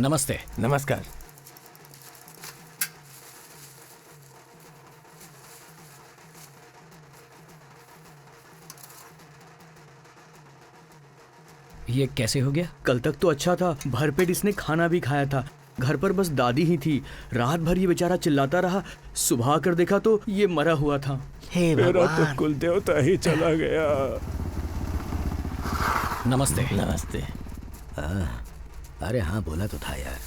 नमस्ते। नमस्कार। ये कैसे हो गया? कल तक तो अच्छा था, भरपेट इसने खाना भी खाया था। घर पर बस दादी ही थी। रात भर ये बेचारा चिल्लाता रहा। सुबह कर देखा तो ये मरा हुआ था। हे मेरा भगवान। तो कुल देवता ही चला गया। नमस्ते। नमस्ते। अरे हाँ, बोला तो था यार।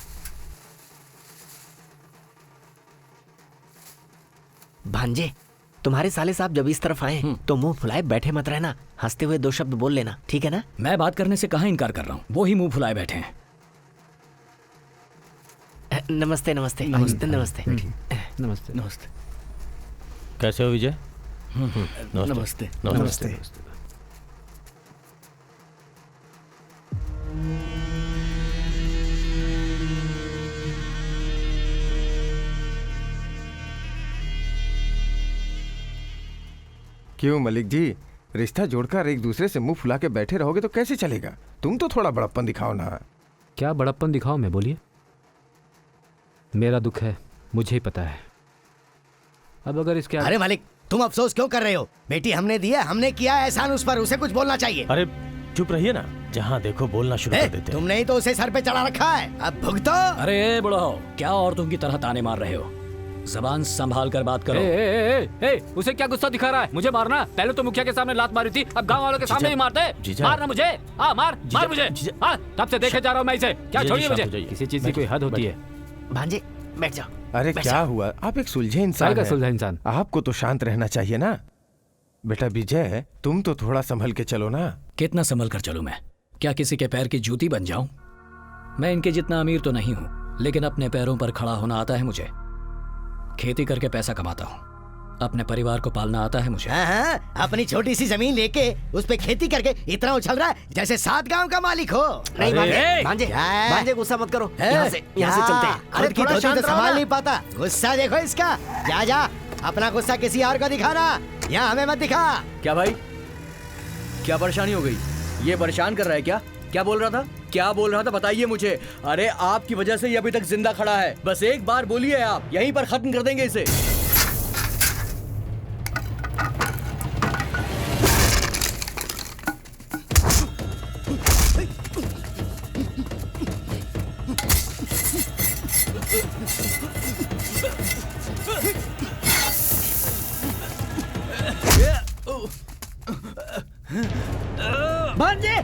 भांजे, तुम्हारे साले साहब जब इस तरफ आए तो मुंह फुलाए बैठे मत रहना, हंसते हुए 2 शब्द बोल लेना, ठीक है ना? मैं बात करने से कहाँ इनकार कर रहा हूँ, वो ही मुंह फुलाए बैठे हैं। नमस्ते नमस्ते नमस्ते नमस्ते नमस्ते नमस्ते। कैसे हो विजय? नमस्ते नमस्ते। क्यों मलिक जी, रिश्ता जोड़कर एक दूसरे से मुंह फुला के बैठे रहोगे तो कैसे चलेगा? तुम तो थोड़ा बड़प्पन दिखाओ ना। क्या बड़प्पन दिखाओ मैं, बोलिए। मेरा दुख है, मुझे ही पता है। अब अगर इसके अरे मालिक, तुम अफसोस क्यों कर रहे हो? बेटी हमने दिया, हमने किया एहसान उस पर, उसे कुछ बोलना चाहिए। अरे चुप रहिए ना, जहाँ देखो बोलना शुरू कर देते हैं। तुमने ही तो उसे सर पे चढ़ा रखा है, अब भुगतो। अरे बुढ़ाओ, क्या औरतों की तरह ताने मार रहे हो? जबान संभाल कर बात करो। उसे क्या गुस्सा दिखा रहा है? मुझे मारना? पहले तो मुखिया के सामने लात मारी थी, अब गांव वालों के सामने ही मारते। मारना मुझे, हाँ मार मुझे। हाँ, तब से देखे जा रहा हूँ मैं इसे। क्या छोड़िए मुझे, किसी चीज की कोई हद होती है। भांजे बैठ जाओ। अरे बैठ क्या जाओ। हुआ? आप एक सुलझे इंसान हैं। सुलझा इंसान। आपको तो शांत रहना चाहिए ना। बेटा विजय, तुम तो थोड़ा संभल के चलो ना। कितना संभल कर चलूं मैं? क्या किसी के पैर की जूती बन जाऊं? मैं इनके जितना अमीर तो नहीं हूं, लेकिन अपने पैरों पर खड़ा होना आता है मुझे। खेती करके पैसा कमाता हूं, अपने परिवार को पालना आता है मुझे। हाँ, अपनी छोटी सी जमीन लेके उस पे खेती करके इतना उछल रहा है जैसे 7 गांव का मालिक हो। नहीं भांजे गुस्सा मत करो, यहाँ से चलते हैं। अरे थोड़ा शांत रहो, संभाल नहीं पाता। गुस्सा देखो इसका। जा अपना गुस्सा किसी और को दिखाना, यहाँ हमें मत दिखा। क्या भाई, क्या परेशानी हो गई? ये परेशान कर रहा है क्या? क्या बोल रहा था? क्या बोल रहा था बताइए मुझे। अरे आपकी वजह से ये अभी तक जिंदा खड़ा है। बस एक बार बोलिए, आप यहीं पर खत्म कर देंगे इसे। भांजे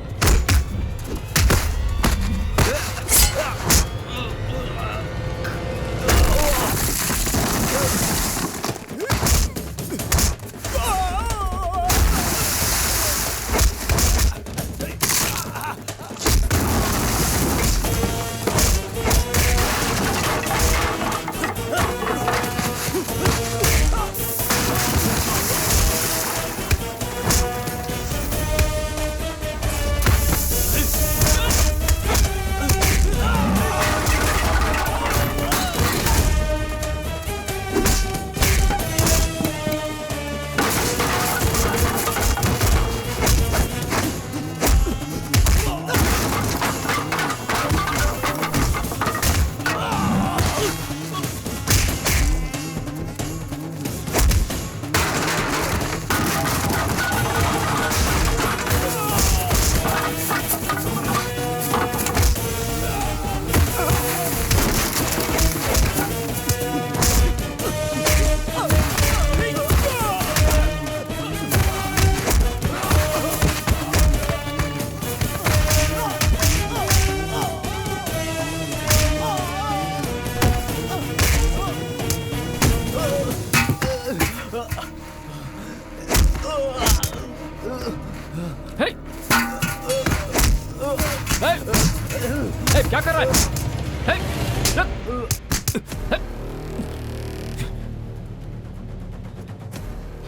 क्या कर रहा है?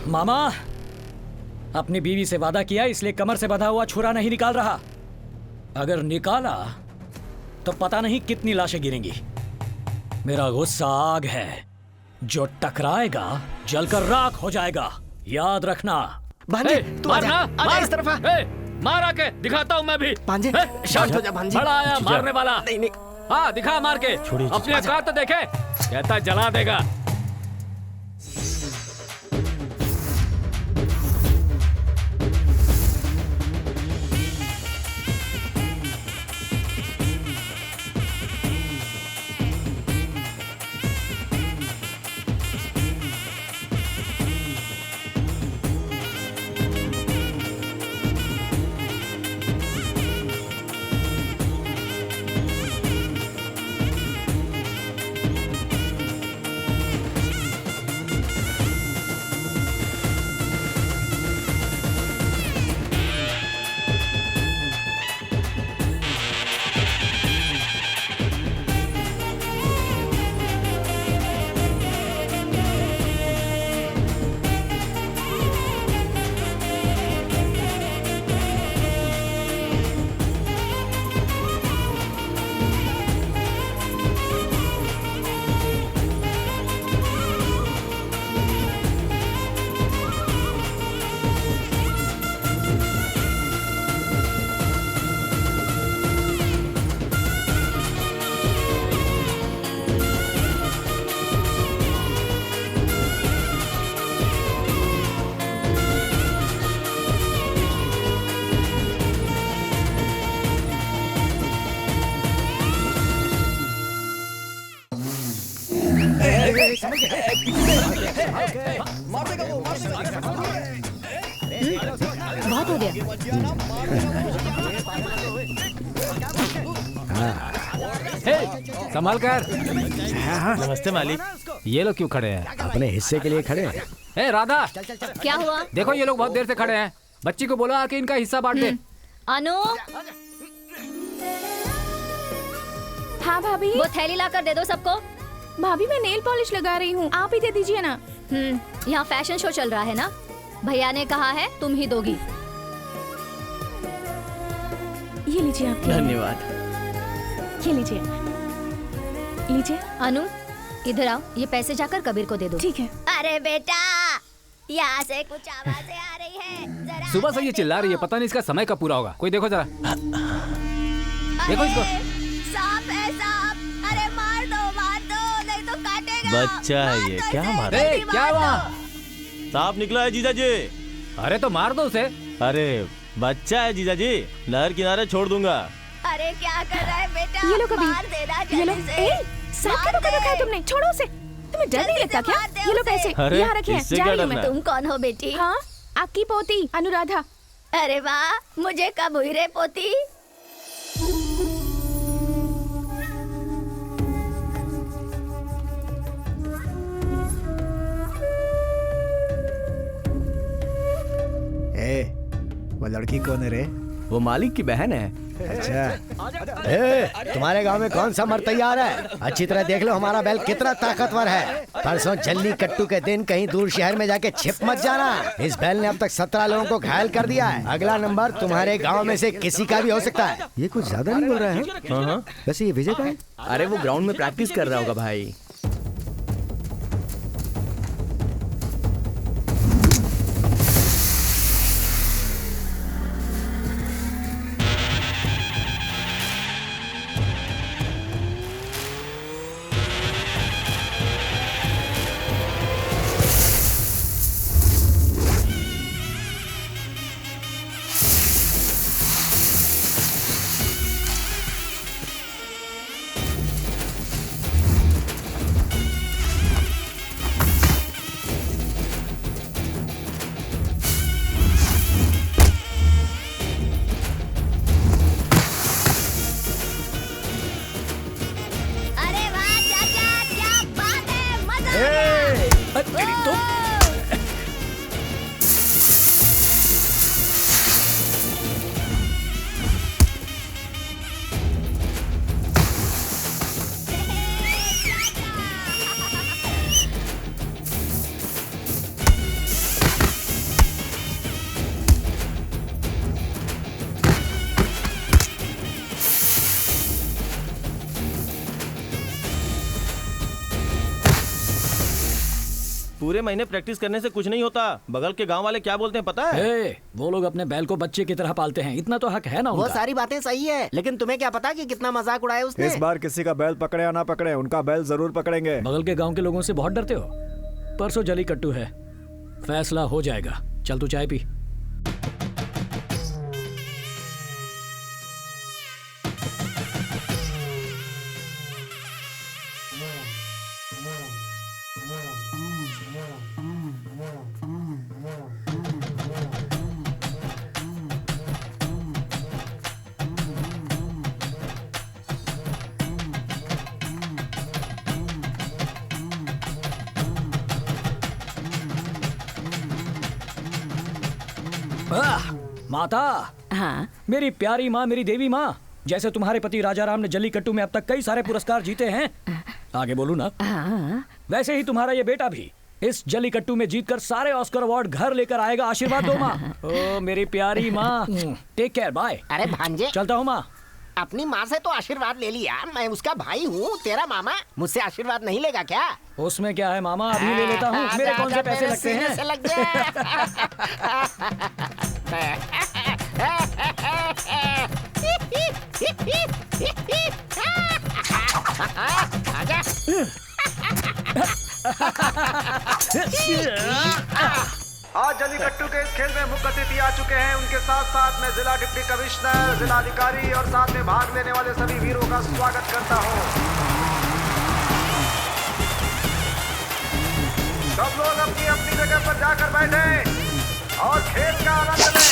मामा, अपनी बीवी से वादा किया, इसलिए कमर से बंधा हुआ छुरा नहीं निकाल रहा। अगर निकाला तो पता नहीं कितनी लाशें गिरेंगी। मेरा गुस्सा आग है, जो टकराएगा जलकर राख हो जाएगा, याद रखना। भांजे तू आजा, आजा इस तरफ आ। मार आके दिखाता हूँ मैं भी। भांजे शांत हो जा भांजे। बड़ा आया मारने वाला। नहीं हाँ दिखा मार के, अपनी औकात तो देखे, कहता जला देगा। बहुत हो गया। संभाल कर। नमस्ते मालिक। ये लोग क्यों खड़े हैं? अपने हिस्से के लिए खड़े हैं। ए राधा, क्या हुआ? देखो ये लोग बहुत देर से खड़े हैं। बच्ची को बोलो आके इनका हिस्सा बांट दे। अनु, हाँ भाभी। वो थैली ला कर दे दो सबको। भाभी मैं नेल पॉलिश लगा रही हूँ, आप ही दे दीजिए ना। यहाँ फैशन शो चल रहा है ना, भैया ने कहा है तुम ही दोगी। ये लीजिए आपके। धन्यवाद। ये लीजिए, लीजिए। अनु इधर आओ, ये पैसे जाकर कबीर को दे दो। ठीक है। अरे बेटा, यहाँ से कुछ आवाजें आ रही है, जरा सुबह से ये चिल्ला रही है, पता नहीं इसका समय कब पूरा होगा। कोई देखो जरा, देखो इसको। सांप है सांप, अरे मार दो नहीं तो काटेगा। बच्चा है ये, क्या मारा? ए, क्या हुआ? सांप निकला है जीजा जी। अरे तो मार दो उसे। अरे बच्चा है जीजा जी, नहर किनारे छोड़ दूंगा। अरे क्या कर रहा है बेटा? ये लो कबीर, मार देना ये लो। जल्दी से। ए, सांप क्यों पकड़ रखा है तुमने? छोड़ो उसे। तुम्हें डर नहीं जल्दी लगता से क्या? मार दे ये लो उसे। पैसे, अरे, यहाँ रखे हैं। इससे जा क्या रही हूँ डरना मैं। है? तुम कौन हो बेटी? हाँ, आपकी पोती अनुराधा। अरे वाह, मुझे कब हुई रे पोती? ए, वो लड़की कौन है रे? वो मालिक की बहन है। अच्छा। ए, तुम्हारे गांव में कौन सा मर्द तैयार है? अच्छी तरह देख लो हमारा बैल कितना ताकतवर है। परसों जल्ली कट्टू के दिन कहीं दूर शहर में जाके छिप मत जाना। इस बैल ने अब तक 17 लोगों को घायल कर दिया है। अगला नंबर तुम्हारे गांव में से किसी का भी हो सकता है। ये कुछ ज्यादा नहीं बोल रहा है? हाँ। वैसे ये विजय का है? अरे वो ग्राउंड में प्रैक्टिस कर रहा होगा भाई। पूरे महीने प्रैक्टिस करने से कुछ नहीं होता। बगल के गांव वाले क्या बोलते हैं पता है? ए, वो लोग अपने बैल को बच्चे की तरह पालते हैं, इतना तो हक है ना वो उनका। सारी बातें सही है, लेकिन तुम्हें क्या पता कि कितना मजाक उड़ाया उसने। इस बार किसी का बैल पकड़े या ना पकड़े, उनका बैल जरूर पकड़ेंगे। बगल के गांव के लोगों से बहुत डरते हो? परसों जलीकट्टू है, फैसला हो जाएगा। चल तू चाय पी। माता, हाँ मेरी प्यारी माँ, मेरी देवी माँ, जैसे तुम्हारे पति राजा राम ने जल्लीकट्टू में अब तक कई सारे पुरस्कार जीते हैं, आगे बोलू ना, हाँ वैसे ही तुम्हारा ये बेटा भी इस जल्लीकट्टू में जीतकर सारे ऑस्कर अवार्ड घर लेकर आएगा। आशीर्वाद दो माँ। ओ मेरी प्यारी माँ, टेक केयर, बाय। अरे भांजे, चलता हूँ माँ। अपनी माँ से तो आशीर्वाद ले लिया, मैं उसका भाई हूँ, तेरा मामा मुझसे आशीर्वाद नहीं लेगा क्या? उसमें क्या है मामा, अभी ले लेता हूँ। मेरे कौन से पैसे लगते हैं? से लग गया। आजा। आज जल्लीकट्टू के इस खेल में मुख्य अतिथि आ चुके हैं। उनके साथ साथ मैं जिला डिप्टी कमिश्नर, जिला अधिकारी और साथ में भाग लेने वाले सभी वीरों का स्वागत करता हूं। सब लोग अपनी अपनी जगह पर जाकर बैठे और खेल का आनंद लें।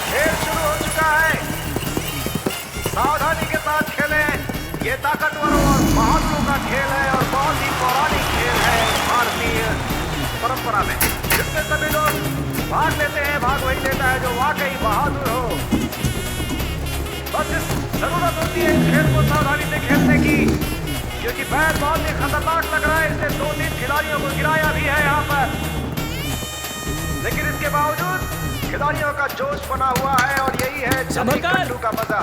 खेल शुरू हो चुका है, सावधानी के साथ खेलें। ये ताकतवरों और बहादुरों का खेल है और बहुत ही पौराणिक खेल है भारतीय परंपरा में, जिसमें सभी लोग भाग लेते हैं। भाग वही लेता है जो वाकई बहादुर हो। बस जरूरत होती है इस खेल को सावधानी से खेलने की, क्योंकि बैल बहुत ही खतरनाक लग रहा है। इससे 2-3 खिलाड़ियों को गिराया भी है यहाँ पर, लेकिन इसके बावजूद खिलाड़ियों का जोश बना हुआ है और यही है जल्लीकट्टू का मजा।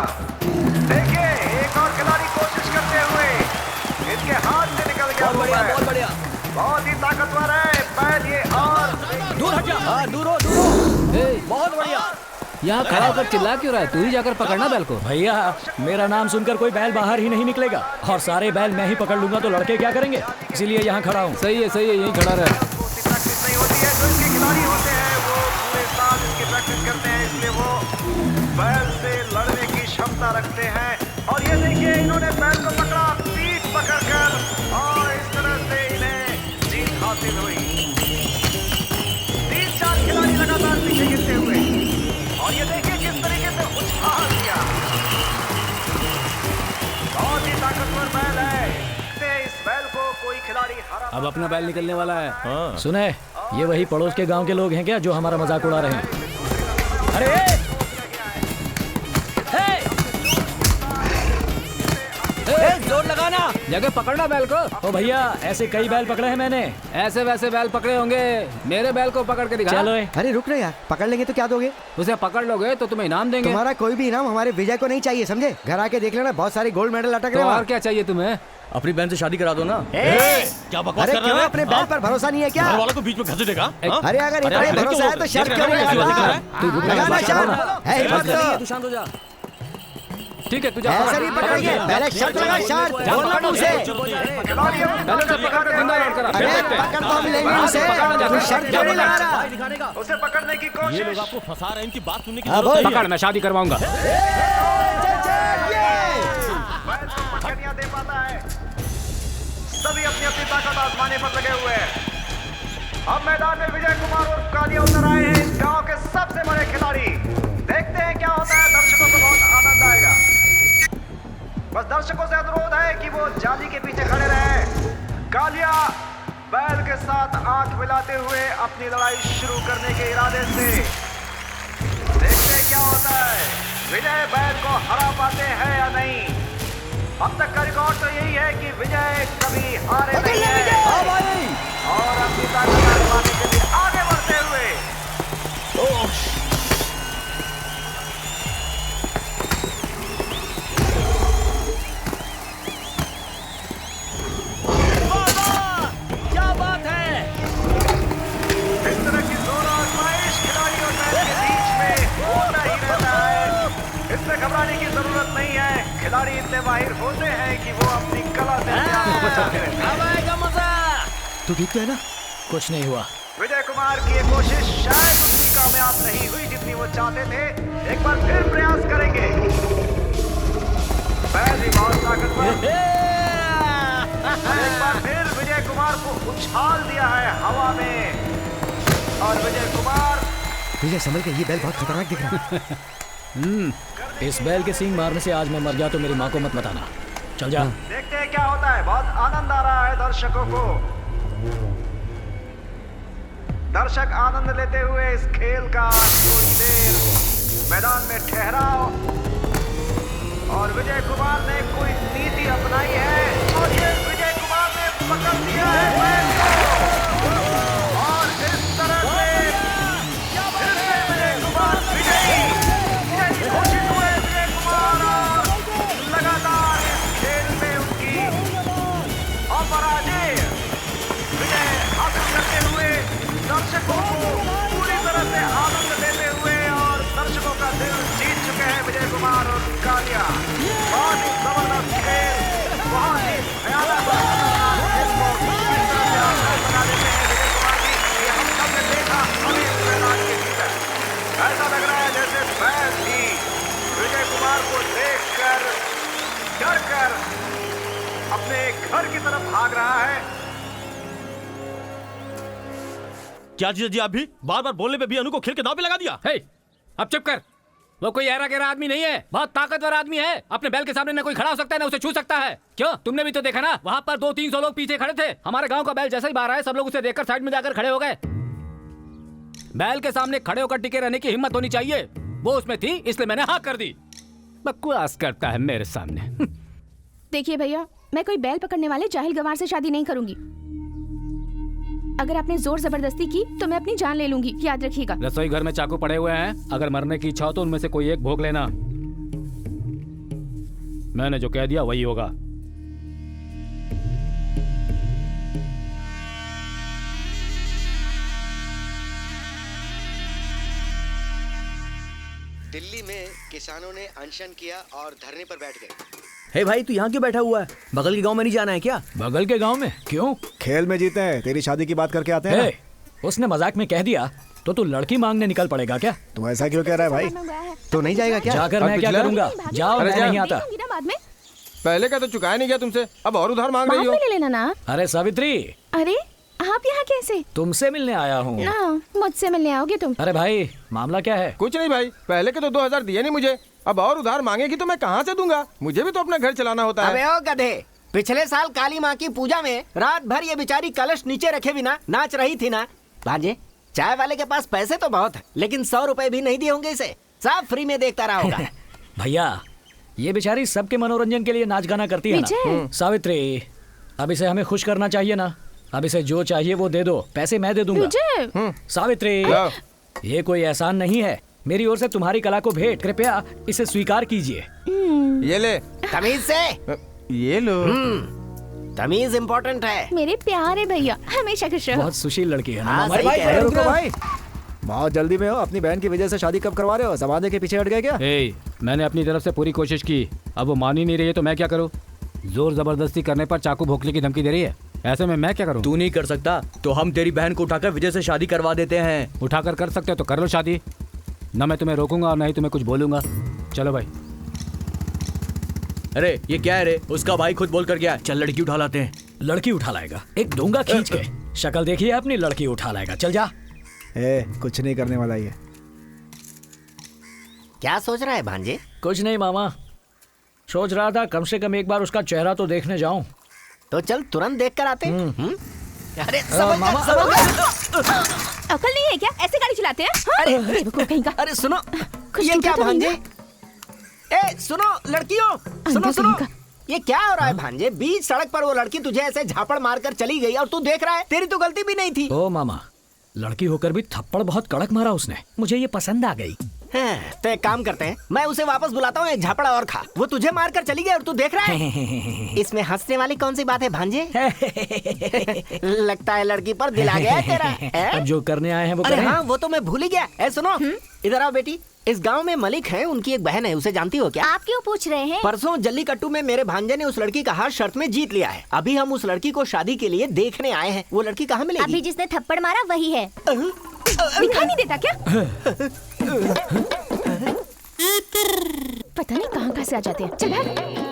देखिए, एक और खिलाड़ी कोशिश करते हुए इसके हाथ से निकल गया। बहुत बढ़िया। बहुत ही ताकतवर है बैल ये। और दूर हट जा। हाँ, दूर हो, दूर हो। बहुत बढ़िया। यहाँ खड़ा होकर चिल्ला क्यों रहा है? तू ही जाकर पकड़ना बैल को। भैया, मेरा नाम सुनकर कोई बैल बाहर ही नहीं निकलेगा, और सारे बैल मैं ही पकड़ लूंगा तो लड़के क्या करेंगे? इसीलिए यहाँ खड़ा हूँ। सही है, यहीं खड़ा रहे। प्रैक्टिस नहीं होती है, जो इसके खिलाड़ी होते हैं वो पूरे साल इसकी प्रैक्टिस करते हैं, इसलिए वो बैल से लड़ने की क्षमता रखते हैं। और ये देखिए, इन्होंने बैल को पकड़ा, पीठ पकड़कर, और इस तरह से इन्हें जीत हासिल हुई। 3-4 खिलाड़ी लगातार पीछे गिरते हुए, और ये देखिए किस तरीके से उछाल दिया। बहुत ही ताकतवर बैल है। इस बैल को कोई खिलाड़ी हरा। अब अपना बैल निकलने वाला है। हाँ। सुने, ये वही पड़ोस के गांव के लोग हैं क्या जो हमारा मजाक उड़ा रहे हैं? अरे जोर लगाना, जगह पकड़ना बैल को। ओ भैया, ऐसे कई बैल पकड़े हैं मैंने। ऐसे वैसे बैल पकड़े होंगे, मेरे बैल को पकड़ के दिखा। चलो। अरे रुक रहे यार, पकड़ लेंगे तो क्या दोगे? उसे पकड़ लोगे तो तुम्हें इनाम देंगे। तुम्हारा कोई भी इनाम हमारे विजय को नहीं चाहिए, समझे? घर आके देख लेना, बहुत सारे गोल्ड मेडल अटक तो रहे हैं। और क्या चाहिए तुम्हें? अपनी बहन से शादी करा दो ना। क्या बकवास अरे कर क्यों, रहा है? अपने बैल पर भरोसा नहीं है क्या? घर वालों को बीच में घसीटेगा? हाँ? अरे अगर इतना अरे भरोसा है तो शर्त क्यों नहीं लगाता? लगाना शर्त। है हिम्मत तो। तू शांत हो जा। ठीक है, तू जा। ऐसा नहीं पकड़ेंगे, पहले शर्त लगा, शर्त बोलना मुझसे। पहले से पकड़ कर जिंदा लौट कर आ। अरे पकड़ तो हम लेंगे उसे, तू शर्त क्यों नहीं लगा रहा? दिखाने का। उसे पकड़ने की ये कोशिश। लोग आपको फंसा रहे हैं, इनकी बात सुनने की हाँ, जरूरत नहीं पकड़, है। मैं शादी करवाऊंगा। बैल को पकड़ियां दे पाता है। सभी अपनी अपनी ताकत आजमाने पर लगे हुए हैं। अब मैदान में विजय कुमार और कालिया उतर आए हैं, इस गांव के सबसे बड़े खिलाड़ी। देखते हैं क्या होता है, दर्शकों को बहुत आनंद आएगा। बस दर्शकों से अनुरोध है कि वो जाली के पीछे खड़े रहें। कालिया बैल के साथ आंख मिलाते हुए अपनी लड़ाई शुरू करने के इरादे से। देखते हैं क्या होता है, विजय बैल को हरा पाते हैं या नहीं। अब तक का रिकॉर्ड तो यही है कि विजय कभी हारे नहीं है। और अपनी ताकत आजमाने के लिए आगे बढ़ते हुए खिलाड़ी इतने माहिर होते हैं कि वो अपनी कला से जान बचाते रहते हैं। अब आएगा मजा। तू ठीक तो है ना? कुछ नहीं हुआ। विजय कुमार की ये कोशिश शायद उतनी कामयाब नहीं हुई जितनी वो चाहते थे। एक बार फिर प्रयास करेंगे। बैल भी बहुत ताकतवर। एक बार फिर विजय कुमार को उछाल दिया है हवा में और विजय कुमार विजय संभल के, ये बैल बहुत खतरनाक दिख रहा है। इस बैल के सींग मारने से आज मैं मर गया तो मेरी माँ को मत बताना। चल जा। देखते हैं क्या होता है। बहुत आनंद आ रहा है दर्शकों को। दर्शक आनंद लेते हुए इस खेल का थोड़ी देर मैदान में ठहराव और विजय कुमार ने कोई नीति अपनाई है और ये विजय कुमार ने पकड़ लिया है बैल को। और इस तरह से फिर से विजय कुमार विजयी घोषित हुए। विजय कुमार और लगातार इस खेल में उनकी अपराजय विजय हासिल करते हुए दर्शकों को पूरी तरह से आनंद देते हुए और दर्शकों का दिल जीत चुके हैं विजय कुमार और कालिया। बहुत ही जबरदस्त खेल, बहुत ही भयानक और खतरनाक खेल को किस तरह से आसान बना देते हैं विजय कुमार जी, ये हम सब ने देखा अभी इस मैदान के भीतर। ऐसा लग रहा है जैसे बैल भी विजय कुमार को देखकर डर कर अपने घर की तरफ भाग रहा है। क्या जीजा जी, आप भी बार बार बोलने पे भी अनु को खेल के दांव पे लगा दिया? हे, अब चुप कर। वो कोई ऐरा गैरा आदमी नहीं है, बहुत ताकतवर आदमी है। अपने बैल के सामने न कोई खड़ा हो सकता है न उसे छू सकता है। क्यों, तुमने भी तो देखा ना, वहाँ पर 200-300 लोग पीछे खड़े थे। हमारे गांव का बैल जैसे ही बाहर आया सब लोग उसे देखकर साइड में जाकर खड़े हो गए। बैल के सामने खड़े होकर टिके रहने की हिम्मत होनी चाहिए। वो उसमें थी इसलिए मैंने हाँ कर दी। बकवास करता है मेरे सामने। देखिए भैया, मैं कोई बैल पकड़ने वाले जाहिल गंवार से शादी नहीं करूंगी। अगर आपने जोर जबरदस्ती की तो मैं अपनी जान ले लूंगी, याद रखिएगा। रसोई घर में चाकू पड़े हुए हैं, अगर मरने की इच्छा हो तो उनमें से कोई एक भोग लेना। मैंने जो कह दिया वही होगा। दिल्ली में किसानों ने अनशन किया और धरने पर बैठ गए। हे भाई, तू यहाँ क्यों बैठा हुआ है? बगल के गांव में नहीं जाना है क्या? बगल के गांव में क्यों? खेल में जीते हैं, तेरी शादी की बात करके आते हैं ना। उसने मजाक में कह दिया तो तू लड़की मांगने निकल पड़ेगा क्या? तू ऐसा क्यों कह रहा है भाई? तो नहीं जाएगा क्या? जाकर मैं क्या करूंगा? जाओ, मैं नहीं आता। बाद में पहले का तो चुकाया नहीं गया तुमसे, अब और उधार मांग रही हो। ले लेना ना। अरे सावित्री, अरे आप यहाँ कैसे? तुमसे मिलने आया हूँ। ना, मुझसे मिलने आओगे तुम? अरे भाई, मामला क्या है? कुछ नहीं भाई, पहले के तो 2000 दिए नहीं मुझे, अब और उधार मांगेगी तो मैं कहाँ से दूंगा? मुझे भी तो अपना घर चलाना होता है। अबे ओ गधे, पिछले साल काली माँ की पूजा में रात भर ये बेचारी कलश नीचे रखे बिना नाच रही थी ना। भांजे, चाय वाले के पास पैसे तो बहुत है, लेकिन 100 रुपए भी नहीं दिए होंगे इसे। सब फ्री में देखता रहा होगा। भैया, ये बेचारी सबके मनोरंजन के लिए नाच गाना करती है ना। सावित्री, अब इसे हमें खुश करना चाहिए ना। अब इसे जो चाहिए वो दे दो, पैसे मैं दे दूंगा। सावित्री, ये कोई एहसान नहीं है, मेरी ओर से तुम्हारी कला को भेंट। कृपया इसे स्वीकार कीजिए। ये ले। तमीज से ये लो। तमीज इम्पोर्टेंट है। मेरे प्यारे भैया, हमेशा खुश रहो। बहुत सुशील लड़की है ना। हाँ, हमारी सही कह रहे हो। रुको भाई, बहुत जल्दी में हो। अपनी बहन की वजह से शादी कब करवा रहे हो? जमाने के पीछे हट गए क्या? मैंने अपनी तरफ से पूरी कोशिश की, अब वो मान ही नहीं रही है तो मैं क्या करूँ? जोर जबरदस्ती करने पर चाकू भोंकने की धमकी दे रही है, ऐसे में मैं क्या करूँ? तू नहीं कर सकता तो हम तेरी बहन को उठाकर विजय से शादी करवा देते हैं। उठाकर कर सकते हो तो कर लो शादी, ना मैं तुम्हें रोकूंगा और ना ही तुम्हें कुछ बोलूंगा। चलो भाई। अरे ये क्या है रे? उसका भाई खुद बोल कर गया, चल लड़की उठा लाते हैं। लड़की उठा लाएगा? एक डोंगा खींच के। शक्ल देखिए अपनी, लड़की उठा लाएगा। चल जा। कुछ नहीं करने वाला ये। क्या सोच रहा है भांजे? कुछ नहीं मामा, सोच रहा था कम से कम एक बार उसका चेहरा तो देखने जाऊं। तो चल तुरंत देख कर आते। अरे अकल नहीं है क्या? ऐसे गाड़ी चलाते हैं? अरे बेवकूफ कहीं का। अरे सुनो, कुछ ये टूटा क्या तो नहीं भांजे? ए सुनो लड़कियों, सुनो अंधा सुनो, कहीं ये क्या हो रहा है भांजे? बीच सड़क पर वो लड़की तुझे ऐसे झापड़ मारकर चली गई और तू देख रहा है। तेरी तो गलती भी नहीं थी। ओ मामा, लड़की होकर भी थप्पड़ बहुत कड़क मारा उसने, मुझे ये पसंद आ गई। तो एक काम करते हैं, मैं उसे वापस बुलाता हूँ, एक झापड़ा और खा। वो तुझे मारकर चली गई और तू देख रहा है। इसमें हंसने वाली कौन सी बात है भांजे? लगता है लड़की पर दिल आ गया है तेरा। अब जो करने आए हैं वो अरे करें। हाँ, वो तो मैं भूल ही गया। ए सुनो, इधर आओ बेटी, इस गांव में मलिक है, उनकी एक बहन है, उसे जानती हो क्या? आप क्यों पूछ रहे हैं? परसों जल्लीकट्टू में मेरे भांजे ने उस लड़की का हाथ शर्त में जीत लिया है। अभी हम उस लड़की को शादी के लिए देखने आए हैं। वो लड़की कहाँ मिलेगी? अभी जिसने थप्पड़ मारा वही है। दिखाई नहीं देता क्या? पता नहीं कहाँ से आ जाते हैं। चल भाग।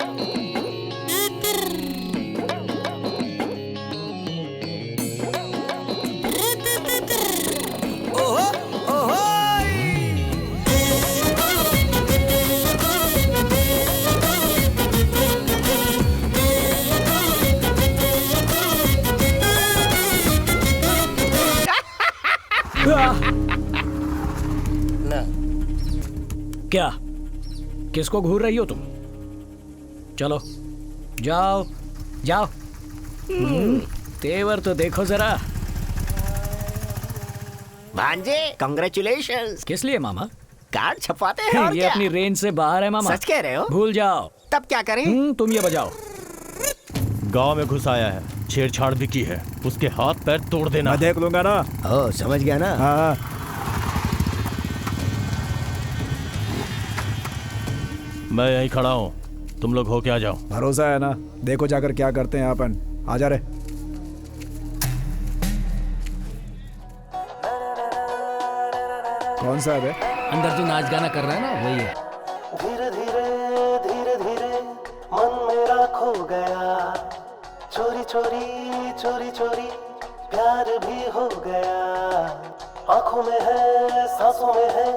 क्या किसको घूर रही हो तुम? चलो जाओ जाओ। तेवर तो देखो जरा। भांजे कांग्रेचुलेशंस। किस लिए मामा? कार्ड छपवाते हैं और ये क्या? अपनी रेंज से बाहर है मामा। सच कह रहे हो? भूल जाओ। तब क्या करें? तुम ये बजाओ। गांव में घुस आया है, छेड़छाड़ भी की है, उसके हाथ पैर तोड़ देना। मैं देख लूंगा ना। ओ समझ गया ना। हाँ। मैं यहीं खड़ा हूँ, तुम लोग हो क्या जाओ। भरोसा है ना, देखो जाकर क्या करते हैं अपन। आ जा रे। कौन सा है बे? अंदर जो नाच गाना कर रहा है ना वही है। धीरे धीरे मन मेरा खो गया, चोरी चोरी चोरी चोरी प्यार भी हो गया। आंखों में है, सांसों में है,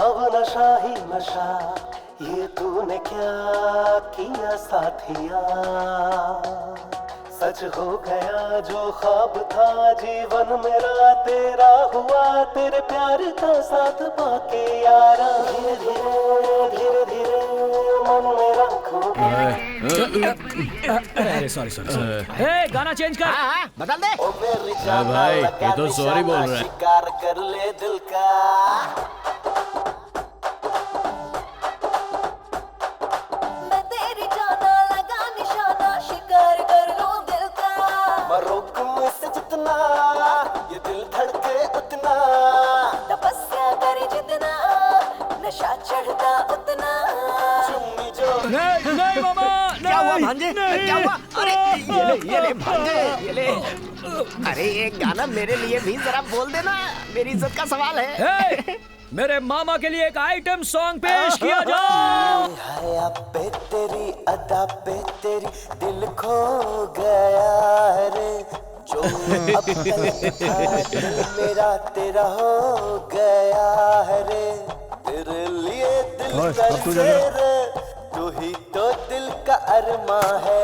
अब नशा ही नशा। ये तूने क्या किया साथिया, सच हो गया जो ख्वाब था जीवन मेरा तेरा हुआ, तेरे प्यार का साथ पाके यारा। धीरे धीरे धीरे मन मेरा खो गया। अरे सॉरी सॉरी। ए गाना चेंज कर। हाँ, बदल दे। ओ मेरी भाई, ये तो सॉरी बोल रहा है। शिकार कर ले दिल का। जितना ये दिल धड़के उतना, तपस्या करे जितना, नशा चढ़ता उतना। चुम्मी जो नहीं मामा। क्या हुआ भांजे? क्या हुआ? अरे ये ले भांजे, ये ले। अरे ये गाना मेरे लिए भी जरा बोल देना, मेरी इज्जत का सवाल है। मेरे मामा के लिए एक आइटम सॉन्ग पेश किया जाओ। हया पे तेरी अदा पे तेरी दिल खो गया रे, जो अब तक दिल मेरा तेरा हो गया है रे। तेरे लिए दिल का शेर, तू ही तो दिल का अरमा है।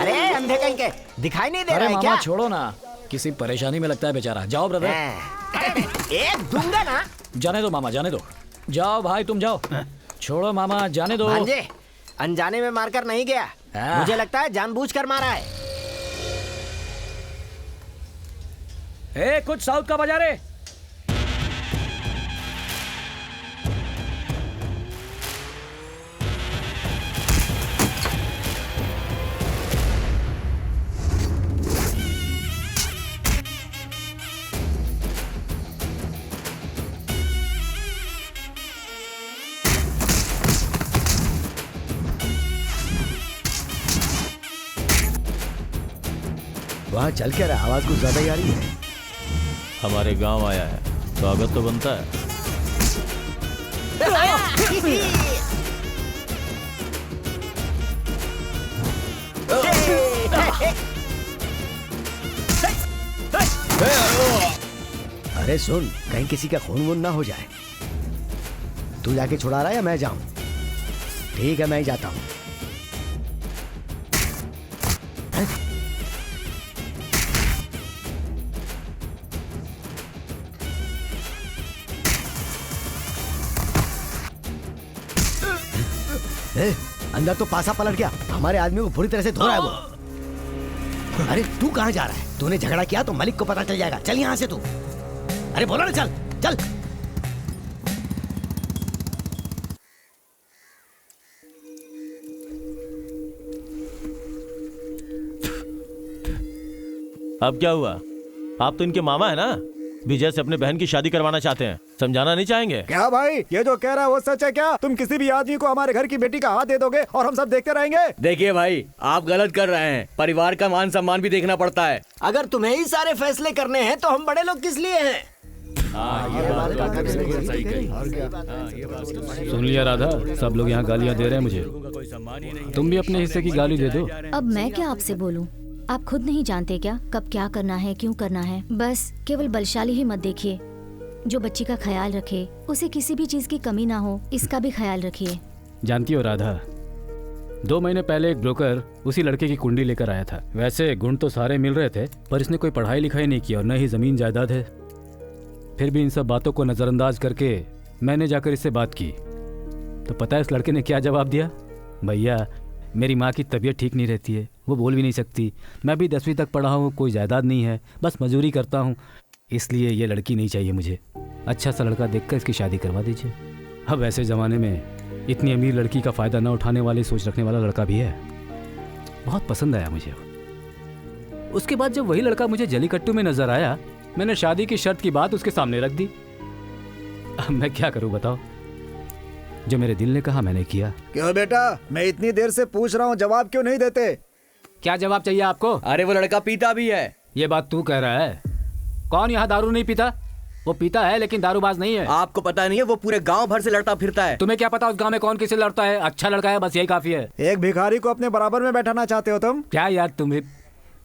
अरे अंधे कहीं के दिखाई नहीं दे अरे रहा है मामा क्या? छोड़ो ना, किसी परेशानी में लगता है बेचारा। जाओ ब्रदर। एक दूंगा ना। जाने दो मामा, जाने दो। जाओ भाई तुम जाओ। छोड़ो मामा, जाने दो। भांजे अनजाने में मारकर नहीं गया, मुझे लगता है जानबूझकर मारा है। कुछ साउथ का बजा रे। वहाँ चल क्या रहा? आवाज कुछ ज्यादा ही आ रही है। हमारे गांव आया है, स्वागत तो बनता है। अरे सुन, कहीं किसी का खून वून ना हो जाए। तू जाके छुड़ा रहा है या मैं जाऊं? ठीक है, मैं ही जाता हूं। अंदर तो पासा पलट गया, हमारे आदमी को बुरी तरह से धो रहा है वो। अरे तू कहाँ जा रहा है? तूने झगड़ा किया तो मलिक को पता चल जाएगा। चल यहाँ से तू। अरे बोलो ना, चल चल। अब क्या हुआ? आप तो इनके मामा है ना? विजय से अपने बहन की शादी करवाना चाहते हैं। समझाना नहीं चाहेंगे? क्या भाई, ये जो कह रहा है वो सच है क्या? तुम किसी भी आदमी को हमारे घर की बेटी का हाथ दे दोगे और हम सब देखते रहेंगे? देखिए भाई, आप गलत कर रहे हैं। परिवार का मान सम्मान भी देखना पड़ता है। अगर तुम्हें ही सारे फैसले करने हैं तो हम बड़े लोग किस लिए हैं? सुन लिया राधा, सब लोग यहाँ गालियाँ दे रहे हैं मुझे। तुम भी अपने हिस्से की गाली दे दो। अब मैं क्या आपसे बोलूं? आप खुद नहीं जानते क्या कब क्या करना है, क्यों करना है? बस केवल बलशाली ही मत देखिए। जो बच्ची का ख्याल रखे, उसे किसी भी चीज की कमी ना हो, इसका भी ख्याल रखिए। जानती हो राधा, 2 महीने पहले एक ब्रोकर उसी लड़के की कुंडली लेकर आया था। वैसे गुण तो सारे मिल रहे थे, पर इसने कोई पढ़ाई लिखाई नहीं की और न ही जमीन जायदाद है। फिर भी इन सब बातों को नजरअंदाज करके मैंने जाकर इससे बात की तो पता है इस लड़के ने क्या जवाब दिया? भैया, मेरी माँ की तबीयत ठीक नहीं रहती है, वो बोल भी नहीं सकती। मैं भी 10वीं तक पढ़ा हूँ, कोई जायदाद नहीं है, बस मजदूरी करता हूँ, इसलिए ये लड़की नहीं चाहिए मुझे। अच्छा सा लड़का देखकर इसकी शादी करवा दीजिए। अब ऐसे ज़माने में इतनी अमीर लड़की का फ़ायदा न उठाने वाली सोच रखने वाला लड़का भी है। बहुत पसंद आया मुझे। उसके बाद जब वही लड़का मुझे जलीकट्टू में नजर आया, मैंने शादी की शर्त की बात उसके सामने रख दी। अब मैं क्या करूं बताओ? जो मेरे दिल ने कहा मैंने किया। क्यों बेटा, मैं इतनी देर से पूछ रहा हूँ, जवाब क्यों नहीं देते? क्या जवाब चाहिए आपको? अरे वो लड़का पीता भी है। ये बात तू कह रहा है? कौन यहाँ दारू नहीं पीता? वो पीता है लेकिन दारूबाज नहीं है। आपको पता नहीं है, वो पूरे गांव भर से लड़ता फिरता है। तुम्हें क्या पता उस गांव में कौन किससे लड़ता है? अच्छा लड़का है, बस यही काफी है। एक भिखारी को अपने बराबर में बैठाना चाहते हो तुम? क्या यार, तुम्हें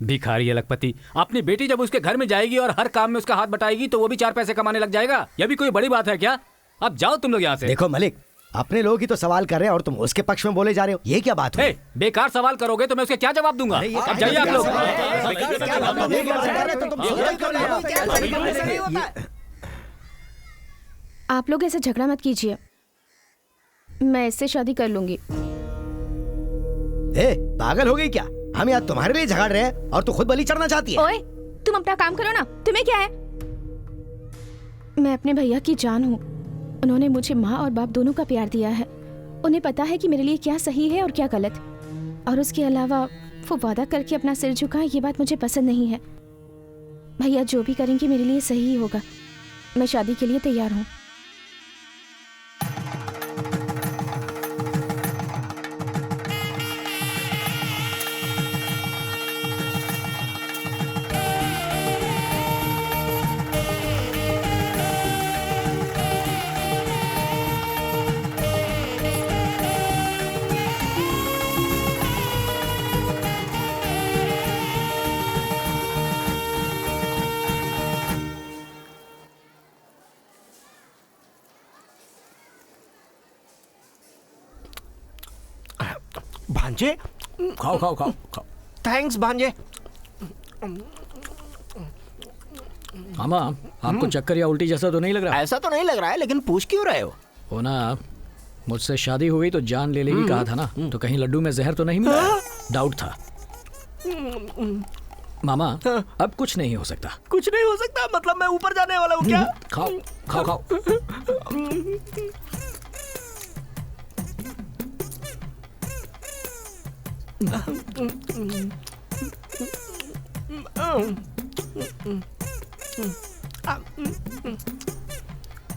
भिखारी अलगपति। अपनी बेटी जब उसके घर में जाएगी और हर काम में उसका हाथ बटाएगी तो वो भी 4 पैसे कमाने लग जाएगा। यह भी कोई बड़ी बात है क्या? अब जाओ तुम लोग यहाँ से। देखो मलिक, अपने लोग ही तो सवाल कर रहे हैं और तुम उसके पक्ष में बोले जा रहे हो, ये क्या बात हुई? बेकार सवाल करोगे तो मैं उसके क्या जवाब दूंगा? अब जाइए आप लोग। आप लोग ऐसे झगड़ा मत कीजिए, मैं इससे शादी कर लूंगी। पागल हो गई क्या? हम यहाँ तुम्हारे लिए झगड़ रहे हैं और तू खुद बलि चढ़ना चाहती है। ओए, तुम अपना काम करो ना, तुम्हें क्या है? मैं अपने भैया की जान हूँ। उन्होंने मुझे माँ और बाप दोनों का प्यार दिया है। उन्हें पता है कि मेरे लिए क्या सही है और क्या गलत। और उसके अलावा वो वादा करके अपना सिर झुकाए, ये बात मुझे पसंद नहीं है। भैया जो भी करेंगे मेरे लिए सही ही होगा। मैं शादी के लिए तैयार हूँ। भांजे, खाओ खाओ खाओ खाओ। थैंक्स भांजे। मामा, आपको चक्कर या उल्टी जैसा तो नहीं लग रहा? ऐसा तो नहीं लग रहा है, लेकिन पूछ क्यों रहे हो? ना, मुझसे शादी हो गई तो जान ले लेगी कहा था ना, तो कहीं लड्डू में जहर तो नहीं मिला? डाउट था मामा। अब कुछ नहीं हो सकता। कुछ नहीं हो सकता मतलब मैं ऊपर जाने वाला हूँ क्या? खाओ खाओ खाओ।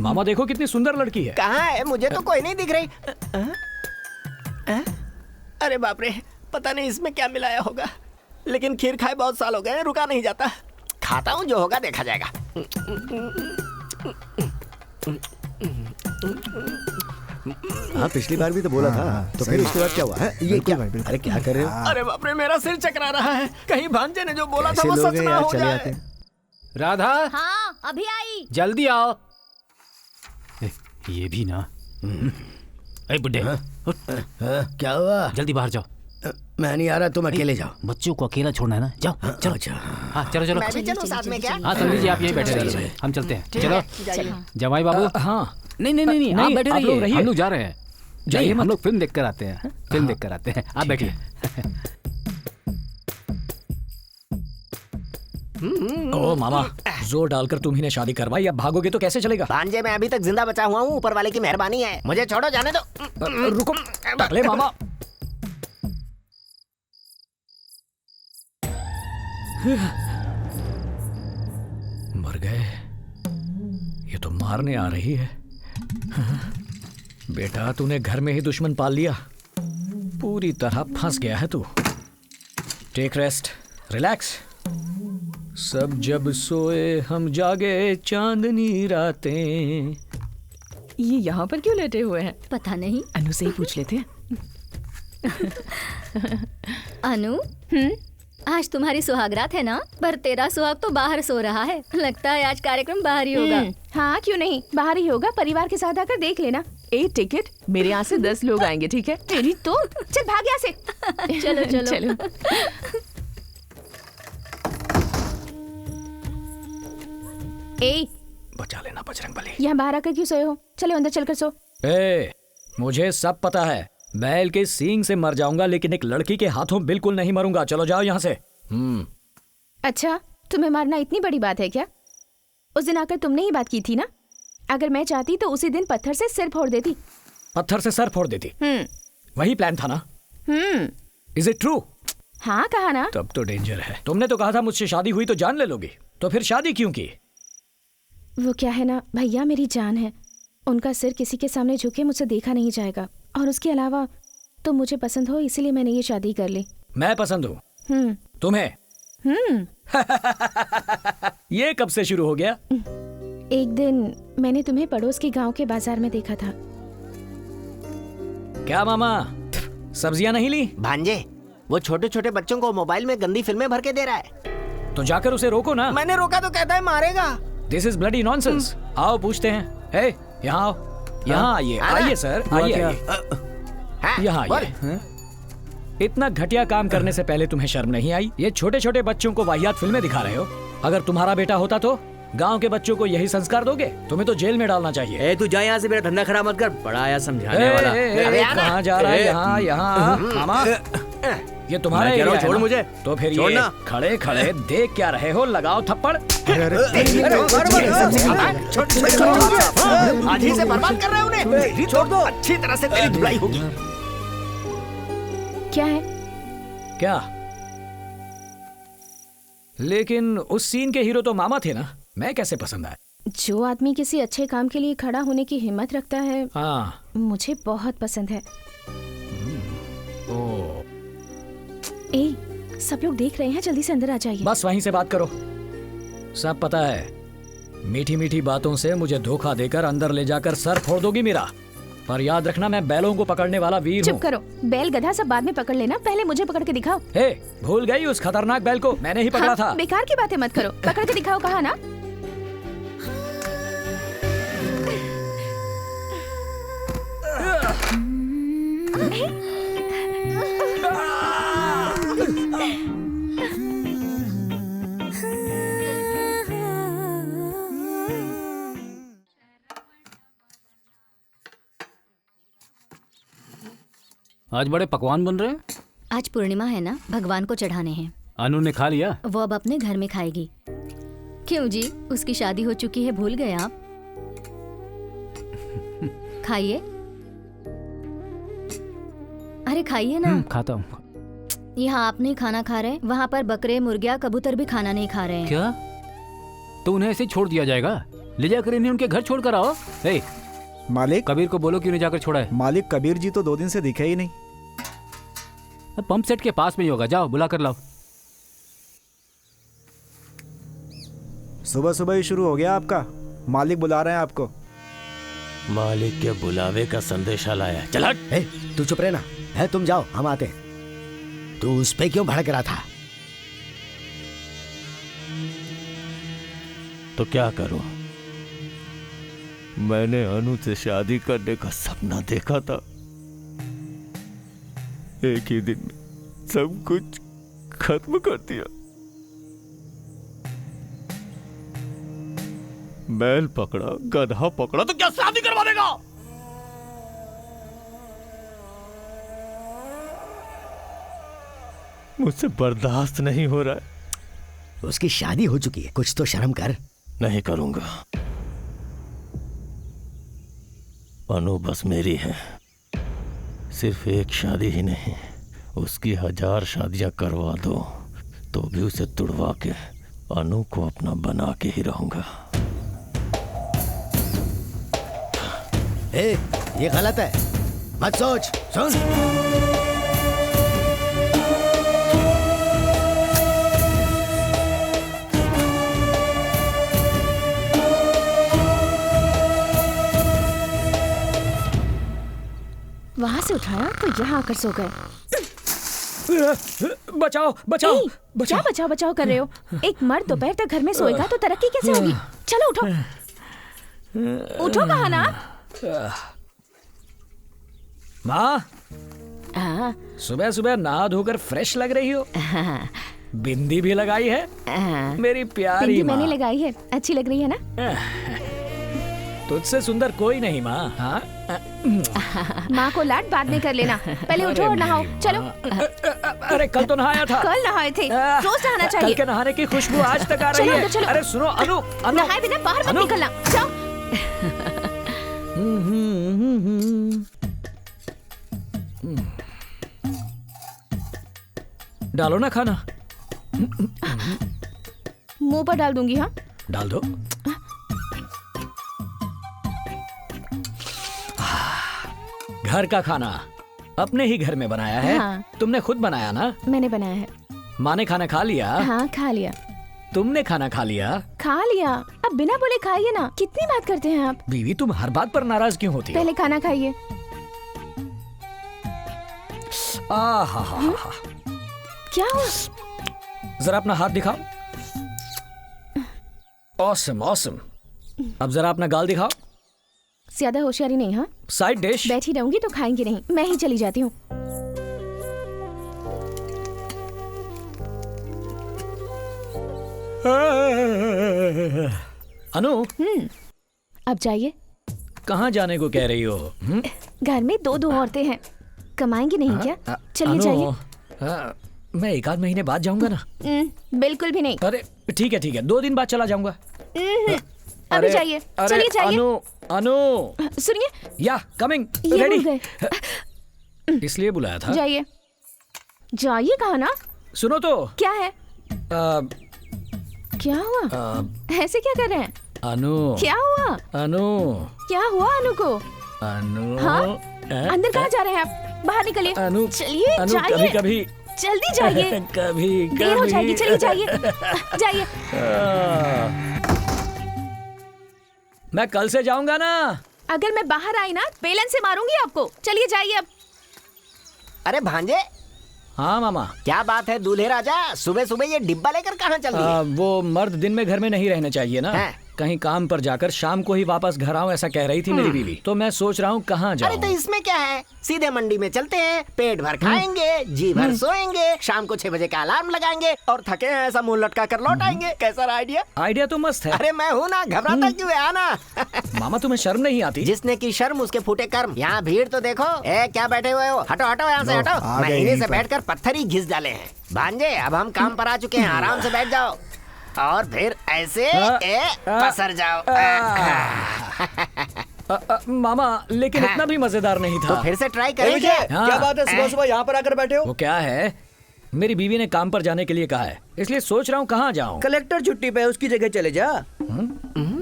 मामा देखो कितनी सुंदर लड़की है। कहाँ है? मुझे तो कोई नहीं दिख रही। अरे बाप रे, पता नहीं इसमें क्या मिलाया होगा, लेकिन खीर खाए बहुत साल हो गए, रुका नहीं जाता। खाता हूँ, जो होगा देखा जाएगा। हाँ, पिछली बार भी तो बोला था। तो फिर उसके बाद क्या हुआ है? ये क्या? अरे क्या कर रहे हो? अरे बाप रे, मेरा सिर चकरा रहा है। कहीं भांजे ने जो बोला था वो सच ना हो जाए। राधा, हाँ अभी आई। जल्दी आओ। ये भी ना। अरे बुड्ढे, क्या हुआ? जल्दी बाहर जाओ। मैं नहीं आ रहा, तुम अकेले जाओ। बच्चों को अकेला छोड़ना है ना, जाओ चलो। हाँ चलो चलो। मैं भी चलूं साथ में क्या? हाँ समझी जी, आप यहीं बैठे रहिए, हम चलते हैं। चलो जमाई बाबू। हाँ नहीं नहीं नहीं, आप बैठे रहिए, हम लोग जा रहे हैं। जाइए, हम लोग फिल्म देख कर आते हैं। फिल्म देख कर आते हैं, आप बैठिए। ओ मामा, जोर डालकर तुम ही ने शादी करवाई, अब भागोगे तो कैसे चलेगा? भांजे, मैं अभी तक जिंदा बचा हुआ हूँ, ऊपर वाले की मेहरबानी है। मुझे छोड़ो, जाने दो। रुको टकले मामा। मर गए। तो मारने आ रही है। बेटा तूने घर में ही दुश्मन पाल लिया, पूरी तरह फंस गया है तू। Take rest, relax. सब जब सोए हम जागे चांदनी रातें। ये यहाँ पर क्यों लेटे हुए हैं? पता नहीं, अनु से ही पूछ लेते हैं। अनु, आज तुम्हारी सुहागरात है ना? पर तेरा सुहाग तो बाहर सो रहा है। लगता है आज कार्यक्रम बाहर ही होगा। हाँ क्यों नहीं, बाहर ही होगा। परिवार के साथ आकर देख लेना। 8 टिकट, मेरे यहाँ से 10 लोग आएंगे, ठीक है? तेरी तो चल भाग यहाँ से। चलो चलो चलो। ए, बचा लेना बजरंगबली। यहाँ बाहर आकर क्यों सोए हो? चलो अंदर चलकर सो। ए, मुझे सब पता है। बैल के सींग से मर जाऊंगा लेकिन एक लड़की के हाथों बिल्कुल नहीं मरूंगा। चलो जाओ यहाँ से। अच्छा, तुम्हें मारना इतनी बड़ी बात है क्या? उस दिन आकर तुमने ही बात की थी ना? अगर मैं चाहती तो उसी दिन पत्थर से सिर फोड़ देती। पत्थर से सर फोड़ देती? वही प्लान था ना? Is it true? हाँ कहा ना। तब तो डेंजर है। तुमने तो कहा था मुझसे शादी हुई तो जान ले लोगी, तो फिर शादी क्यों की? वो क्या है ना भैया, मेरी जान है। उनका सिर किसी के सामने झुके मुझसे देखा नहीं जाएगा। और उसके अलावा तुम मुझे पसंद हो, इसीलिए मैंने ये शादी कर ली। मैं पसंद हूँ तुम्हें? ये कब से शुरू हो गया? एक दिन मैंने तुम्हें पड़ोस के गांव के बाजार में देखा था। क्या मामा, सब्जियां नहीं ली? भांजे, वो छोटे छोटे बच्चों को मोबाइल में गंदी फिल्में भर के दे रहा है। तो जाकर उसे रोको ना। मैंने रोका तो कहता है मारेगा। This is bloody nonsense. आओ पूछते हैं। हे, यहाँ आओ। यहाँ आइए। आइए सर, आइए। यहाँ आइए। इतना घटिया काम करने से पहले तुम्हें शर्म नहीं आई? ये छोटे छोटे बच्चों को वाहियात फिल्में दिखा रहे हो। अगर तुम्हारा बेटा होता तो गांव के बच्चों को यही संस्कार दोगे? तुम्हें तो जेल में डालना चाहिए। तू जा यहाँ से, मेरा धंधा खराब मत कर। बड़ा आया समझाने वाला। कहाँ जा रहा है? यहाँ यहाँ मामा, ये तुम्हारा एरिया है। छोड़ मुझे। तो फिर ये खड़े खड़े देख क्या रहे हो? लगाओ थप्पड़। आज ही से बर्बाद कर रहे हो उन्हें। छोड़ दो, अच्छी तरह से तेरी धुलाई होगी। क्या है? क्या? लेकिन उस सीन के हीरो तो मामा थे ना, मैं कैसे पसंद आए? जो आदमी किसी अच्छे काम के लिए खड़ा होने की हिम्मत रखता है, हाँ, मुझे बहुत पसंद है। ओ, सब लोग देख रहे हैं, जल्दी से अंदर आ जाइए। बस वहीं से बात करो। सब पता है, मीठी मीठी बातों से मुझे धोखा देकर अंदर ले जाकर सर फोड़ दोगी मेरा। पर याद रखना, मैं बैलों को पकड़ने वाला वीर हूँ। चुप करो, बैल गधा सब बाद में पकड़ लेना, पहले मुझे पकड़ के दिखाओ। हे, भूल गई उस खतरनाक बैल को? मैंने ही पकड़ा था। बेकार की बातें मत करो, पकड़ के दिखाओ, कहा ना। आज बड़े पकवान बन रहे हैं। आज पूर्णिमा है ना, भगवान को चढ़ाने हैं। अनु ने खा लिया? वो अब अपने घर में खाएगी। क्यों जी, उसकी शादी हो चुकी है, भूल गए आप? खाइए। अरे खाइए ना। खाता हूँ। यहाँ आप नहीं खाना खा रहे, वहाँ पर बकरे, मुर्गियाँ, कबूतर भी खाना नहीं खा रहे हैं। क्या? तो उन्हें ऐसे छोड़ दिया जाएगा? ले जाकर इन्हें उनके घर छोड़ कर आओ। मालिक, कबीर को बोलो क्यों नहीं जाकर छोड़ा है। मालिक, कबीर जी तो 2 दिन से दिखे ही नहीं। पंप सेट के पास में ही होगा, जाओ बुला कर लाओ। सुबह सुबह ही शुरू हो गया आपका। मालिक बुला रहे हैं आपको। मालिक के बुलावे का संदेशा लाया। चल हट। तू चुप रहना है, तुम जाओ, हम आते हैं। तू उस पे क्यों भड़क रहा था? तो क्या करूं? मैंने अनु से शादी करने का सपना देखा था। एक ही दिन में सब कुछ खत्म कर दिया। बैल पकड़ा, गधा पकड़ा, तो क्या शादी करवा देगा? मुझसे बर्दाश्त नहीं हो रहा है। उसकी शादी हो चुकी है, कुछ तो शर्म कर। नहीं करूंगा। अनु बस मेरी है। सिर्फ एक शादी ही नहीं, उसकी 1000 शादियां करवा दो तो भी उसे तुड़वा के अनु को अपना बना के ही रहूंगा। ए, ये गलत है, मत सोच, सुन। वहाँ से उठाया तो यहाँ आकर सो गए। बचाओ बचाओ ए, क्या बचाओ बचाओ कर रहे हो? एक मर्द दोपहर तक घर में सोएगा तो तरक्की कैसे होगी? चलो उठो, उठो कहा ना। माँ, सुबह सुबह नहा धोकर फ्रेश लग रही हो। बिंदी भी लगाई है मेरी प्यारी बिंदी माँ। मैंने लगाई है, अच्छी लग रही है ना? तुझसे सुंदर कोई नहीं माँ। हाँ माँ को लाड बाद में कर लेना, पहले उठो और नहाओ। चलो। अरे कल तो नहाया था। कल नहाए थे, रोज नहाना चाहिए। कल के नहाने की खुशबू आज तक आ रही चलो, है। चलो। अरे सुनो अनु, नहाए बिना बाहर मत निकलना, जाओ। डालो ना खाना। मुंह पर डाल दूंगी। हाँ डाल दो। घर का खाना अपने ही घर में बनाया है। हाँ। तुमने खुद बनाया ना? मैंने बनाया है। माँ ने खाना खा लिया? हाँ खा लिया। तुमने खाना खा लिया? खा लिया। अब बिना बोले खाइए ना, कितनी बात करते हैं आप? बीवी तुम हर बात पर नाराज क्यों होती हो? पहले खाना खाइए। आहा, क्या हुआ? जरा अपना हाथ दिखाओ। Awesome awesome. अब जरा अपना गाल दिखाओ। ज्यादा होशियारी नहीं। हाँ साइड डिश। बैठी रहूंगी तो खाएंगे नहीं, मैं ही चली जाती हूँ। अनु, अब जाइए। कहाँ जाने को कह रही हो? घर में दो औरतें हैं, कमाएंगी नहीं क्या? चलिए अनु, जाइए। मैं एक आध महीने बाद जाऊंगा ना। बिल्कुल भी नहीं। अरे ठीक है 2 दिन बाद चला जाऊंगा। अभी जाइए, चलिए जाइए। अनु सुनिए, या कमिंग ये रेडी। भूल गए। इसलिए बुलाया था। जाइए जाइए कहा ना। सुनो तो। क्या है? क्या हुआ? ऐसे क्या कर रहे हैं? अनु क्या हुआ? अनु क्या हुआ अनु को? अनु हाँ? अंदर कहाँ जा रहे हैं आप? बाहर निकलिए। अनु चलिए अनु जाइए। कभी कभी जल्दी जाइए। कभी देर हो जाएगी, चलिए जाइए। जाइए। मैं कल से जाऊंगा ना। अगर मैं बाहर आई ना, बेलन से मारूंगी आपको। चलिए जाइए अब। अरे भांजे। हाँ मामा। क्या बात है दूल्हे राजा, सुबह सुबह ये डिब्बा लेकर कहाँ चल रही है? वो मर्द दिन में घर में नहीं रहने चाहिए ना। कहीं काम पर जाकर शाम को ही वापस घर आऊं, ऐसा कह रही थी मेरी बीवी। तो मैं सोच रहा हूँ कहाँ जाऊं। अरे तो इसमें क्या है, सीधे मंडी में चलते हैं, पेट भर खाएंगे, जी भर सोएंगे, शाम को 6 बजे का अलार्म लगाएंगे और थके हैं ऐसा मुंह लटका कर लौट आएंगे। कैसा आइडिया? आइडिया तो मस्त है। अरे मैं हूँ ना, घबराता क्यों है, आना। मामा तुम्हें शर्म नहीं आती? जिसने की शर्म उसके फूटे कर्म। यहाँ भीड़ तो देखो। ए क्या बैठे हुए हो, हटो हटो यहाँ से हटो। महीने से बैठकर पत्थर ही घिस डाले हैं। भांजे अब हम काम पर आ चुके हैं, आराम से बैठ जाओ और फिर ऐसे पसर जाओ। मामा लेकिन इतना भी मजेदार नहीं था। तो फिर से ट्राई करेंगे। क्या बात है, सुबह सुबह यहाँ पर आकर बैठे हो? वो क्या है, मेरी बीवी ने काम पर जाने के लिए कहा है, इसलिए सोच रहा हूँ कहाँ जाऊँ। कलेक्टर छुट्टी पे है, उसकी जगह चले जा।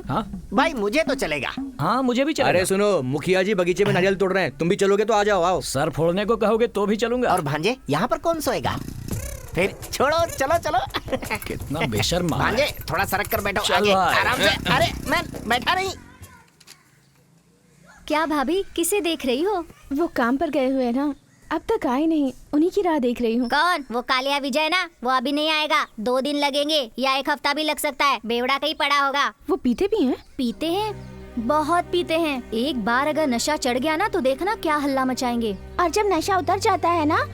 हाँ भाई मुझे तो चलेगा। हाँ मुझे भी चलेगा। अरे सुनो, मुखिया जी बगीचे में नारियल तोड़ रहे हैं, तुम भी चलोगे तो आ जाओ। आओ। सर फोड़ने को कहोगे तो भी चलूंगा। और भांजे यहाँ पर कौन सोएगा? फिर छोड़ो, चलो चलो। कितना बेशर्म है। भांजे थोड़ा सरक कर बैठो चल आगे, भाई। आराम से। अरे मैं बैठा नहीं। क्या भाभी, किसे देख रही हो? वो काम पर गए हुए हैं ना, अब तक आए नहीं, उन्हीं की राह देख रही हूँ। कौन? वो कालिया विजय ना? वो अभी नहीं आएगा, 2 दिन लगेंगे या 1 हफ्ता भी लग सकता है। बेवड़ा कहीं पड़ा होगा। वो पीते भी हैं? पीते हैं, बहुत पीते हैं। एक बार अगर नशा चढ़ गया ना तो देखना क्या हल्ला मचाएंगे। और जब नशा उतर जाता है ना,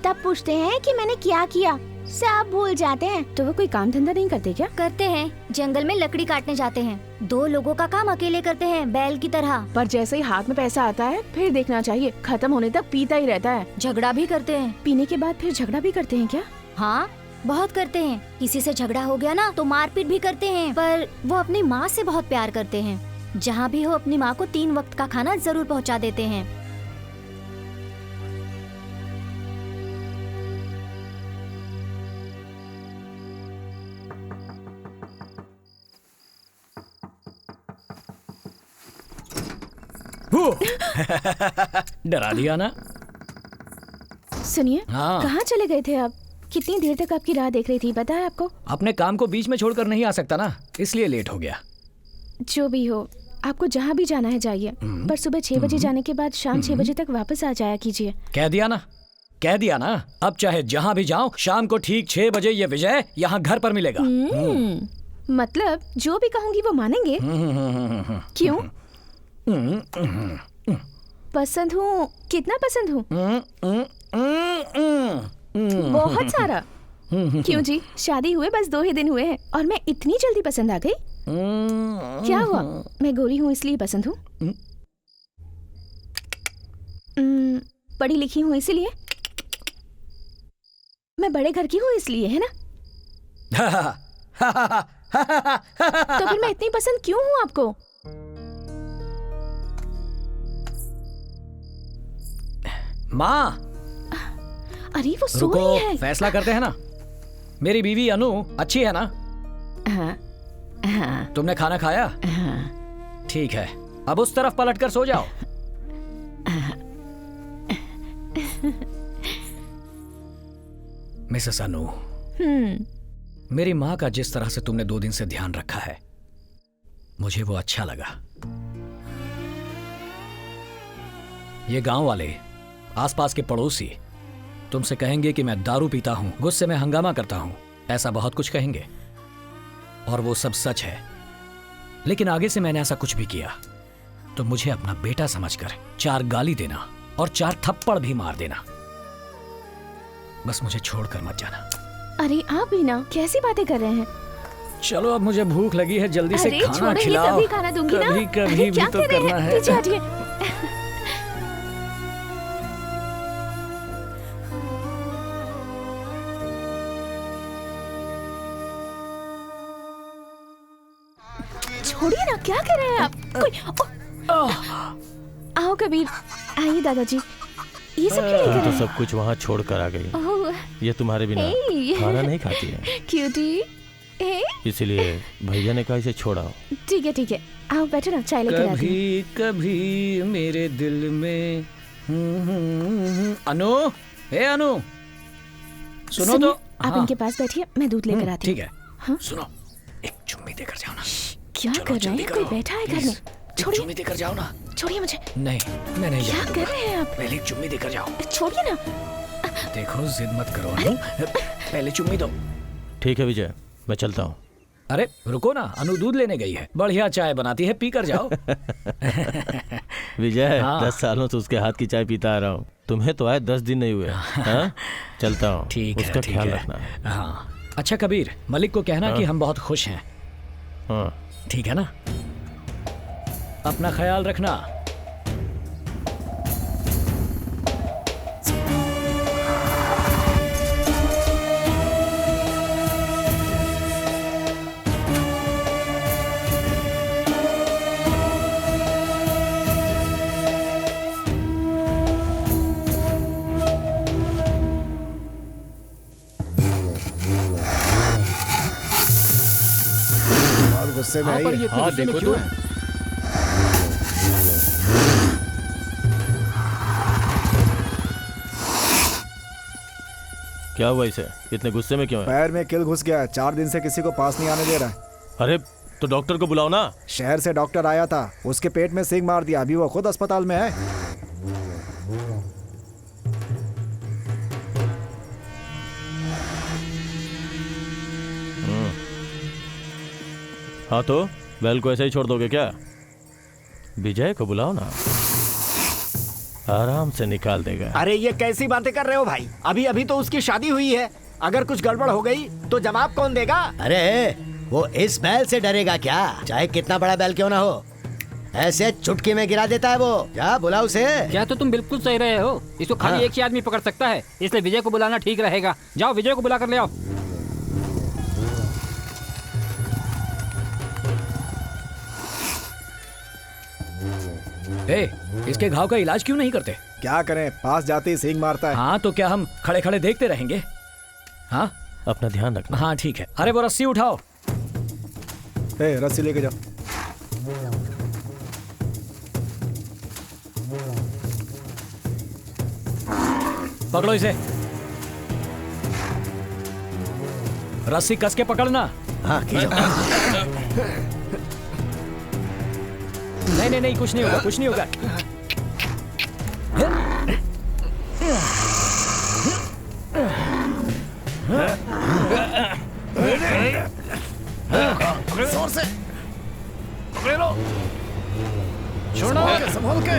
तब पूछते हैं कि मैंने क्या किया, सब भूल जाते हैं। तो वो कोई काम धंधा नहीं करते क्या? करते हैं, जंगल में लकड़ी काटने जाते हैं। 2 लोगों का काम अकेले करते हैं, बैल की तरह। पर जैसे ही हाथ में पैसा आता है फिर देखना चाहिए, खत्म होने तक पीता ही रहता है। झगड़ा भी करते हैं। पीने के बाद फिर झगड़ा भी करते हैं क्या? हाँ बहुत करते हैं। किसी से झगड़ा हो गया ना तो मारपीट भी करते हैं। पर वो अपनी माँ से बहुत प्यार करते हैं। जहाँ भी हो अपनी माँ को 3 वक्त का खाना जरूर पहुँचा देते हैं। डरा दिया ना। सुनिए, हाँ। कहाँ चले गए थे आप? कितनी देर तक आपकी राह देख रही थी, पता है आपको? अपने काम को बीच में छोड़कर नहीं आ सकता ना, इसलिए लेट हो गया। जो भी हो, आपको जहाँ भी जाना है जाइए, पर सुबह 6 बजे जाने के बाद शाम 6 बजे तक वापस आ जाया कीजिए। कह दिया ना, कह दिया ना। अब चाहे जहाँ भी जाऊं, शाम को ठीक 6 बजे ये विजय यहाँ घर पर मिलेगा। मतलब जो भी कहूँगी वो मानेंगे? क्यों? पसंद हूँ? कितना पसंद हूँ? बहुत सारा। क्यों जी, शादी हुए बस 2 ही दिन हुए हैं और मैं इतनी जल्दी पसंद आ गई? क्या हुआ, मैं गोरी हूँ इसलिए पसंद हूँ? पढ़ी लिखी हूँ इसलिए? मैं बड़े घर की हूँ इसलिए, है ना? तो फिर मैं इतनी पसंद क्यों हूँ आपको? माँ, अरे वो सो रुको, रही है। फैसला करते हैं ना। मेरी बीवी अनु अच्छी है ना? हाँ, हाँ, तुमने खाना खाया? हाँ। ठीक है, अब उस तरफ पलटकर सो जाओ। मिसेस अनु, मेरी माँ का जिस तरह से तुमने 2 दिन से ध्यान रखा है, मुझे वो अच्छा लगा। ये गांव वाले, आसपास के पड़ोसी तुमसे कहेंगे कि मैं दारू पीता हूं, गुस्से में हंगामा करता हूं, ऐसा बहुत कुछ कहेंगे और वो सब सच है। लेकिन आगे से मैंने ऐसा कुछ भी किया तो मुझे अपना बेटा समझकर 4 गाली देना और 4 थप्पड़ भी मार देना। बस मुझे छोड़कर मत जाना। अरे आप भी ना, कैसी बातें कर रहे हैं? चलो, अब मुझे भूख लगी है, जल्दी से खाना छोड़ेंगे खिलाओ। तभी खाना दूंगी ना। कभी कभी भी तो करना है। पीछे हटिए। छोड़िए ना, क्या कर रहे हैं आप? आओ कबीर, आइए दादाजी। ये सब क्यों लेकर तो आए? सब कुछ वहाँ छोड़ कर आ गई। ओह, ये तुम्हारे बिना ए। खाना नहीं खाती है, क्यूटी। ए, इसीलिए भैया ने कहा इसे छोड़ाओ। ठीक है, आओ बैठो ना, चाय लेकर आती हूँ। कभी कभी मेरे दिल में अनु, हे अनु, सुनो सुनिए, तो। आप हाँ, इनके पास बैठिए, मैं दूध लेकर आती हूँ। ठीक है। हाँ? सुनो, एक चुम्मी देकर जाओ ना। क्या चलो, कर रहे जल्दी हैं? करो, कोई बैठा है घर प्लीज। में? छोड़िए, चुम्मी देकर जाओ ना। छोड़िए मुझे। नहीं, मैं नहीं क्या जाने कर दूंगा। रहे हैं आप? पहले एक चुम्मी देकर जाओ। छोड़िए ना। देखो, जिद मत करो अनु, पहले चुम्मी दो। ठीक है विजय, मैं चलता हूँ। अरे रुको ना, अनु दूध लेने गई है, बढ़िया चाय बनाती है, पी कर जाओ। विजय, हाँ। 10 सालों से उसके हाथ की चाय पीता आ रहा हूँ। तुम्हें तो आए 10 दिन नहीं हुए। हाँ? चलता हूँ। ठीक है, उसका ठीक ख्याल है। रखना। हाँ, अच्छा कबीर, मलिक को कहना हाँ? कि हम बहुत खुश हैं। हाँ। ठीक है ना? अपना ख्याल रखना। गुस्से में हाँ, आई पर है। ये हाँ, गुस्से में देखो क्यों तो। है? क्या हुआ इसे? इतने गुस्से में क्यों है? पैर में किल घुस गया है, 4 दिन से किसी को पास नहीं आने दे रहा है। अरे तो डॉक्टर को बुलाओ ना। शहर से डॉक्टर आया था, उसके पेट में सींग मार दिया, अभी वो खुद अस्पताल में है। हाँ तो बैल को ऐसे ही छोड़ दोगे क्या? विजय को बुलाओ ना, आराम से निकाल देगा। अरे ये कैसी बातें कर रहे हो भाई? अभी अभी तो उसकी शादी हुई है, अगर कुछ गड़बड़ हो गई तो जवाब कौन देगा? अरे वो इस बैल से डरेगा क्या? चाहे कितना बड़ा बैल क्यों ना हो, ऐसे चुटकी में गिरा देता है वो। जा बुलाओ उसे। क्या तो तुम बिल्कुल सही रहे हो, इसको खाली हाँ। एक ही आदमी पकड़ सकता है, इसलिए विजय को बुलाना ठीक रहेगा। जाओ विजय को बुला कर ले आओ। इसके घाव का इलाज क्यों नहीं करते? क्या करें, पास जाते ही सींग मारता है। हाँ तो क्या हम खड़े खड़े देखते रहेंगे? हाँ, अपना ध्यान रखना। हाँ ठीक है। अरे वो रस्सी उठाओ। ए, रस्सी लेके जाओ। पकड़ो इसे। रस्सी कस के पकड़ना। हाँ नहीं, नहीं, कुछ नहीं होगा, कुछ नहीं होगा। जोर से पकड़े लो, छोड़ो, संभाल के।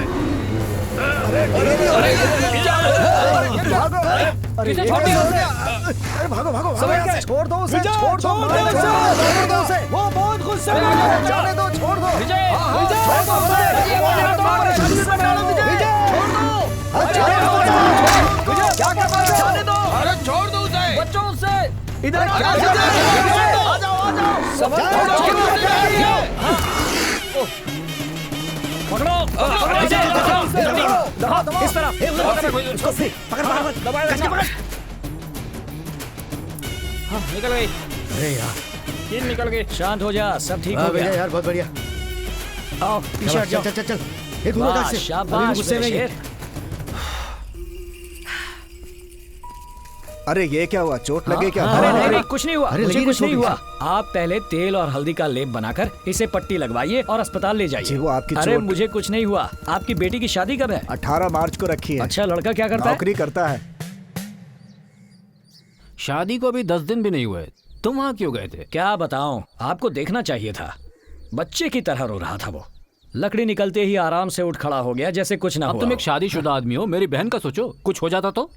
भागो भागो, छोड़ दो उसे, छोड़ दो उसे, वो बहुत गुस्से में है, जाने दो, छोड़ दो विजय, क्या कर रहे हो? जाने दो, अरे छोड़ दो उसे, बच्चों से इधर आ जाओ, पकड़ो, इस तरफ, निकल गई। अरे यार, तीन निकल गई। शांत हो जा, सब ठीक हो गया यार, बहुत बढ़िया। आओ पीछे हट जाओ। चल चल चल, ये दूर उधर से, शाबाश गुस्से में शेर। अरे ये क्या हुआ, चोट लगे क्या? अरे नहीं, कुछ नहीं हुआ, अरे मुझे लगी कुछ नहीं नहीं हुआ। चोट। आप पहले तेल और हल्दी का लेप बनाकर इसे पट्टी लगवाइए और अस्पताल ले जाइए। वो आपकी अरे चोट- मुझे कुछ नहीं हुआ। आपकी बेटी की शादी कब है? 18 मार्च को रखी है। अच्छा, लड़का क्या करता है? नौकरी करता है। शादी को अभी 10 दिन भी नहीं हुए, तुम वहाँ क्यों गए थे? क्या बताऊं, आपको देखना चाहिए था। बच्चे की तरह रो रहा था वो। लकड़ी निकलते ही आराम से उठ खड़ा हो गया जैसे कुछ ना अब हुआ तुम हो। एक शादीशुदा आदमी हो, मेरी बहन का सोचो, कुछ हो जाता तो।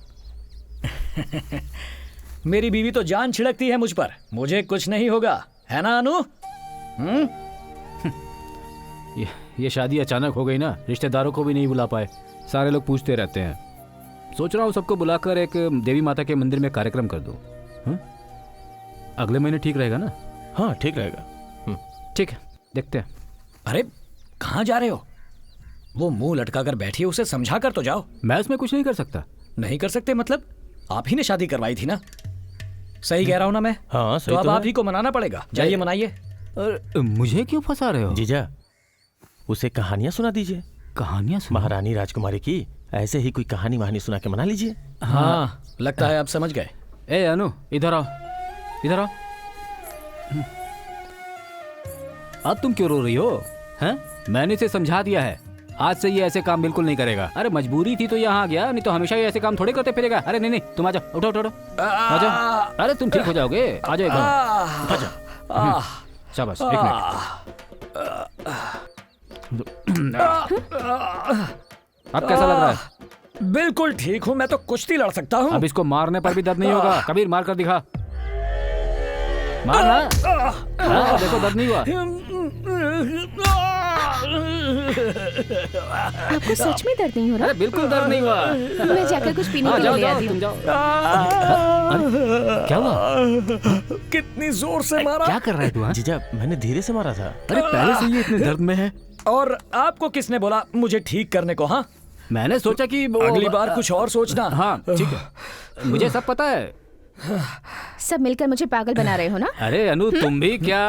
मेरी बीवी तो जान छिड़कती है मुझ पर, मुझे कुछ नहीं होगा, है ना अनु? ये शादी अचानक हो गई ना, रिश्तेदारों को भी नहीं बुला पाए, सारे लोग पूछते रहते हैं। सोच रहा हूँ सबको बुलाकर एक देवी माता के मंदिर में कार्यक्रम कर दूं। अगले महीने ठीक रहेगा ना? हाँ ठीक रहेगा। ठीक है, देखते हैं। अरे कहाँ जा रहे हो? वो मुंह लटका कर बैठी है, उसे समझा कर तो जाओ। मैं इसमें कुछ नहीं कर सकता। नहीं कर सकते मतलब? आप ही ने शादी करवाई थी ना? सही कह रहा हूँ ना मैं? हाँ सही तो अब तो आप है। ही को मनाना पड़ेगा, जाइए मनाइए। और मुझे क्यों फंसा रहे हो? जीजा, उसे कहानियां सुना दीजिए। कहानियां? महारानी राजकुमारी की ऐसे ही कोई कहानी सुना के मना लीजिए। हाँ, लगता है आप समझ गए। ए अनु, इधर आओ, इधर आओ। अब तुम क्यों रो रही हो? हैं? मैंने इसे समझा दिया है, आज से ये ऐसे काम बिल्कुल नहीं करेगा। अरे मजबूरी थी तो यहाँ आ गया, नहीं तो हमेशा ये ऐसे काम थोड़े करते फिरेगा। अरे नहीं नहीं, तुम आ जाओ, उठो उठो, आ जाओ। अरे तुम ठीक हो जाओगे, आ जाओ एकदम, आ जाओ। शाबाश, एक मिनट। अब कैसा लग रहा है? बिल्कुल ठीक हूँ, मैं तो कुश्ती लड़ सकता हूँ। अब इसको मारने पर भी दर्द नहीं होगा। कबीर, मार कर दिखा, मारना। हाँ, देखो दर्द नहीं हुआ। आपको सच में दर्द नहीं हो रहा? अरे बिल्कुल दर्द नहीं हुआ। मैं जाकर कुछ पीने के लिए ले आती हूँ। क्या हुआ? कितनी जोर से मारा? क्या कर रहा है तू? हाँ? जीजा, मैंने धीरे से मारा था। अरे पहले से ये इतने दर्द में है। और आपको किसने बोला मुझे ठीक करने को? हाँ, मैंने सोचा कि अगली बार कुछ और सोचना। हाँ ठीक है, मुझे सब पता है। सब मिलकर मुझे पागल बना रहे हो ना? अरे अनु, तुम भी क्या?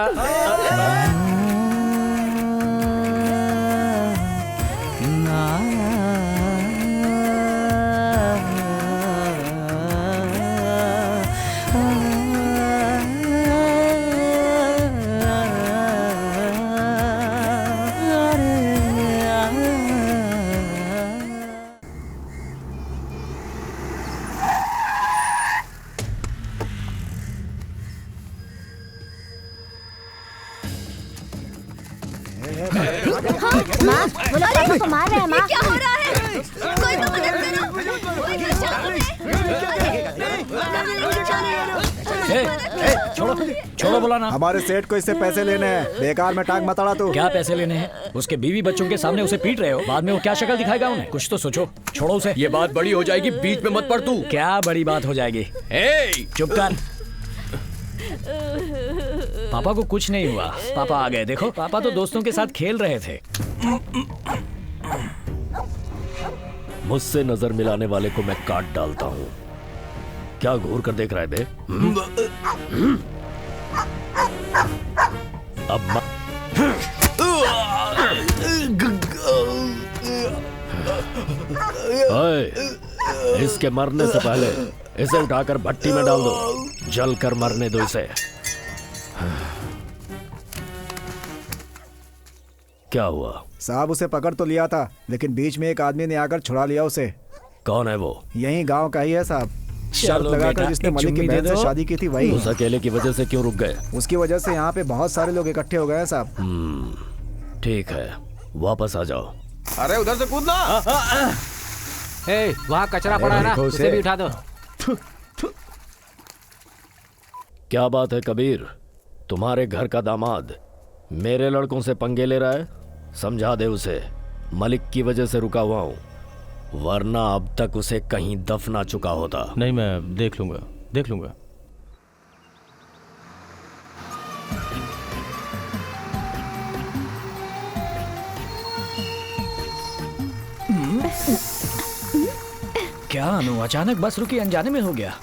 माँ, वो लोग पापा को मार रहे हैं। माँ, क्या हो रहा है? कोई तो मदद करो, कोई परेशान है। छोड़ो छोड़ो, बोला ना। हमारे सेठ को इससे पैसे लेने हैं, बेकार में टांग मत अड़ा तू। क्या पैसे लेने हैं? उसके बीवी बच्चों के सामने उसे पीट रहे हो, बाद में वो क्या शक्ल दिखाएगा उन्हें? कुछ तो सोचो। छोड़ो उसे। ये बात बड़ी हो जाएगी, बीच में मत पड़ तू। क्या बड़ी बात हो जाएगी? चुप कर। पापा को कुछ नहीं हुआ, पापा आ गए। देखो, पापा तो दोस्तों के साथ खेल रहे थे। मुझसे नजर मिलाने वाले को मैं काट डालता हूँ। क्या घूर कर देख रहा है बे? अब इसके मरने से पहले इसे उठाकर भट्टी में डाल दो, जल कर मरने दो इसे। क्या हुआ साहब? उसे पकड़ तो लिया था, लेकिन बीच में एक आदमी ने आकर छुड़ा लिया उसे। कौन है वो? यही गांव का ही है साहब। शर्त चलो लगाकर बेटा, जिसने एक मलिक की चुम्मी दे बहन से दो। शादी की थी वही। उस अकेले की वजह से क्यों रुक गए? उसकी वजह से यहाँ पे बहुत सारे लोग इकट्ठे हो गए हैं साहब। ठीक है, वापस आ जाओ। अरे उधर से कूदना। वहाँ कचरा पड़ा है ना, उसे भी उठा दो। क्या बात है कबीर, तुम्हारे घर का दामाद मेरे लड़कों से पंगे ले रहा है? समझा दे उसे, मलिक की वजह से रुका हुआ हूं, वरना अब तक उसे कहीं दफना चुका होता। नहीं, मैं देख लूंगा, देख लूंगा। क्या अनु, अचानक बस रुकी, अनजाने में हो गया।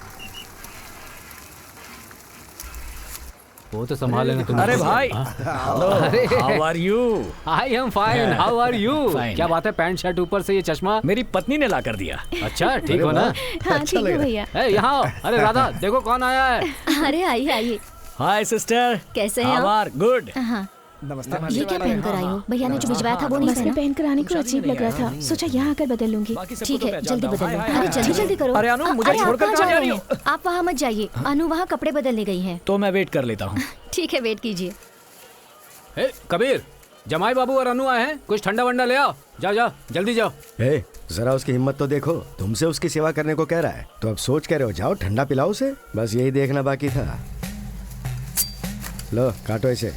वो तो संभाल लेना तुम। अरे भाई, how are you? I am fine, how are you? क्या बात है, पैंट शर्ट ऊपर से ये चश्मा मेरी पत्नी ने ला कर दिया। अच्छा, ठीक हो ना? हाँ ठीक है भैया। यहाँ आओ। अरे राधा, देखो कौन आया है। अरे आइए आइए। हाय सिस्टर, कैसे हैं आप? All good. हाँ, नमस्ते। ये क्या पहन कर आई हो? भैया ने जो भिजवाया था वो नहीं बस में पहना? पहन कर आने को अजीब लग रहा था, सोचा यहाँ आकर बदल लूंगी। ठीक है, जल्दी बदल लो। अरे जल्दी जल्दी करो। अरे अनु, मुझे अरे, आप छोड़कर कहाँ कहाँ जा जा रही रही हैं? आप वहाँ मत जाइए, अनु वहाँ कपड़े बदलने गई हैं। तो मैं वेट कर लेता हूँ। ठीक है, वेट कीजिए। कबीर, जमाई बाबू और अनु आए हैं, कुछ ठंडा वंडा ले आओ। जाओ जाओ, जल्दी जाओ। जरा उसकी हिम्मत तो देखो, तुमसे उसकी सेवा करने को कह रहा है तो अब सोच कह रहे हो, जाओ ठंडा पिलाओ उसे। बस यही देखना बाकी था। लो काटो इसे।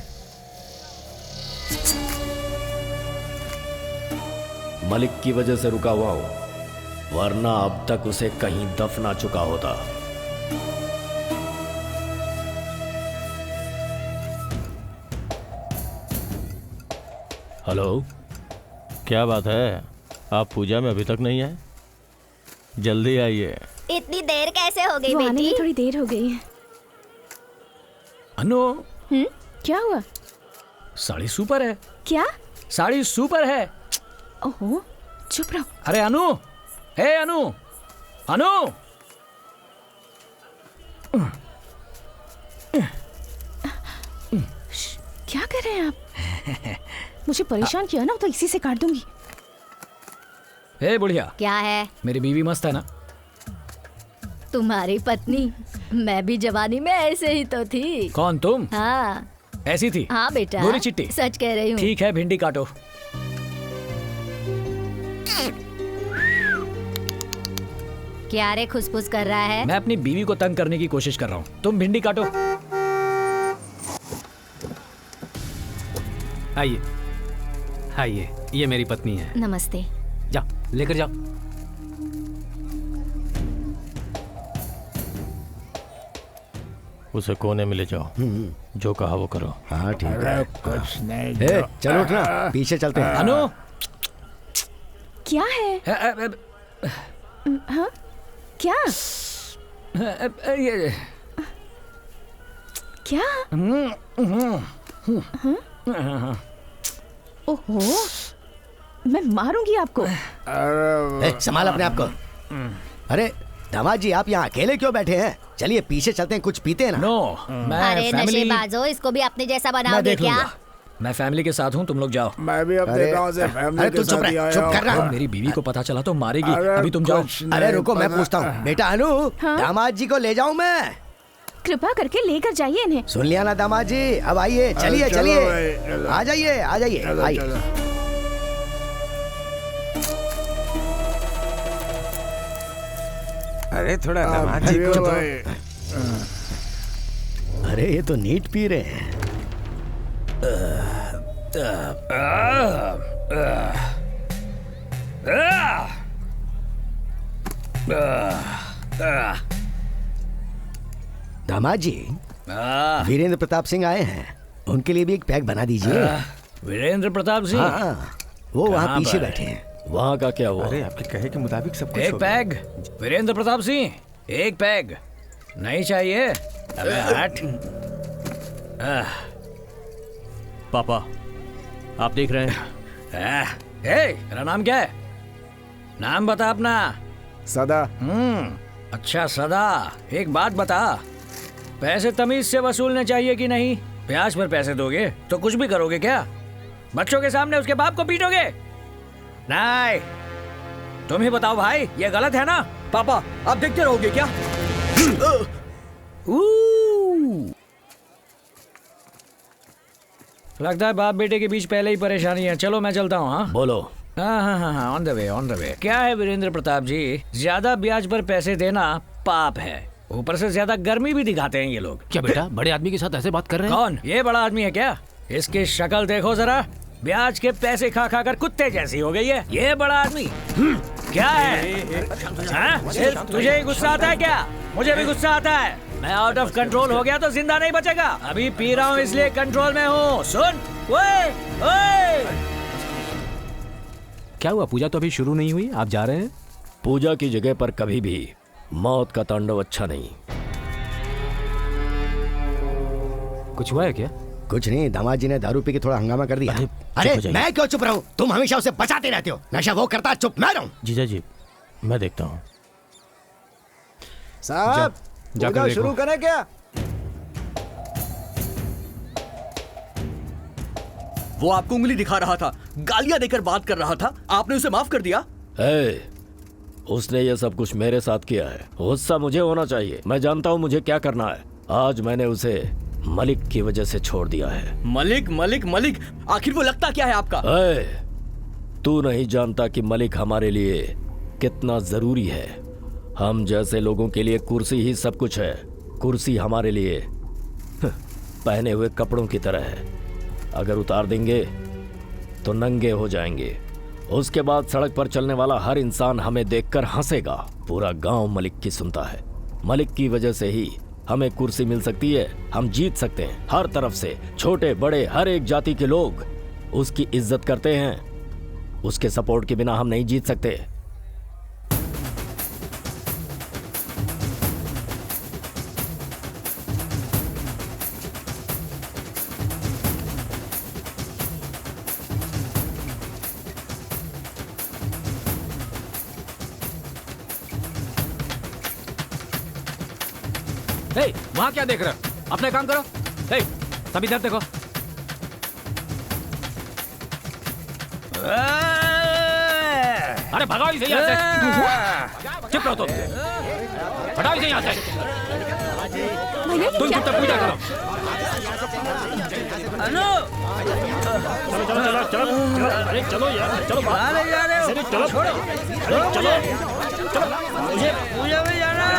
मलिक की वजह से रुका हुआ हूं, वरना अब तक उसे कहीं दफना चुका होता। हेलो, क्या बात है? आप पूजा में अभी तक नहीं आए? जल्दी आइए। इतनी देर कैसे हो गई वो आने में बेटी? थोड़ी देर हो गई है। अनु, क्या हुआ? साड़ी सुपर है। क्या? साड़ी सुपर है। ओहो, चुप रहो। अरे अनु, हे अनु, अनु। क्या कर रहे हैं आप? मुझे परेशान किया ना तो इसी से काट दूंगी। हे बुढ़िया, क्या है? मेरी बीवी मस्त है ना? तुम्हारी पत्नी? मैं भी जवानी में ऐसे ही तो थी। कौन, तुम? हाँ ऐसी थी? हाँ बेटा, गोरी चिट्टी? सच कह रही हूँ। ठीक है, भिंडी काटो। क्या रे खुसफुस कर रहा है? मैं अपनी बीवी को तंग करने की कोशिश कर रहा हूँ, तुम भिंडी काटो। आइए आइए, ये मेरी पत्नी है। नमस्ते। जाओ, लेकर जाओ। उसे कोने में ले जाओ, जो कहा वो करो। हाँ ठीक है। कुछ नहीं। चलो उठना, पीछे चलते हैं। अनु, क्या है? हाँ क्या? ये क्या? ओहो, मैं मारूंगी आपको। संभाल अपने आप को। अरे दामाद जी, आप यहाँ अकेले क्यों बैठे हैं? चलिए पीछे चलते हैं, कुछ पीते हैं ना। नो, मैं अरे नशेबाजो, इसको भी अपने जैसा बनाओगे क्या? मैं फैमिली के साथ हूँ, तुम लोग जाओ। मैं भी अब देख रहा हूँ फैमिली के साथ ही आया चुप कर रहा। मेरी बीवी को पता चला तो मारेगी। अभी तुम जाओ। अरे रुको, मैं पूछता हूँ। बेटा अनु, दामाद जी को ले जाऊँ मैं? कृपा करके लेकर जाइए इन्हें। सुन लिया ना दामाद जी, अब आइए, चलिए चलिए, आ जाइए आ जाइए आइए। अरे थोड़ा दामाद जी को तो। अरे ये तो नीट पी रहे हैं। दामाद जी, वीरेंद्र प्रताप सिंह आए हैं, उनके लिए भी एक पैक बना दीजिए। वीरेंद्र प्रताप सिंह? हाँ, वो वहाँ पीछे बैठे हैं। वहाँ का क्या हुआ? अरे आपके कहे के मुताबिक सब कुछ एक हो गया। पैग। वीरेंद्र प्रताप सिंह, एक पैग नहीं चाहिए? अबे हट। पापा, आप देख रहे हैं? मेरा नाम क्या है? नाम बता अपना। सदा। अच्छा सदा, एक बात बता, पैसे तमीज से वसूलने चाहिए कि नहीं? ब्याज पर पैसे दोगे तो कुछ भी करोगे क्या? बच्चों के सामने उसके बाप को पीटोगे? नहीं, तुम ही बताओ भाई, ये गलत है ना? पापा आप देखते रहोगे क्या? लगता है बाप बेटे के बीच पहले ही परेशानी है। चलो मैं चलता हूँ। हाँ बोलो। हाँ, on the way, on the way. क्या है वीरेंद्र प्रताप जी, ज्यादा ब्याज पर पैसे देना पाप है, ऊपर से ज्यादा गर्मी भी दिखाते हैं ये लोग। क्या बेटा, बड़े आदमी के साथ ऐसे बात कर रहे हैं? कौन? ये बड़ा आदमी है क्या? इसकी शक्ल देखो जरा, ब्याज के पैसे खा खा कर कुत्ते जैसी हो गई है। ये बड़ा आदमी क्या है? हाँ? तुझे ही गुस्सा आता है क्या? मुझे भी गुस्सा आता है। मैं आउट ऑफ कंट्रोल हो गया तो जिंदा नहीं बचेगा। अभी पी रहा हूँ इसलिए कंट्रोल में हूँ। सुन, ओए, ओए। क्या हुआ? पूजा तो अभी शुरू नहीं हुई, आप जा रहे हैं? पूजा की जगह पर कभी भी मौत का तांडव अच्छा नहीं। कुछ हुआ है क्या? कुछ नहीं, दामाद जी ने दारू पी के थोड़ा हंगामा कर दिया। अरे मैं क्यों चुप रहूं? तुम हमेशा उसे बचाते रहते हो। नशा वो करता, चुप मैं रहूं। जीजा जी, मैं देखता हूँ। साहब, पूजा शुरू करें क्या? वो आपको उंगली दिखा रहा था, गालियां देकर बात कर रहा था, आपने उसे माफ कर दिया? उसने ये सब कुछ मेरे साथ किया है, गुस्सा मुझे होना चाहिए। मैं जानता हूँ मुझे क्या करना है। आज मैंने उसे मलिक की वजह से छोड़ दिया है। मलिक मलिक मलिक, आखिर वो लगता क्या है आपका? तू नहीं जानता कि मलिक हमारे लिए कितना जरूरी है। हम जैसे लोगों के लिए कुर्सी ही सब कुछ है। कुर्सी हमारे लिए पहने हुए कपड़ों की तरह है, अगर उतार देंगे तो नंगे हो जाएंगे। उसके बाद सड़क पर चलने वाला हर इंसान हमें देखकर हंसेगा। पूरा गांव मलिक की सुनता है। मलिक की वजह से ही हमें कुर्सी मिल सकती है, हम जीत सकते हैं। हर तरफ से छोटे बड़े हर एक जाति के लोग उसकी इज्जत करते हैं। उसके सपोर्ट के बिना हम नहीं जीत सकते। वहाँ क्या देख रहे हो? अपने काम करो। सब इधर देखो। अरे भगाओ इसे यहाँ से। चुप रहो तुम। हटाओ इसे यहाँ से। तुम चुपचाप पूजा करो। चलो चलो चलो चलो, अरे चलो यार, चलो चलो चलो चलो, मुझे पूजा में जाना है।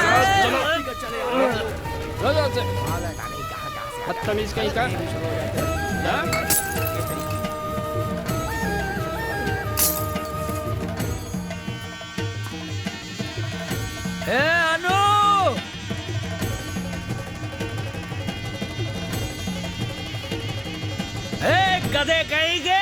बदतमीज कहीं का। अनु, गधे कहीं के।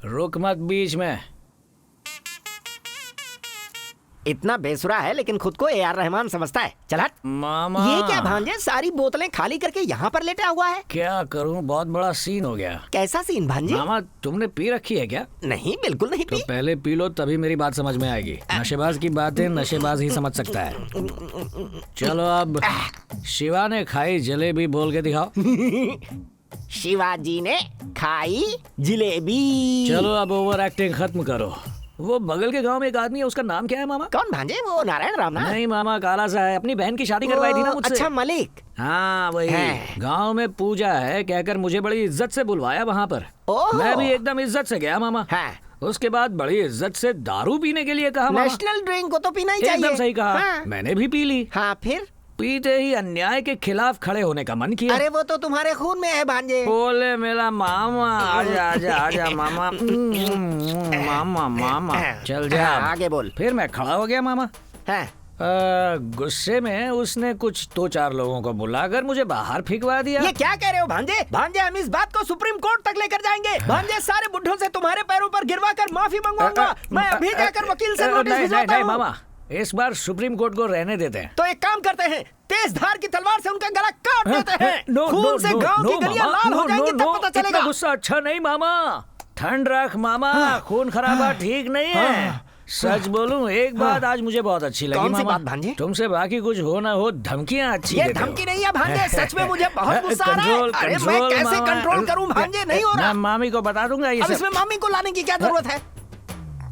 रुक मत बीच में। इतना बेसुरा है लेकिन खुद को ए.आर. रहमान समझता है। चल हट। मामा, ये क्या भांजे, सारी बोतलें खाली करके यहाँ पर लेटा हुआ है? क्या करूँ, बहुत बड़ा सीन हो गया। कैसा सीन भांजे? मामा, तुमने पी रखी है क्या? नहीं, बिल्कुल नहीं पी। तो पहले पी लो, तभी मेरी बात समझ में आएगी। नशेबाज की बातें नशेबाज ही समझ सकता है। चलो अब शिवा ने खाई जलेबी बोल के दिखाओ। शिवाजी ने खाई जलेबी। चलो अब ओवर एक्टिंग खत्म करो। वो बगल के गांव में एक आदमी है, उसका नाम क्या है मामा? कौन भांजे? वो नारायण राम ना? नहीं मामा, काला सा है, अपनी बहन की शादी करवाई थी ना मुझसे। अच्छा, मलिक। हाँ वही। गांव में पूजा है कहकर मुझे बड़ी इज्जत से बुलवाया वहाँ पर। मैं भी एकदम इज्जत से गया मामा। उसके बाद बड़ी इज्जत से दारू पीने के लिए कहा। नेशनल ड्रिंक को तो पीना ही चाहिए। एकदम सही कहा। मैंने भी पी ली। हाँ, फिर पीते ही अन्याय के खिलाफ खड़े होने का मन किया। अरे वो तो तुम्हारे खून में है भांजे। बोले मेरा मामा, आजा आजा आजा मामा। मामा मामा, चल जा आगे बोल। फिर मैं खड़ा हो गया मामा। गुस्से में उसने कुछ 2-4 लोगों को बुलाकर मुझे बाहर फेंकवा दिया। ये क्या कह रहे हो भांजे? भांजे, हम इस बात को सुप्रीम कोर्ट तक लेकर जाएंगे। भांजे, सारे बुड्ढों से तुम्हारे पैरों पर गिरवा कर माफी मंगवाऊंगा। मैं अभी जाकर वकील से नोटिस भिजवाता हूं। नहीं मामा, इस बार सुप्रीम कोर्ट को रहने देते हैं। तो एक काम करते हैं, तेज धार की तलवार से उनका गला काट देते हैं। नो, खून नो, से नो, गांव की नो, गलियां मामा, लाल हो नो, जाएंगी, नो, तब नो, पता इतना चलेगा। गुस्सा अच्छा नहीं मामा। ठंड रख मामा, खून खराबा ठीक नहीं है। सच बोलूं, एक बात आज मुझे बहुत अच्छी लगी कौन सी मामा। बात भांजे? तुमसे बाकी कुछ हो ना हो, धमकियां अच्छी ये देते हो। धमकी नहीं है भांजे, सच में मुझे बहुत गुस्सा आ रहा है। अरे मैं कैसे कंट्रोल करूं भांजे, नहीं हो रहा। मैं मामी को बता दूंगा ये अब सब। इसमें मामी को लाने की क्या जरूरत है?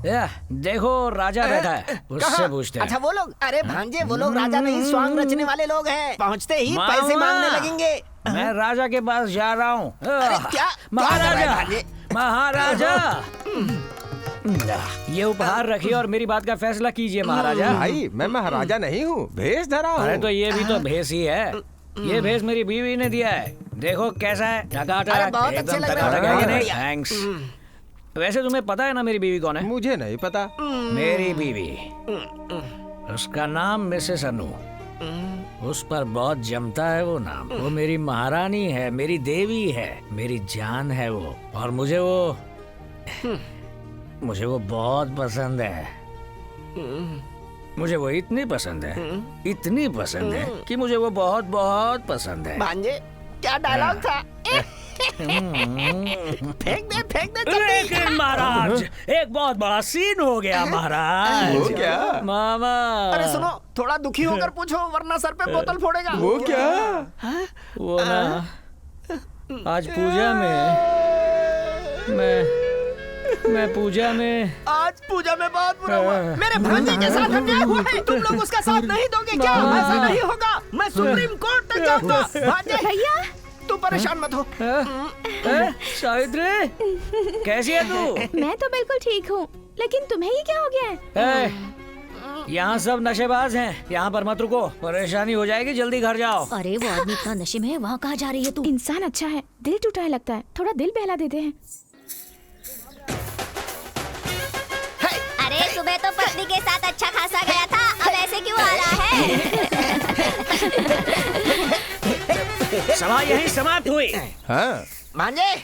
देखो राजा बैठा है, उससे पूछते हैं। अच्छा वो लोग, अरे भांजे वो लोग राजा नहीं, स्वांग रचने वाले लोग हैं। पहुंचते ही पैसे मांगने लगेंगे। मैं राजा के पास जा रहा हूँ। क्या महाराजा, महाराजा, ये उपहार रखिए और मेरी बात का फैसला कीजिए महाराजा। भाई मैं महाराजा नहीं हूँ, भेष धरा हूँ। अरे तो ये भी तो भेष ही है। ये भेष मेरी बीवी ने दिया है। देखो कैसा है, टकाटक, एकदम टकाटक है कि नहीं? थैंक्स। वैसे तुम्हें पता है ना मेरी बीवी कौन है? मुझे नहीं पता। मेरी बीवी, उसका नाम मिसेस अनु। उस पर बहुत जमता है वो नाम। वो मेरी महारानी है, मेरी देवी है, मेरी जान है वो। और मुझे वो बहुत पसंद है। मुझे वो इतनी पसंद है, इतनी पसंद है कि मुझे वो बहुत बहुत पसंद है। भांजे क्या डायलॉग था? फेंक दे लेकिन महाराज, एक बहुत बड़ा सीन हो गया महाराज। वो क्या? मामा, अरे सुनो, थोड़ा दुखी होकर पूछो वरना सर पे बोतल फोड़ेगा। वो क्या? वो ना, आज पूजा में मैं पूजा में आज पूजा में बहुत बुरा हुआ। मेरे भांजे के साथ अन्याय हुआ है, तुम लोग उसका साथ नहीं दोगे क्या? ऐसा नहीं होगा, मैं सुप्रीम कोर्ट तक जाऊंगा। भांजे भैया तू परेशान मत हो। सावित्री, कैसी है तू? मैं तो बिल्कुल ठीक हूँ, लेकिन तुम्हें ये क्या हो गया है? यहाँ सब नशेबाज हैं, यहाँ पर मत रुको, परेशानी हो जाएगी, जल्दी घर जाओ। अरे वो आदमी इतना नशे में है, वहाँ कहाँ जा रही है तू? इंसान अच्छा है, दिल टूटा है लगता है, थोड़ा दिल बहला देते हैं। अरे सुबह तो पत्नी के साथ अच्छा खासा गया था, अब ऐसे क्यों आ रहा है? सभा यहीं समाप्त हुई। हाँ भांजे,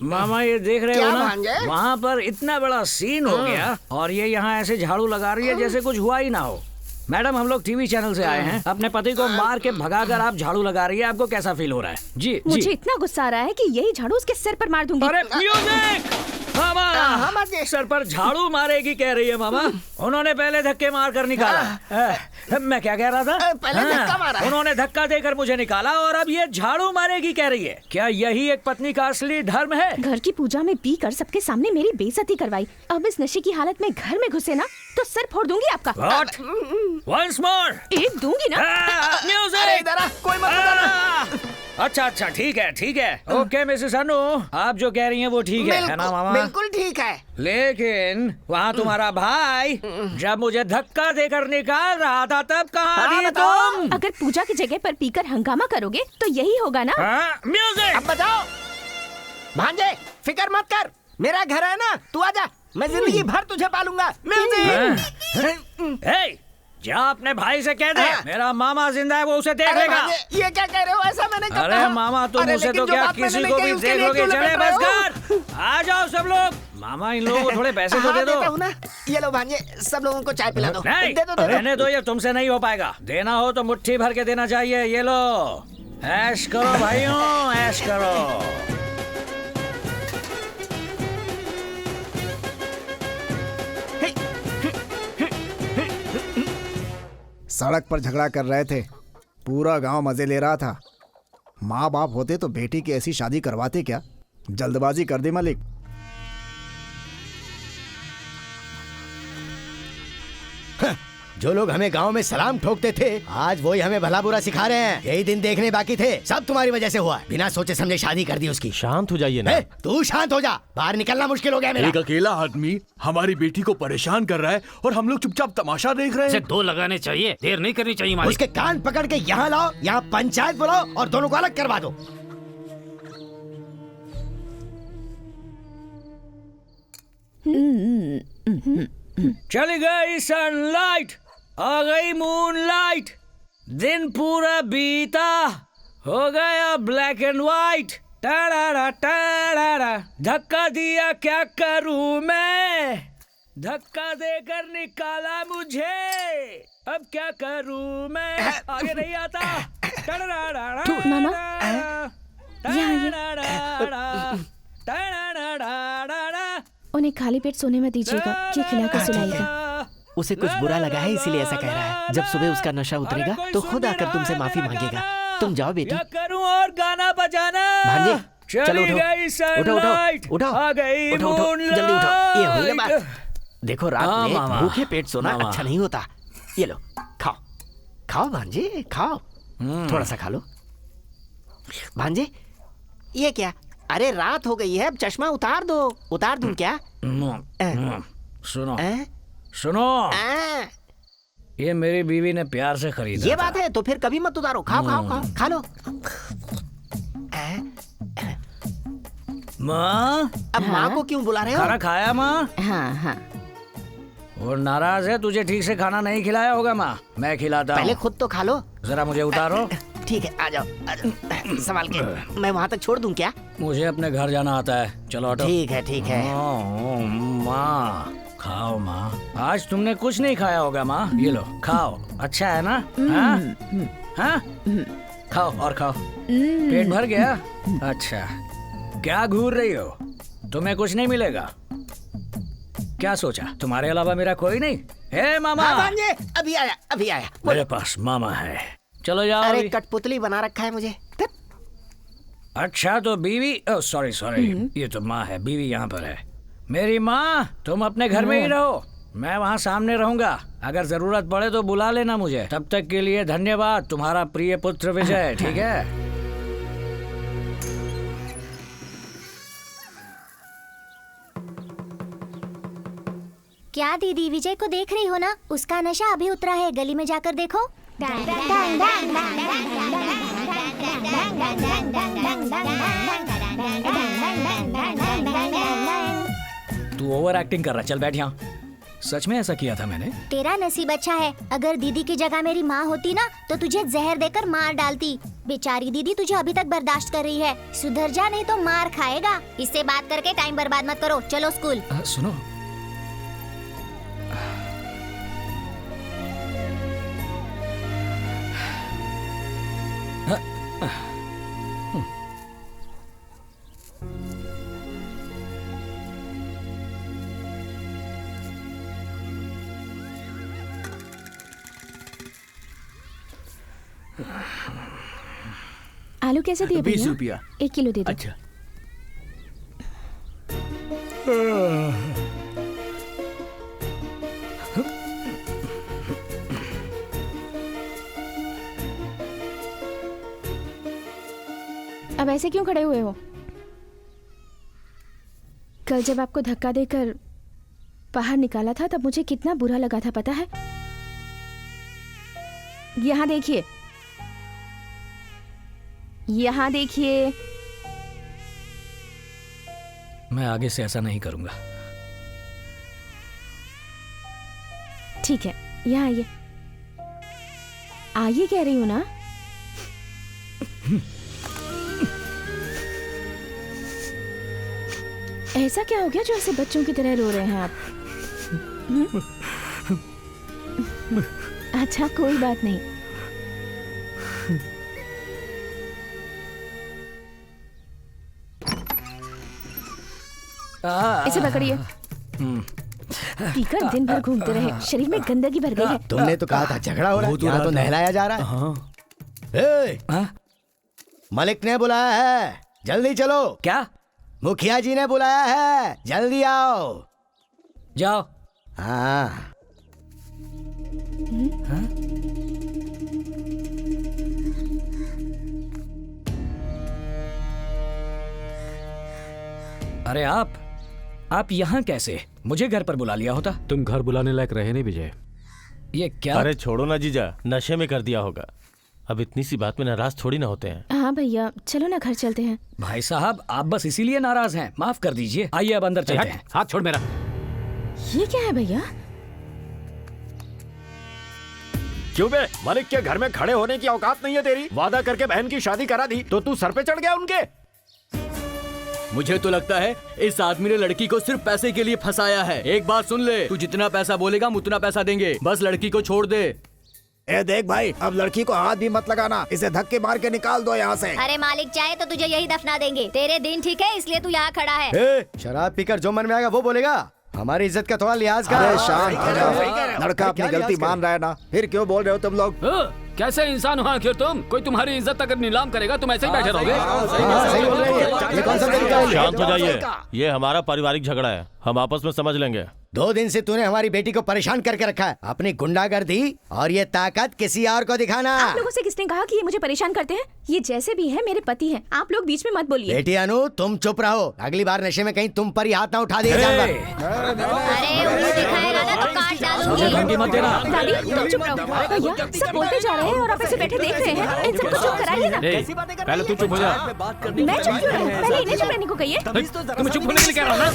मामा ये देख रहे क्या हो ना, भांजे? वहाँ पर इतना बड़ा सीन हो गया और ये यहाँ ऐसे झाड़ू लगा रही है जैसे कुछ हुआ ही ना हो। मैडम, हम लोग टीवी चैनल से आए हैं, अपने पति को मार के भगाकर आप झाड़ू लगा रही है, आपको कैसा फील हो रहा है? जी मुझे इतना गुस्सा आ रहा है कि यही झाड़ू उसके सिर पर मार दूंगी। अरे म्यूजिक! मामा, सर पर झाड़ू मारेगी कह रही है मामा। उन्होंने पहले धक्के मार कर निकाला। मैं क्या कह रहा था? पहले धक्का मारा है। उन्होंने धक्का देकर मुझे निकाला और अब ये झाड़ू मारेगी कह रही है। क्या यही एक पत्नी का असली धर्म है? घर की पूजा में पी कर सबके सामने मेरी बेइज्जती करवाई। अब इस नशे की हालत में घर में घुसे ना तो सर फोड़ दूंगी आपका। What? Once more? एक दूंगी ना। म्यूजिक! अरे इधर आ, कोई मत बताना। अच्छा अच्छा, ठीक है। ओके मिसेस अनु, आप जो कह रही हैं वो ठीक है ना मामा? बिल्कुल ठीक है। लेकिन वहाँ तुम्हारा भाई जब मुझे धक्का देकर निकाल रहा था तब कहाँ थी तुम? अगर पूजा की जगह पर पीकर हंगामा करोगे तो यही होगा ना। म्यूजिक! अब बताओ भांजे, फिक्र मत कर, मेरा घर है ना, तू आजा, मैं जिंदगी भर तुझे पालूंगा। म्यूजिक! जा अपने भाई से कह दे, मेरा मामा जिंदा है, वो उसे देख लेगा। ये क्या कह रहे हो, ऐसा मैंने कब अरे कहा? मामा, तुम उसे तो क्या किसी को भी देख लोगे? चले बस कर, आ जाओ सब लोग। मामा, इन लोगों को थोड़े पैसे तो दे दो। देता हूं ना। ये लो भांजे, सब लोगों को चाय पिला दो। नहीं, दे दो। रहने दो, ये तुमसे नहीं हो पाएगा। देना हो तो मुट्ठी भर के देना चाहिए। ये लो, ऐश करो भाइयों, ऐश करो। सड़क पर झगड़ा कर रहे थे, पूरा गांव मजे ले रहा था। माँ बाप होते तो बेटी की ऐसी शादी करवाते क्या? जल्दबाजी कर दी मलिक। जो लोग हमें गांव में सलाम ठोकते थे, आज वही हमें भला बुरा सिखा रहे हैं। यही दिन देखने बाकी थे, सब तुम्हारी वजह से हुआ। बिना सोचे समझे शादी कर दी उसकी। शांत हो जाइए ना। तू शांत हो जा, बाहर निकलना मुश्किल हो गया मेरा। एक अकेला आदमी हमारी बेटी को परेशान कर रहा है और हम लोग चुपचाप तमाशा देख रहे हैं। दो लगाने चाहिए, देर नहीं करनी चाहिए मालिक। उसके कान पकड़ के यहाँ लाओ, यहाँ पंचायत बुलाओ और दोनों को अलग करवा दो। चली गई सनलाइट, आ गई मूनलाइट, दिन पूरा बीता, हो गया black and white. Ta-da ta-da, धक्का दिया क्या करूं मैं, धक्का देकर निकाला मुझे, अब क्या करूं मैं, आगे नहीं आता। मामा उन्हें खाली पेट सोने में दीजिएगा, ये खिलाकर सुलाइएगा। उसे कुछ बुरा लगा है इसीलिए ऐसा कह रहा है। जब सुबह उसका नशा उतरेगा तो खुद आकर तुमसे माफी मांगेगा। तुम जाओ बेटी। क्या करूं और गाना बजाना। भांजे चलो उठो गई उठो उठो उठो आ गई उठो उठो जल्दी उठो। ये हुई ना बात। देखो रात में मामा। भूखे पेट सोना मामा। अच्छा नहीं होता। ये लो खाओ खाओ भांजे खाओ, थोड़ा सा खा लो। भांजे ये क्या, अरे रात हो गई है, अब चश्मा उतार दो। उतार दूं क्या? सुनो सुनो, ये मेरी बीवी ने प्यार से खरीदा ये बात है तो फिर कभी मत उतारो। खाओ खाओ खाओ खा लो। माँ, अब माँ को क्यों बुला रहे हो? खाना खाया माँ? हाँ हाँ। वो नाराज है, तुझे ठीक से खाना नहीं खिलाया होगा माँ, मैं खिलाता हूँ। पहले खुद तो खा लो। जरा मुझे उतारो। ठीक है आ जाओ संभाल के। मैं वहाँ तक छोड़ दूं क्या? मुझे अपने घर जाना आता है, चलो हटो। ठीक है ठीक है। माँ खाओ माँ, आज तुमने कुछ नहीं खाया होगा माँ, ये लो खाओ, अच्छा है ना? हाँ हाँ खाओ और खाओ, पेट भर गया? अच्छा, क्या घूर रही हो, तुम्हें कुछ नहीं मिलेगा? क्या सोचा तुम्हारे अलावा मेरा कोई नहीं? हे मामा। हाँ भांजे, अभी आया अभी आया। मेरे पास मामा है, चलो जाओ। अरे कठपुतली बना रखा है मुझे। अच्छा तो बीवी, सॉरी सॉरी, ये तो माँ है, बीवी यहाँ पर है। मेरी माँ, तुम अपने घर में ही रहो, मैं वहाँ सामने रहूंगा, अगर जरूरत पड़े तो बुला लेना मुझे। तब तक के लिए धन्यवाद, तुम्हारा प्रिय पुत्र विजय। ठीक है? क्या दीदी विजय को देख रही हो ना? उसका नशा अभी उतरा है, गली में जाकर देखो। तू ओवर एक्टिंग कर रहा, चल बैठ यहाँ। सच में ऐसा किया था मैंने? तेरा नसीब अच्छा है, अगर दीदी की जगह मेरी माँ होती ना तो तुझे जहर देकर मार डालती। बेचारी दीदी तुझे अभी तक बर्दाश्त कर रही है, सुधर जा नहीं तो मार खाएगा। इससे बात करके टाइम बर्बाद मत करो, चलो स्कूल। सुनो, आलू कैसे दिए? 20 रुपया। 1 किलो दे दो। अच्छा। अब ऐसे क्यों खड़े हुए हो? कल जब आपको धक्का देकर बाहर निकाला था तब मुझे कितना बुरा लगा था पता है? यहाँ देखिए, यहाँ देखिए। मैं आगे से ऐसा नहीं करूंगा। ठीक है, यहाँ आइए। आइए कह रही हूँ ना। ऐसा क्या हो गया जो ऐसे बच्चों की तरह रो रहे हैं आप? अच्छा कोई बात नहीं। इसे पकड़िए। पीकर दिन भर घूमते रहे, शरीर में गंदगी भर गई है। तुमने तो कहा था झगड़ा हो रहा है, यहाँ तो नहलाया जा रहा है। मलिक ने बुलाया है, जल्दी चलो। क्या? मुखिया जी ने बुलाया है, जल्दी आओ। जाओ। हाँ। अरे आप यहाँ कैसे? मुझे घर पर बुला लिया होता। तुम घर बुलाने लायक रहे नहीं विजय। ये क्या? अरे छोड़ो ना जीजा, नशे में कर दिया होगा। अब इतनी सी बात में नाराज थोड़ी ना होते हैं। हाँ भैया चलो ना घर चलते हैं। भाई साहब आप बस इसीलिए नाराज हैं, माफ कर दीजिए। आइए अब अंदर चलते हैं। हाथ छोड़ मेरा। ये क्या है भैया? क्यों बे? मलिक के घर में खड़े होने की औकात नहीं है तेरी? वादा करके बहन की शादी करा दी तो तू सर पे चढ़ गया उनके? मुझे तो लगता है इस आदमी ने लड़की को सिर्फ पैसे के लिए फंसाया है। एक बात सुन ले, तू जितना पैसा बोलेगा हम उतना पैसा देंगे, बस लड़की को छोड़ दे। ए देख भाई, अब लड़की को हाथ भी मत लगाना, इसे धक्के मार के निकाल दो यहाँ से। अरे मालिक चाहे तो तुझे यही दफना देंगे। तेरे दिन ठीक है इसलिए तू यहाँ खड़ा है। शराब पीकर जो मन में आएगा वो बोलेगा, हमारी इज्जत का थोड़ा लिहाज कर। अरे शांत हो जाओ, लड़का अपनी गलती मान रहा है ना, फिर क्यों बोल रहे हो तुम लोग? कैसे इंसान हो आखिर तुम? कोई तुम्हारी इज्जत अगर नीलाम करेगा तुम ऐसे ही बैठे रहोगे? सही बोल रही है। ये कौन सा तरीका है? शांत हो जाइए, ये हमारा पारिवारिक झगड़ा है, हम आपस में समझ लेंगे। 2 दिन से तूने हमारी बेटी को परेशान करके रखा है। अपनी गुंडागर्दी और ये ताकत किसी और को दिखाना। आप लोगों से किसने कहा कि ये मुझे परेशान करते हैं? ये जैसे भी हैं मेरे पति हैं, आप लोग बीच में मत बोलिए। बेटी अनु, तुम चुप रहो, अगली बार नशे में कहीं तुम पर ही हाथ ना उठा दिया जाएगा। अरे उंगली दिखाएगा ना तो काट डालूंगी। मत देना। दादी तुम चुप रहो। भैया सब बोलते जा रहे हैं और आप ऐसे बैठे देख रहे हैं। इन सबको चुप कराइए ना। पहले तू चुप हो जा। मैं चुप क्यों रहूं? पहले इन्हें चुप रहने को कहिए। तुम चुप होने के लिए कह रहा हूं ना?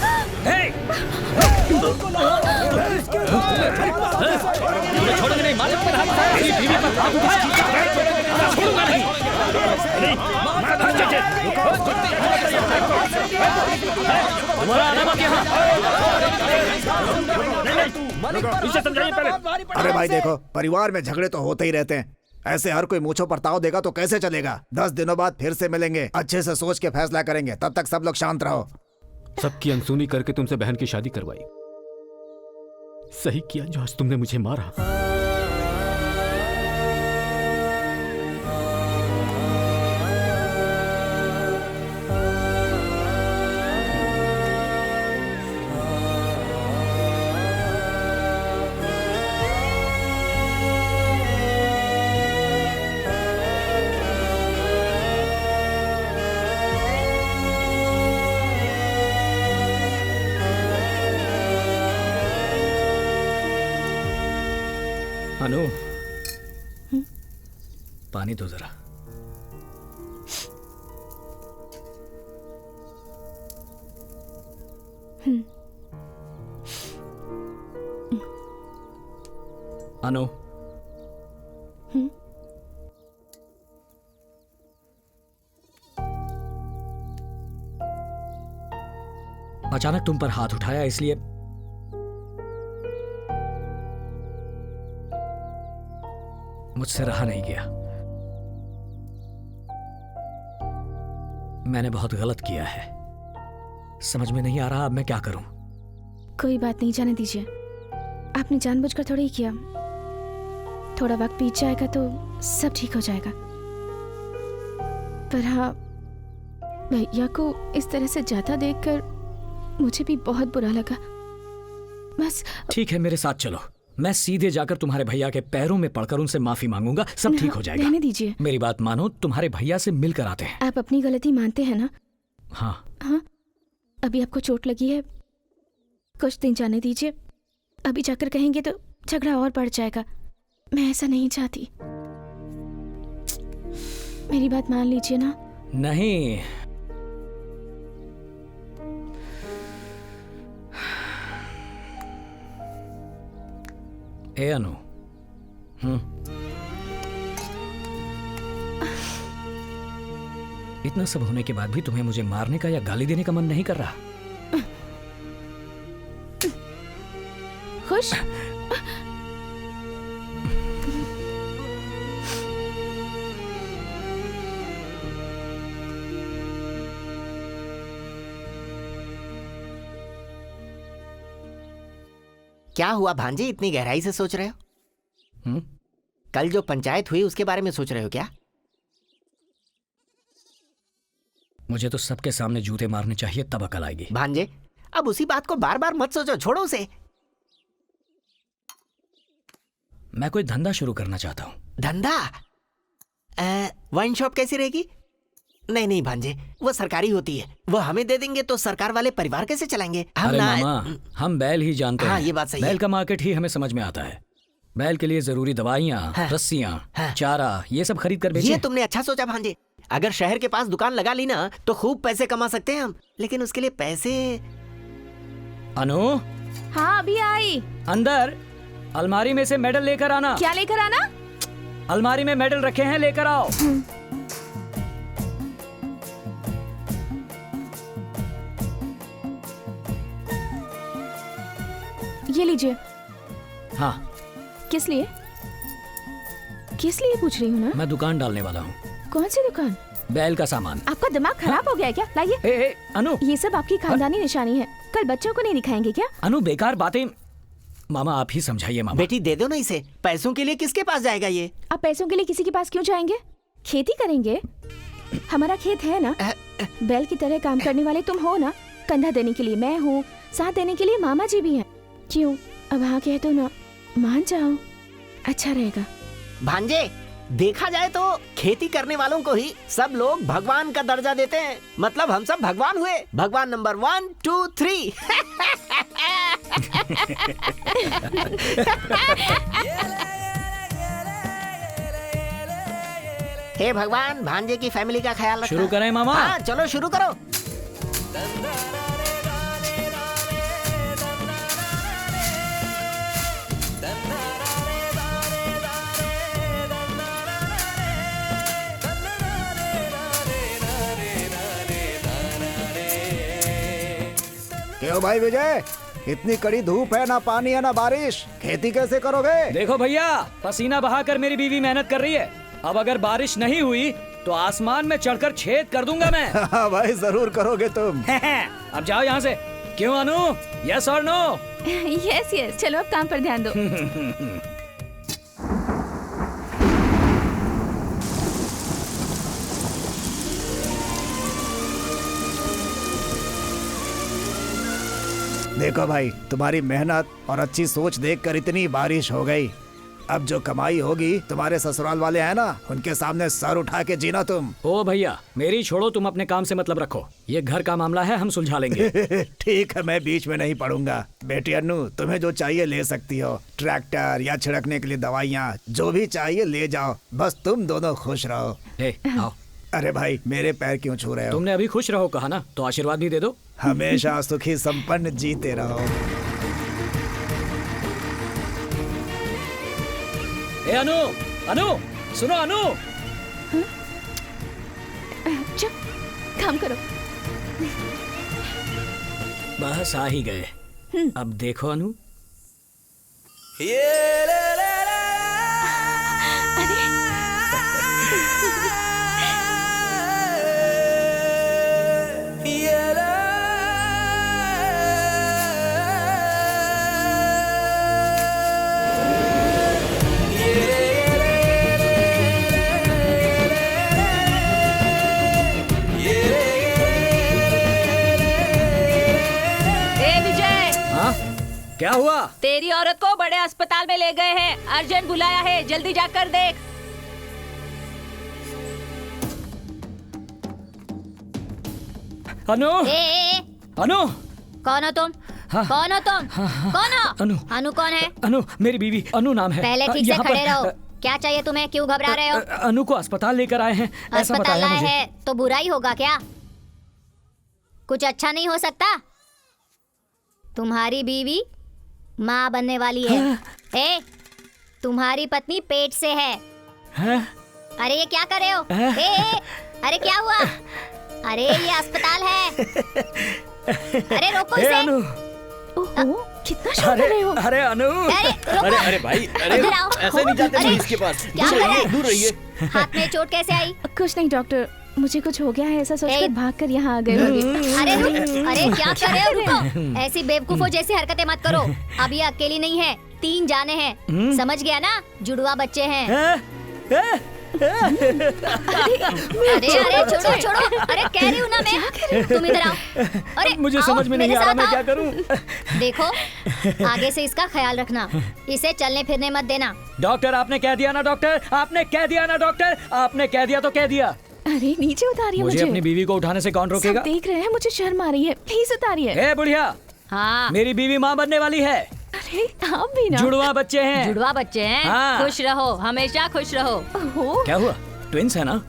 छोड़ोगे नहीं, मालिक पर हाथ उठाया, मेरी बीवी पर हाथ उठाया, छोड़ूंगा नहीं। तुम्हारा आना मत यहाँ। इसे समझाइए पहले। अरे भाई देखो, परिवार में झगड़े तो होते ही रहते हैं, ऐसे हर कोई मूंछों पर ताव देगा तो कैसे चलेगा? 10 दिनों बाद फिर से मिलेंगे, अच्छे से सोच के फैसला करेंगे, तब तक सब लोग शांत रहो। सबकी अनसुनी करके तुमसे बहन की शादी करवाई। सही किया जो आज तुमने मुझे मारा। अनु, पानी दो जरा। अनु, अचानक तुम पर हाथ उठाया इसलिए मुझसे रहा नहीं गया। मैंने बहुत गलत किया है, समझ में नहीं आ रहा अब मैं क्या करूं। कोई बात नहीं, जाने दीजिए। आपने जानबूझकर थोड़ा ही किया। थोड़ा वक्त बीत जाएगा तो सब ठीक हो जाएगा। पर हाँ, भैया को इस तरह से जाता देखकर मुझे भी बहुत बुरा लगा। बस ठीक है, मेरे साथ चलो, मैं सीधे जाकर तुम्हारे भैया के पैरों में पड़कर उनसे माफी मांगूंगा, सब ठीक हो जाएगा। रहने दीजिए। मेरी बात मानो, तुम्हारे भैया से मिलकर आते हैं। आप अपनी गलती मानते हैं ना? हाँ। हाँ, अभी आपको चोट लगी है, कुछ दिन जाने दीजिए। अभी जाकर कहेंगे तो झगड़ा और बढ़ जाएगा। मैं ऐसा नहीं चाहती, मेरी बात मान लीजिए ना। नहीं, ए अनु, इतना सब होने के बाद भी तुम्हें मुझे मारने का या गाली देने का मन नहीं कर रहा? खुश? क्या हुआ भांजे, इतनी गहराई से सोच रहे हो? कल जो पंचायत हुई उसके बारे में सोच रहे हो क्या? मुझे तो सबके सामने जूते मारने चाहिए, तब अकल आएगी। भांजे, अब उसी बात को बार बार मत सोचो, छोड़ो उसे। मैं कोई धंधा शुरू करना चाहता हूँ। धंधा? वाइन शॉप कैसी रहेगी? नहीं नहीं भांजे, वो सरकारी होती है, वो हमें दे देंगे तो सरकार वाले परिवार कैसे चलाएंगे? हम अरे मामा, हम बैल ही जानते हैं। हाँ, ये बात सही बैल है। का मार्केट ही हमें समझ में आता है। बैल के लिए जरूरी दवाइयाँ, रस्सियाँ, चारा, ये सब खरीद कर बेचें। ये तुमने अच्छा सोचा भांजे। अगर शहर के पास दुकान लगा ली ना तो खूब पैसे कमा सकते हैं हम, लेकिन उसके लिए पैसे। अनु, हाँ अभी आई। अंदर अलमारी में से मेडल लेकर आना। क्या लेकर आना? अलमारी में मेडल रखे हैं, लेकर आओ। ये लीजिए। हाँ, किस लिए? किस लिए पूछ रही हूँ ना? मैं दुकान डालने वाला हूँ। कौन सी दुकान? बैल का सामान। आपका दिमाग खराब हो गया है क्या? लाइए। अनु, ये सब आपकी खानदानी निशानी है। कल बच्चों को नहीं दिखाएंगे क्या? अनु बेकार बातें। मामा आप ही समझाइए। मामा बेटी दे दो ना इसे। पैसों के लिए किसके पास जाएगा ये? आप पैसों के लिए किसी के पास क्यों जाएंगे? खेती करेंगे। हमारा खेत है ना। बैल की तरह काम करने वाले तुम हो ना। कंधा देने के लिए मैं हूँ, साथ देने के लिए मामा जी भी हैं। क्यों अब हाँ कह दो ना, मान जाओ, अच्छा रहेगा। भांजे, देखा जाए तो खेती करने वालों को ही सब लोग भगवान का दर्जा देते हैं। मतलब हम सब भगवान हुए। भगवान नंबर 1, 2, 3। हे भगवान, भांजे की फैमिली का ख्याल रखना। शुरू करें मामा? हाँ चलो शुरू करो। क्यों भाई विजय, इतनी कड़ी धूप है, ना पानी है ना बारिश, खेती कैसे करोगे? देखो भैया, पसीना बहाकर मेरी बीवी मेहनत कर रही है। अब अगर बारिश नहीं हुई तो आसमान में चढ़कर छेद कर दूंगा मैं। हाँ भाई जरूर करोगे तुम। अब जाओ यहाँ से। क्यों अनु, यस और नो? यस यस, चलो अब काम पर ध्यान दो। देखो भाई, तुम्हारी मेहनत और अच्छी सोच देखकर इतनी बारिश हो गई। अब जो कमाई होगी तुम्हारे ससुराल वाले हैं ना, उनके सामने सर उठा के जीना तुम। ओ भैया, मेरी छोड़ो, तुम अपने काम से मतलब रखो। ये घर का मामला है, हम सुलझा लेंगे। ठीक है, मैं बीच में नहीं पड़ूंगा। बेटी अन्नू, तुम्हें जो चाहिए ले सकती हो। ट्रैक्टर या छिड़कने के लिए दवाइयाँ, जो भी चाहिए ले जाओ। बस तुम दोनों खुश रहो। आओ। अरे भाई, मेरे पैर क्यों छू रहे हो? तुमने अभी खुश रहो कहा ना, तो आशीर्वाद भी दे दो। हमेशा सुखी संपन्न जीते रहो। ए अनु, अनु, सुनो अनु। चुप, काम करो। बस आ ही गए। अब देखो अनु। क्या हुआ? तेरी औरत को बड़े अस्पताल में ले गए हैं। अर्जेंट बुलाया है, जल्दी जाकर देख। अनु, अनु, कौन हो तुम? हाँ, कौन हो तुम? कौन हो? अनु, अनु कौन है? अनु मेरी बीवी अनु नाम है। पहले ठीक से खड़े रहो। क्या चाहिए तुम्हें? क्यों घबरा रहे हो? अनु को अस्पताल लेकर आए हैं, ऐसा अस्पताल बताया आए मुझे। हैं तो बुराई होगा क्या? कुछ अच्छा नहीं हो सकता? तुम्हारी बीवी माँ बनने वाली है। ए, तुम्हारी पत्नी पेट से है। अरे ये क्या कर रहे हो? अरे क्या हुआ? अरे ये अस्पताल है। अरे रोको इसे। ओहो, कितना शोर कर रहे हो? अरे अनु, अरे भाई, अरे ऐसे नहीं जाते पुलिस के पास। दूर रहिए। हाथ में चोट कैसे आई? कुछ नहीं डॉक्टर, मुझे कुछ हो गया है ऐसा सोचकर भागकर यहाँ आ गए होंगे। अरे क्या कर रहे हो? रुको, ऐसी बेवकूफों जैसी हरकतें मत करो। अब ये अकेली नहीं है, 3 जाने हैं। समझ गया ना? जुड़वा बच्चे हैं। अरे छोड़ो छोड़ो। अरे कह रही हूँ ना मैं, तुम इधर आओ। अरे मुझे समझ में नहीं आ रहा, मैं क्या करूँ? देखो, आगे से इसका ख्याल रखना। इसे चलने फिरने मत देना। डॉक्टर आपने कह दिया ना, डॉक्टर आपने कह दिया ना, डॉक्टर आपने कह दिया तो कह दिया। अरे नीचे उतारिए मुझे। अपनी बीवी को उठाने से कौन रोकेगा? सब देख रहे हैं, मुझे शर्म आ रही है, प्लीज उतारिए। ए बुढ़िया, हाँ, मेरी बीवी माँ बनने वाली है। अरे आप भी ना। जुड़वा बच्चे हैं। जुड़वा बच्चे हैं। हाँ। खुश रहो, हमेशा खुश रहो। क्या हुआ? ट्विंस है ना?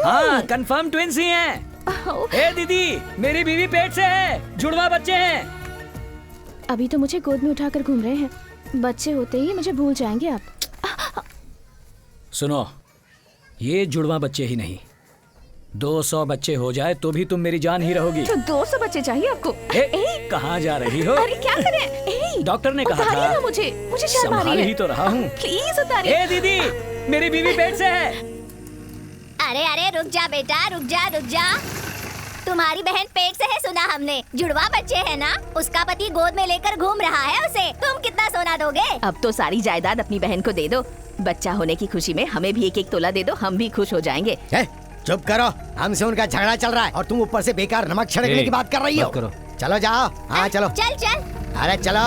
हाँ, कंफर्म ट्विंस ही हैं। ए दीदी, मेरी बीवी पेट से है, जुड़वा बच्चे हैं। अभी तो मुझे गोद में उठाकर घूम रहे हैं, बच्चे होते ही मुझे भूल जाएंगे आप। सुनो, ये जुड़वा बच्चे ही नहीं, 200 बच्चे हो जाए तो भी तुम मेरी जान ही रहोगी। तो 200 बच्चे चाहिए आपको? कहाँ जा रही हो? अरे क्या करें? नहीं। डॉक्टर ने कहा उतारिए था। ना मुझे शर्म आ संभाल रही है। ही तो रहा हूँ। प्लीज उतारिए। ए दीदी, मेरी बीवी पेट से है। अरे अरे रुक जा बेटा, रुक जा। तुम्हारी बहन पेट से है, सुना हमने। जुड़वा बच्चे है ना, उसका पति गोद में लेकर घूम रहा है उसे। तुम कितना सोना दोगे? अब तो सारी जायदाद अपनी बहन को दे दो। बच्चा होने की खुशी में हमें भी एक एक तोला दे दो, हम भी खुश हो जाएंगे। चुप करो, हमसे उनका झगड़ा चल रहा है और तुम ऊपर से बेकार नमक छिड़कने की बात कर रही हो। चलो जाओ। हाँ चलो। चल। अरे चलो।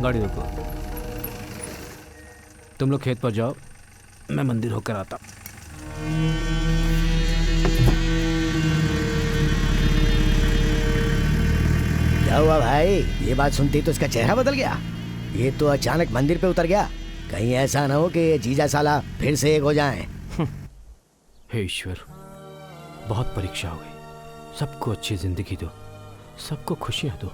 गाड़ी रोको। तुम लोग खेत पर जाओ, मैं मंदिर होकर आता। क्या हुआ भाई? ये बात सुनते ही तो इसका चेहरा बदल गया। ये तो अचानक मंदिर पे उतर गया। कहीं ऐसा ना हो कि ये जीजा साला फिर से एक हो जाएं। हे ईश्वर, बहुत परीक्षा हो गई। सबको अच्छी जिंदगी दो, सबको खुशियां दो।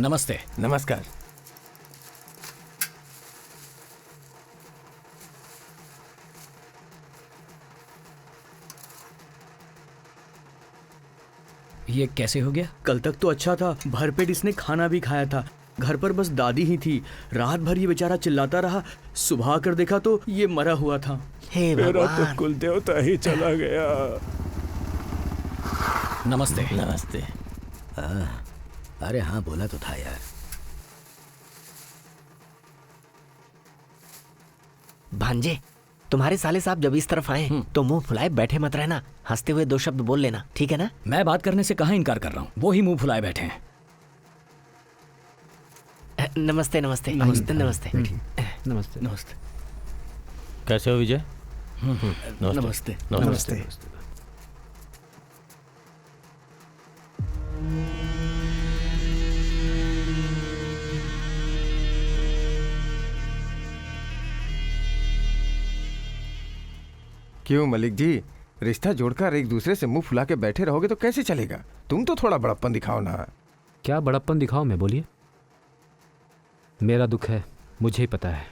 नमस्ते। नमस्कार। ये कैसे हो गया? कल तक तो अच्छा था, भरपेट इसने खाना भी खाया था। घर पर बस दादी ही थी। रात भर ये बेचारा चिल्लाता रहा। सुबह कर देखा तो ये मरा हुआ था। हे मेरा तो कुल देवता ही चला गया। नमस्ते। नमस्ते। अरे हाँ, बोला तो था यार। भांजे, तुम्हारे साले साहब जब इस तरफ आए तो मुंह फुलाए बैठे मत रहना, हंसते हुए दो शब्द बोल लेना, ठीक है ना? मैं बात करने से कहाँ इनकार कर रहा हूँ, वो ही मुंह फुलाए बैठे हैं। नमस्ते नमस्ते नमस्ते नमस्ते नमस्ते नमस्ते। कैसे हो विजय? नमस्ते नमस्ते। क्यों मलिक जी, रिश्ता जोड़कर एक दूसरे से मुंह फुला के बैठे रहोगे तो कैसे चलेगा? तुम तो थोड़ा बड़प्पन दिखाओ ना। क्या बड़प्पन दिखाओ मैं? बोलिए। मेरा दुख है, मुझे ही पता है।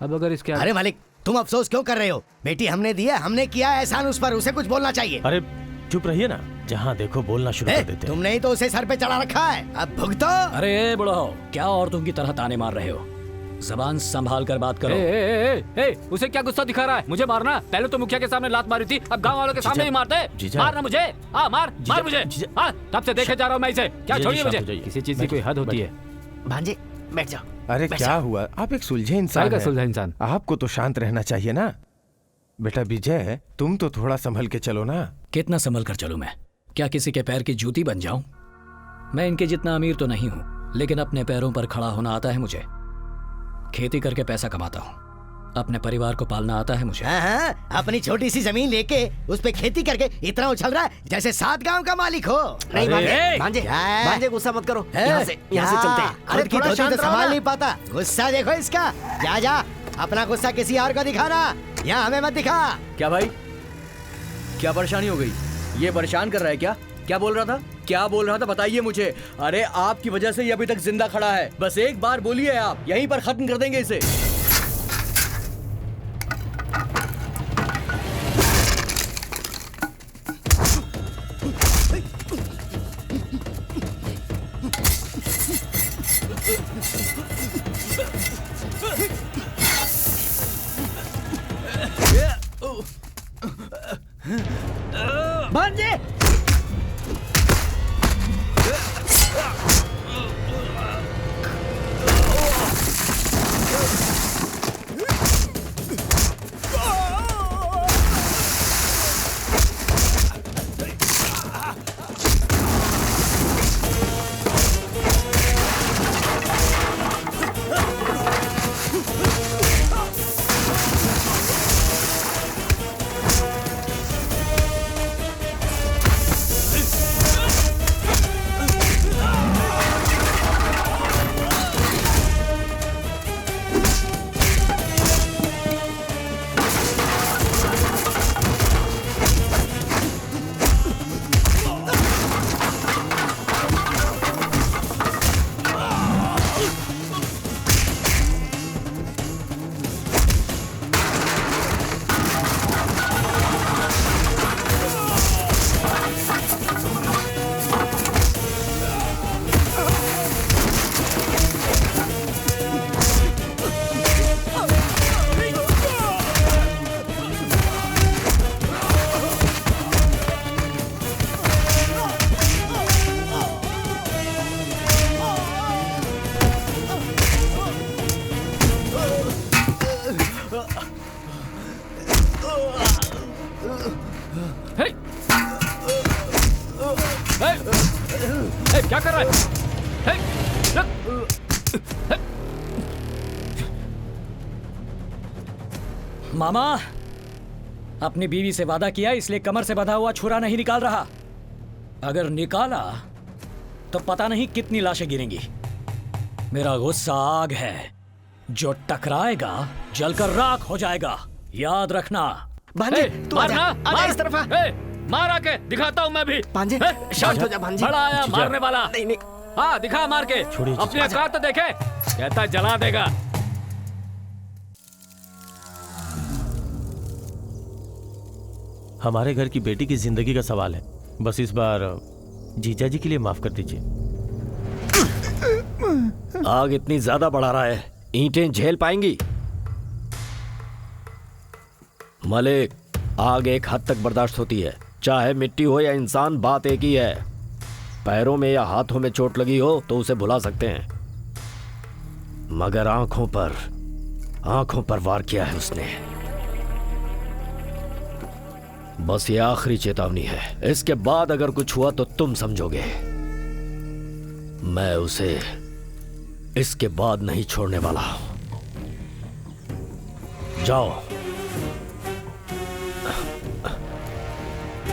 अब अगर इसके अरे मालिक, तुम अफसोस क्यों कर रहे हो? बेटी हमने दिया, हमने किया एहसान उस पर, उसे कुछ बोलना चाहिए। अरे चुप रहिए ना, जहाँ देखो बोलना शुरू कर देते हैं। तुमने ही तो उसे सर पे चढ़ा रखा है, अब भुगतो। अरे बुढ़ाओ, क्या औरतों की तरह ताने मार रहे हो? जबान संभाल कर बात करो। उसे क्या गुस्सा दिखा रहा है? मुझे मारना? पहले तो मुखिया के सामने लात मारी थी, अब गांव वालों के सामने ही मारते। मारना मुझे? हाँ मार मुझे। हाँ, तब से देखे जा रहा हूँ मैं इसे। क्या छोड़िए मुझे। किसी चीज की कोई हद होती है। भांजे बैठ जाओ। अरे क्या हुआ? आप एक सुलझे इंसान हैं। सुलझा इंसान? आपको तो शांत रहना चाहिए ना। बेटा विजय, तुम तो थोड़ा संभल के चलो ना। कितना संभल कर चलूं मैं? क्या किसी के पैर की जूती बन जाऊं? मैं इनके जितना अमीर तो नहीं हूं, लेकिन अपने पैरों पर खड़ा होना आता है मुझे। खेती करके पैसा कमाता हूं, अपने परिवार को पालना आता है मुझे। हाँ, अपनी छोटी सी जमीन लेके उस पे खेती करके इतना उछल रहा है जैसे 7 गांव का मालिक हो। नहीं भांजे गुस्सा मत करो, यहाँ से चलते हैं। अरे थोड़ा शांत रहो, संभाल नहीं पाता। गुस्सा देखो इसका। जा अपना गुस्सा किसी और को दिखाना, यहाँ हमें मत दिखा। क्या भाई, क्या परेशानी हो गई? ये परेशान कर रहा है क्या? क्या बोल रहा था बताइए मुझे। अरे आपकी वजह से ये अभी तक जिंदा खड़ा है। बस एक बार बोलिए, आप यहीं पर खत्म कर देंगे इसे। भांजे, क्या कर रहा है? मामा, अपनी बीवी से वादा किया इसलिए कमर से बंधा हुआ छुरा नहीं निकाल रहा। अगर निकाला तो पता नहीं कितनी लाशें गिरेंगी। मेरा गुस्सा आग है, जो टकराएगा जलकर राख हो जाएगा, याद रखना। भांजे, तू आजा, आजा इस तरफ आ। मार आके दिखाता हूँ मैं भी। भांजे, शांत हो जा भांजे। बड़ा आया मारने वाला। नहीं नहीं, हाँ दिखा मार के, अपनी औकात तो देखे, कहता जला देगा। हमारे घर की बेटी की जिंदगी का सवाल है, बस इस बार जीजा जी के लिए माफ कर दीजिए। आग इतनी ज्यादा बढ़ा रहा है, ईंटें झेल पाएंगी? मलिक, आग एक हद तक बर्दाश्त होती है, चाहे मिट्टी हो या इंसान, बात एक ही है। पैरों में या हाथों में चोट लगी हो तो उसे भुला सकते हैं, मगर आंखों पर वार किया है उसने। बस ये आखिरी चेतावनी है, इसके बाद अगर कुछ हुआ तो तुम समझोगे। मैं उसे इसके बाद नहीं छोड़ने वाला। जाओ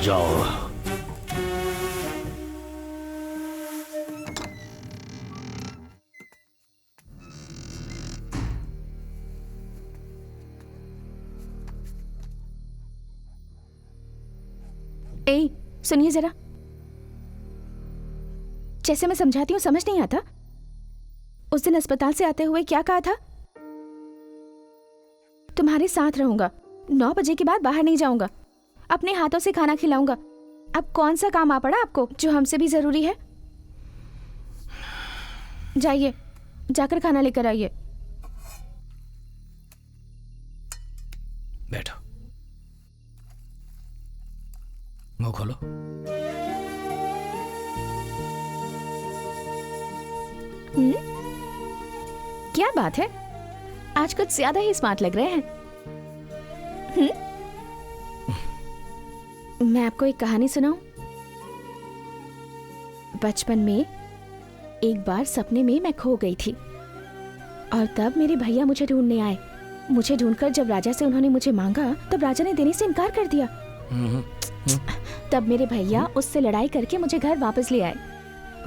जाओ। ए, सुनिए जरा, जैसे मैं समझाती हूँ समझ नहीं आता। उस दिन अस्पताल से आते हुए क्या कहा था? तुम्हारे साथ रहूंगा, 9 बजे के बाद बाहर नहीं जाऊंगा, अपने हाथों से खाना खिलाऊंगा। अब कौन सा काम आ पड़ा आपको जो हमसे भी जरूरी है? जाइए, जाकर खाना लेकर आइए। बैठो, मुंह खोलो। क्या बात है, आज कुछ ज्यादा ही स्मार्ट लग रहे हैं। मैं आपको एक कहानी सुनाऊं? बचपन में एक बार सपने में मैं खो गई थी और तब मेरे भैया मुझे ढूंढने आए। मुझे ढूंढकर जब राजा से उन्होंने मुझे मांगा तब राजा ने देने से इनकार कर दिया। तब मेरे भैया उससे लड़ाई करके मुझे घर वापस ले आए।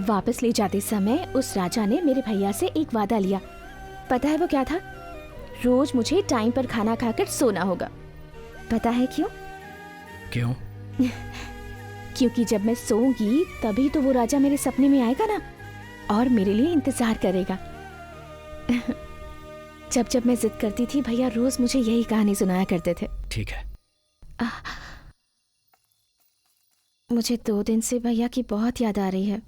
वापस ले जाते समय उस राजा ने मेरे भैया से एक वादा लिया। पता है वो क्या था? रोज मुझे टाइम पर खाना खाकर सोना होगा। पता है क्यों? क्यों? क्योंकि जब मैं सोऊंगी तभी तो वो राजा मेरे सपने में आएगा ना, और मेरे लिए इंतजार करेगा। जब जब मैं जिद करती थी भैया रोज मुझे यही कहानी सुनाया करते थे। ठीक है। मुझे 2 दिन से भैया की बहुत याद आ रही है।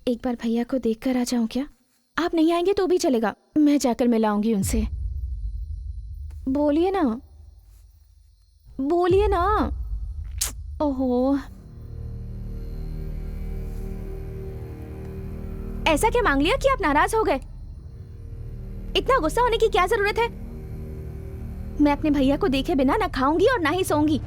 एक बार भैया को देखकर आ जाऊं क्या? आप नहीं आएंगे तो भी चलेगा, मैं जाकर मिलाऊंगी उनसे। बोलिए ना, बोलिए ना। ओहो, ऐसा क्या मांग लिया कि आप नाराज हो गए? इतना गुस्सा होने की क्या जरूरत है? मैं अपने भैया को देखे बिना ना खाऊंगी और ना ही सोऊंगी।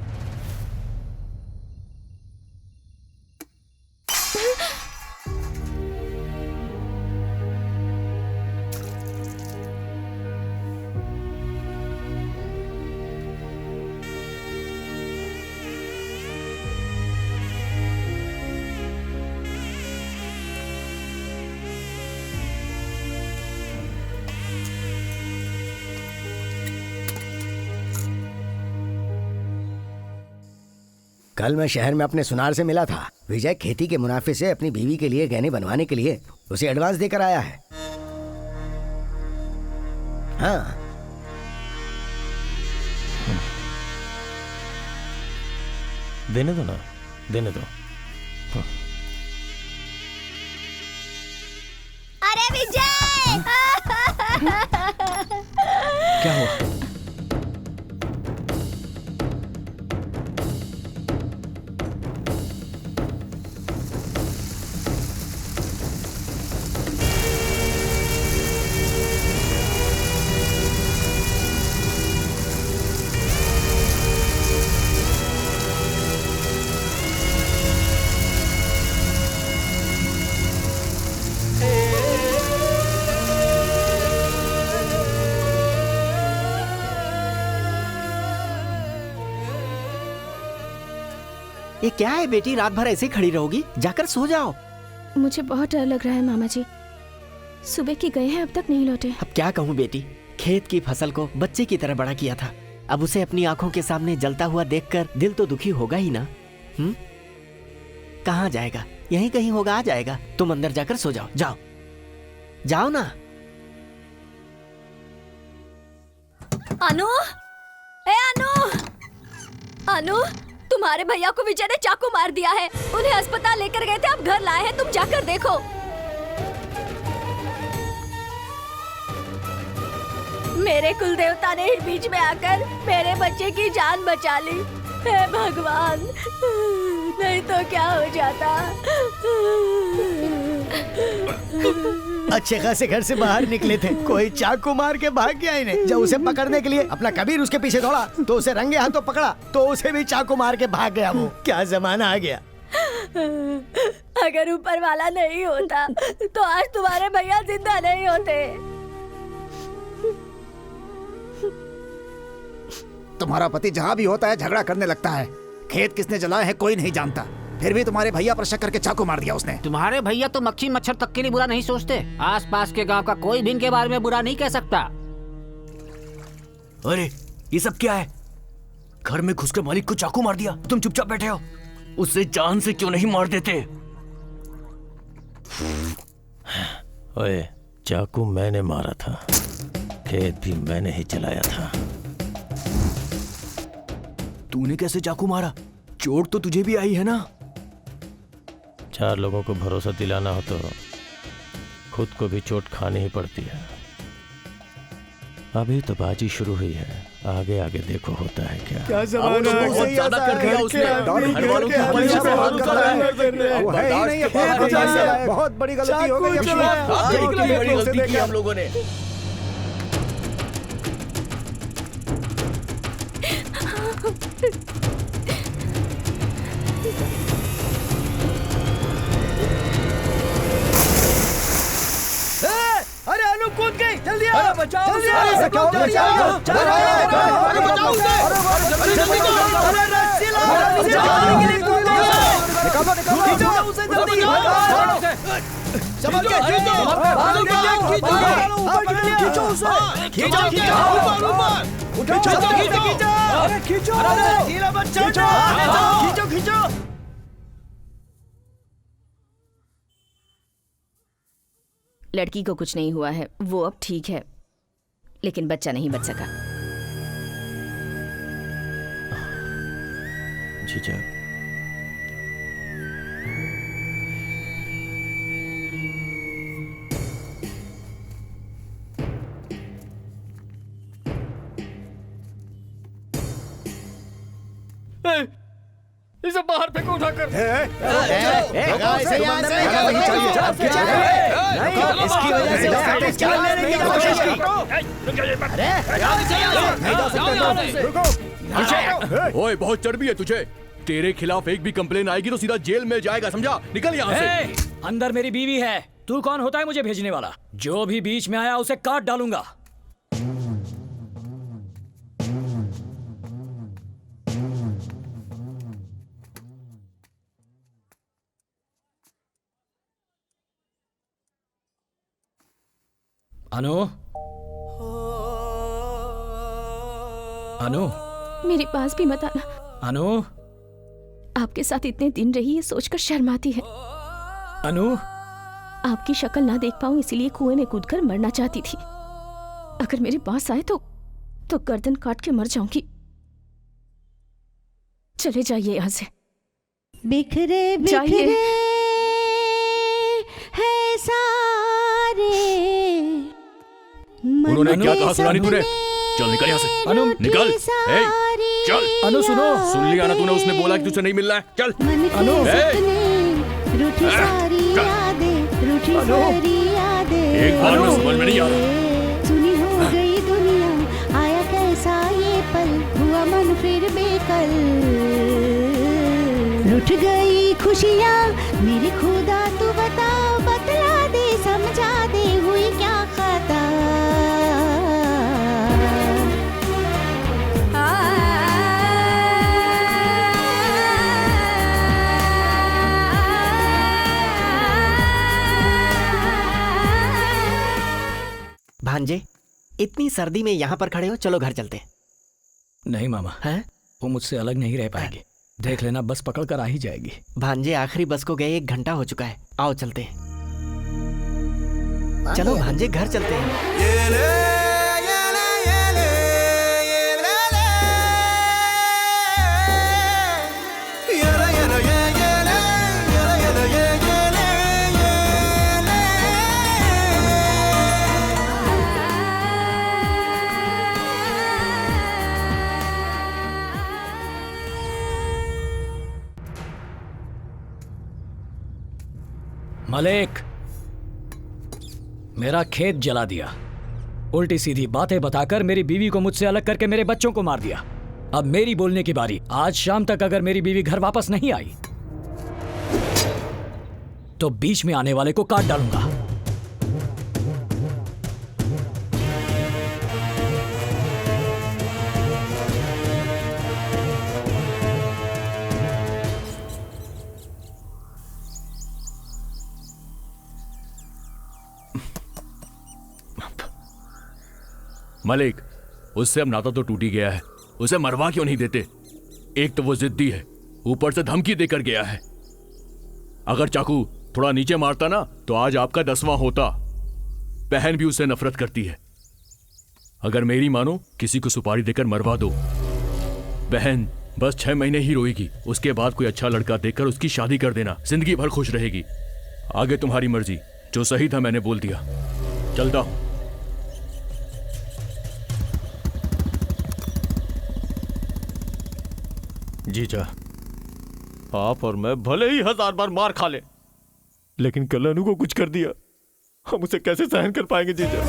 कल मैं शहर में अपने सुनार से मिला था। विजय खेती के मुनाफे से अपनी बीवी के लिए गहने बनवाने के लिए उसे एडवांस देकर आया है। हाँ, देने दो ना, देने दो। अरे विजय! क्या हुआ? ये क्या है बेटी, रात भर ऐसे खड़ी रहोगी? जाकर सो जाओ। मुझे बहुत डर लग रहा है मामा जी। सुबह की गए हैं, अब तक नहीं लौटे। अब क्या कहूँ बेटी, खेत की फसल को बच्चे की तरह बड़ा किया था, अब उसे अपनी आंखों के सामने जलता हुआ देखकर दिल तो दुखी होगा ही ना। कहाँ जाएगा? यहीं कहीं होगा, आ जाएगा। तुम अंदर जाकर सो जाओ, जाओ जाओ ना। अनु, ए अनु, अनु, तुम्हारे भैया को विजय ने चाकू मार दिया है। उन्हें अस्पताल लेकर गए थे, अब घर लाए हैं, तुम जाकर देखो। मेरे कुल देवता ने ही बीच में आकर मेरे बच्चे की जान बचा ली। हे भगवान, नहीं तो क्या हो जाता। अच्छे खासे घर से बाहर निकले थे, कोई चाकू मार के भाग गया इन्हें। जब उसे पकड़ने के लिए अपना कबीर उसके पीछे दौड़ा तो उसे रंगे हाथों पकड़ा तो उसे भी चाकू मार के भाग गया। वो क्या जमाना आ गया। अगर ऊपर वाला नहीं होता तो आज तुम्हारे भैया जिंदा नहीं होते। तुम्हारा पति जहाँ भी होता है झगड़ा करने लगता है। खेत किसने जलाए हैं कोई नहीं जानता, फिर भी तुम्हारे भैया पर शक करके चाकू मार दिया उसने। तुम्हारे भैया तो मक्खी मच्छर तक के लिए बुरा नहीं सोचते। आसपास के गांव का कोई भी इनके बारे में बुरा नहीं कह सकता। अरे ये सब क्या है? घर में घुसकर मालिक को चाकू मार दिया, तुम चुपचाप बैठे हो। उसे जान से क्यों नहीं मार देते? ओए, चाकू मैंने मारा था, खेत भी मैंने ही जलाया था। तूने कैसे चाकू मारा? चोट तो तुझे भी आई है ना? 4 लोगों को भरोसा दिलाना हो तो खुद को भी चोट खानी ही पड़ती है। अभी तो बाजी शुरू हुई है, आगे आगे देखो होता है क्या। क्या जमाना है, बहुत ज्यादा कर दिया उसने। घर वालों की हमेशा से बात करता है। बहुत बड़ी गलती हो गई बड़ी गलती की हम लोगों ने। अरे अनु कूद गई, जल्दी आओ, बचाओ जल्दी उसे। आओ, अरे बचाओ, बचाओ, बचाओ, बचाओ, अरे बचाओ उसे, अरे जल्दी करो, अरे रस्सी लाओ, निकालो उसे जल्दी, संभाल के खींचो, खींचो उसे, खींचो ढीला मत छोड़ो, खींचो खींचो। लड़की को कुछ नहीं हुआ है, वो अब ठीक है, लेकिन बच्चा नहीं बच सका। जीजा, इसे बाहर फेंको उठाकर। इसकी वजह से उसने जान लेने की कोशिश की। ओए, बहुत चर्बी है तुझे। तेरे खिलाफ एक भी कंप्लेन आएगी तो सीधा जेल में जाएगा, समझा? निकल यहाँ से। अंदर मेरी बीवी है, तू कौन होता है मुझे भेजने वाला? जो भी बीच में आया उसे काट डालूंगा। अनु, अनु, मेरे पास भी मत आना। अनु, आपके साथ इतने दिन रही, ये सोचकर शर्म आती है। अनु, आपकी शक्ल ना देख पाऊं इसीलिए कुएं में कूदकर मरना चाहती थी। अगर मेरे पास आए तो गर्दन काट के मर जाऊंगी। चले जाइए यहाँ से। बिखरे बिखरे है सारे। उन्होंने क्या कहा सुना नहीं तूने? चल निकल यहाँ से। अनु, निकल। चल। अनु सुनो। सुन लिया ना तूने? उसने बोला कि तुझसे नहीं मिलना है। चल। अनु, रूठी सारी यादें, रूठी सारी यादें। एक बार में समझ में नहीं आ रहा। सुनी हो गई दुनिया, आया कैसा ये पल, हुआ मन फिर बेकल। रूठ गई खुशियाँ मेरी खुदा, तू बता, बतला दे, समझा दे, हुई क्या खता। भांजे, इतनी सर्दी में यहाँ पर खड़े हो, चलो घर चलते हैं। नहीं मामा, है वो मुझसे अलग नहीं रह पाएगी। देख लेना, बस पकड़ कर आ ही जाएगी। भांजे, आखिरी बस को गए 1 घंटा हो चुका है, आओ चलते हैं। चलो भांजे, घर चलते हैं। मलिक, मेरा खेत जला दिया, उल्टी सीधी बातें बताकर मेरी बीवी को मुझसे अलग करके मेरे बच्चों को मार दिया। अब मेरी बोलने की बारी। आज शाम तक अगर मेरी बीवी घर वापस नहीं आई तो बीच में आने वाले को काट डालूंगा। मलिक, उससे अब नाता तो टूट ही गया है, उसे मरवा क्यों नहीं देते? एक तो वो जिद्दी है, ऊपर से धमकी देकर गया है। अगर चाकू थोड़ा नीचे मारता ना तो आज आपका 10वां होता। बहन भी उससे नफरत करती है। अगर मेरी मानो, किसी को सुपारी देकर मरवा दो। बहन बस 6 महीने ही रोएगी, उसके बाद कोई अच्छा लड़का देखकर उसकी शादी कर देना, जिंदगी भर खुश रहेगी। आगे तुम्हारी मर्जी, जो सही था मैंने बोल दिया। चलता हूं। जीजा, आप और मैं भले ही 1000 बार मार खा ले, लेकिन कल अनु को कुछ कर दिया, हम उसे कैसे सहन कर पाएंगे जीजा?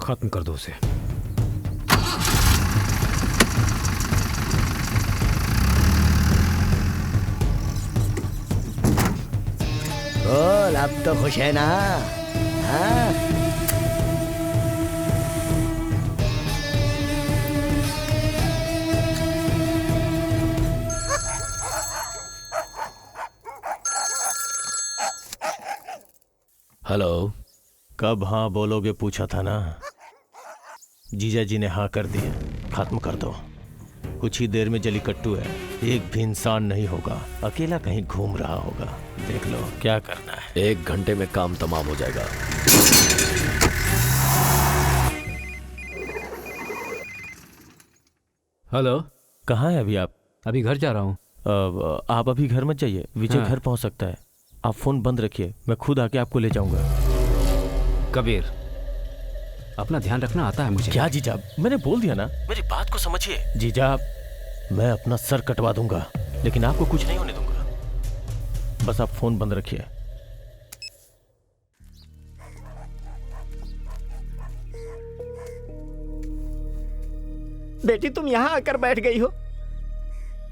खत्म कर दो उसे। बोल, अब तो खुश है ना? हाँ? हेलो। कब हाँ बोलोगे पूछा था ना? जीजा जी ने हाँ कर दिया, खत्म कर दो। कुछ ही देर में जलीकट्टू है, एक भी इंसान नहीं होगा, अकेला कहीं घूम रहा होगा। देख लो क्या करना है। 1 घंटे में काम तमाम हो जाएगा। हेलो, कहाँ है अभी आप? अभी घर जा रहा हूँ। आप अभी घर मत जाइए, विजय हाँ। घर पहुँच सकता है। आप फोन बंद रखिए, मैं खुद आके आपको ले जाऊंगा। कबीर, अपना ध्यान रखना आता है मुझे। क्या जीजा, मैंने बोल दिया ना, मेरी बात को समझिए। जीजा, मैं अपना सर कटवा दूंगा, लेकिन आपको कुछ नहीं होने दूंगा। बस आप फोन बंद रखिए। बेटी, तुम यहाँ आकर बैठ गई हो।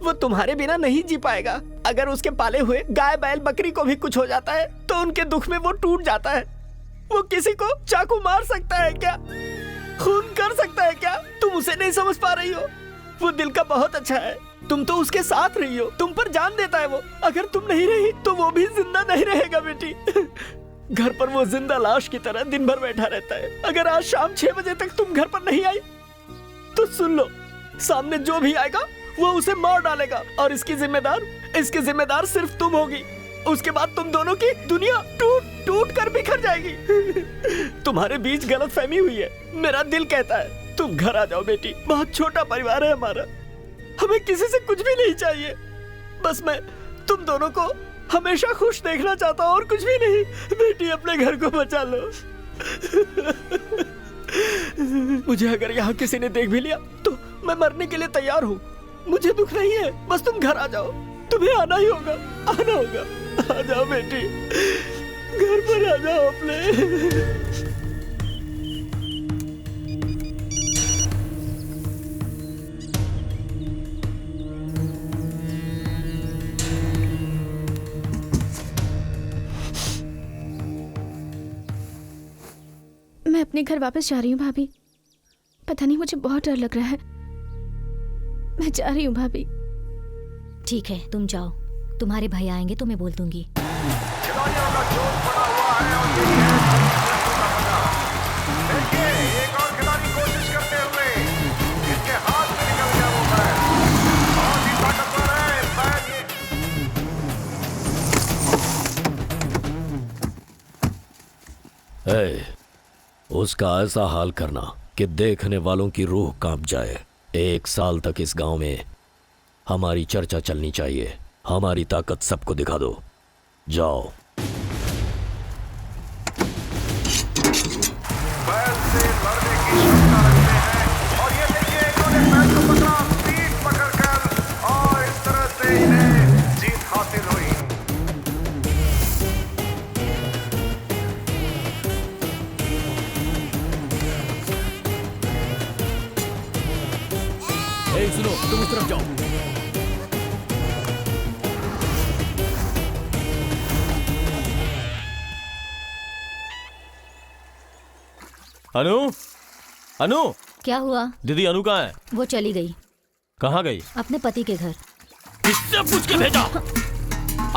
वो तुम्हारे बिना नहीं जी पाएगा। अगर उसके पाले हुए गाय बैल बकरी को भी कुछ हो जाता है तो उनके दुख में वो टूट जाता है। वो किसी को चाकू मार सकता है क्या? खून कर सकता है क्या? तुम उसे नहीं समझ पा रही हो। वो दिल का बहुत अच्छा है, तुम तो उसके साथ रही हो, तुम पर जान देता है वो। अगर तुम नहीं रही तो वो भी जिंदा नहीं रहेगा बेटी। घर पर वो जिंदा लाश की तरह दिन भर बैठा रहता है। अगर आज शाम 6 बजे तक तुम घर पर नहीं आई तो सुन लो, सामने जो भी आएगा वो उसे मार डालेगा और इसकी जिम्मेदार सिर्फ तुम होगी। उसके बाद तुम दोनों की दुनिया टूट कर बिखर जाएगी। तुम्हारे बीच गलतफहमी हुई है। मेरा दिल कहता है तुम घर आ जाओ बेटी। बहुत छोटा परिवार है हमारा, हमें किसी से कुछ भी नहीं चाहिए। बस मैं तुम दोनों को हमेशा खुश देखना चाहता हूँ और कुछ भी नहीं। बेटी, अपने घर को बचा लो। मुझे अगर यहाँ किसी ने देख भी लिया तो मैं मरने के लिए तैयार हूँ। मुझे दुख नहीं है, बस तुम घर आ जाओ। तुम्हें आना ही होगा, आना होगा। आ जाओ बेटी, घर पर आ जाओ अपने। मैं अपने घर वापस जा रही हूँ भाभी। पता नहीं, मुझे बहुत डर लग रहा है। मैं जा रही हूँ भाभी। ठीक है, तुम जाओ। तुम्हारे भाई आएंगे तो मैं बोल दूंगी। एक और खिलाड़ी कोशिश करते हुए इसके हाथ में निकल गया वो बैल। बहुत ही ताकतवर है बैल ये। उसका ऐसा हाल करना कि देखने वालों की रूह कांप जाए। 1 साल तक इस गांव में हमारी चर्चा चलनी चाहिए। हमारी ताकत सबको दिखा दो। जाओ। बैल से लड़ने की क्षमता रखते हैं और ये देखिए इन्होंने बैल को पकड़ा, पीठ पकड़कर, और इस तरह से इन्हें जीत हासिल हुई। सुनो, तुम उस तरफ जाओ। अनु, अनु, क्या हुआ? दीदी अनु कहाँ है? वो चली गई। कहाँ गई? अपने पति के घर। किससे पूछ के भेजा?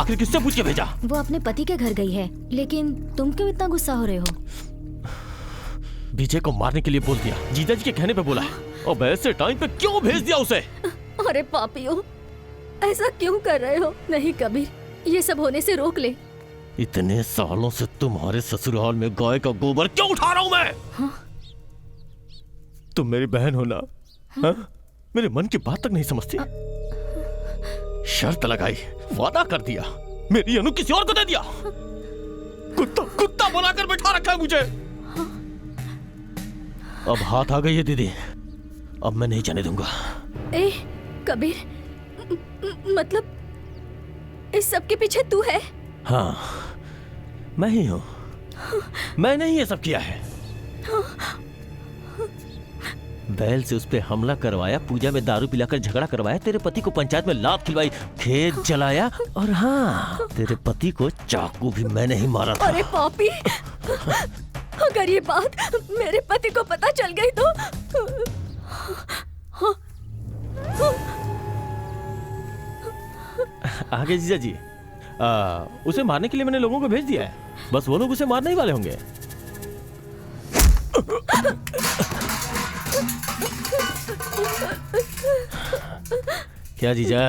आखिर किससे पूछ के भेजा? वो अपने पति के घर गई है। लेकिन तुम क्यों इतना गुस्सा हो रहे हो? विजय को मारने के लिए बोल दिया, जीजा जी के कहने पे बोला है। और वैसे टाइम पे क्यों भेज दिया उसे? अरे पापियों, ऐसा क्यों कर रहे हो? नहीं कबीर, ये सब होने से रोक ले। इतने सालों से तुम्हारे ससुराल में गाय का गोबर क्यों उठा रहा हूं मैं? हाँ? तुम मेरी बहन हो ना? हाँ? मेरे मन की बात तक नहीं समझती। शर्त लगाई, वादा कर दिया, मेरी अनु किसी और को दे दिया। कुत्ता कुत्ता बनाकर बैठा रखा है मुझे। अब हाथ आ गई है दीदी, अब मैं नहीं जाने दूंगा। ए कबीर, मतलब इस सब के पीछे तू है? हाँ, मैं ही हूँ। मैंने ही ये सब किया है। बैल से उस पे हमला करवाया, पूजा में दारू पिलाकर झगड़ा करवाया, तेरे पति को पंचायत में लात खिलवाई, खेत जलाया, और हाँ, तेरे पति को चाकू भी मैंने ही मारा था। अरे पापी, अगर ये बात मेरे पति को पता चल गई तो आगे जीजा जी, उसे मारने के लिए मैंने लोगों को भेज दिया है। बस वो लोग उसे मारने ही वाले होंगे। क्या जीजा,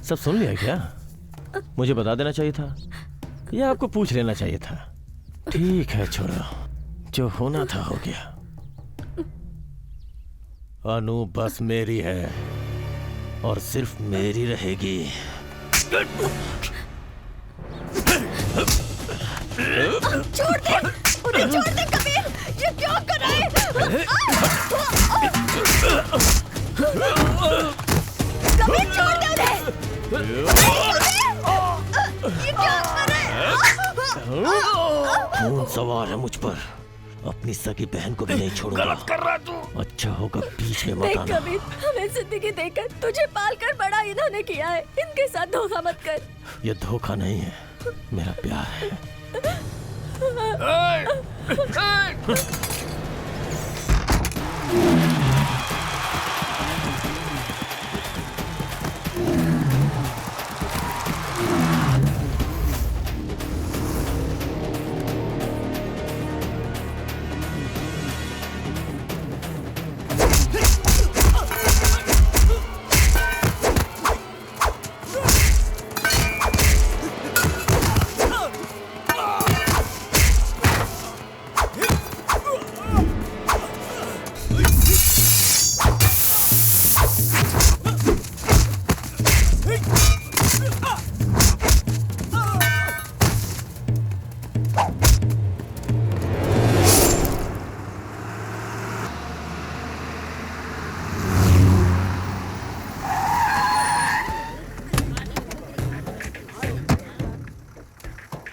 सब सुन लिया क्या? मुझे बता देना चाहिए था या आपको पूछ लेना चाहिए था? ठीक है, छोड़ो, जो होना था हो गया। अनु बस मेरी है और सिर्फ मेरी रहेगी। छोड़ दे, उन्हें छोड़ दे कबीर, ये क्या कर रहा है? कबीर छोड़ दे उन्हें। ये क्या कर रहा है? खून सवार है मुझ पर, अपनी सगी बहन को भी नहीं छोड़ूंगा। गलत कर रहा तू। अच्छा होगा बीच में मत देख आना। कबीर, हमें जिंदगी देकर तुझे पालकर बड़ा इन्होंने किया है, इनके साथ धोखा मत कर। ये धोखा नहीं है, मेरा प्यार है।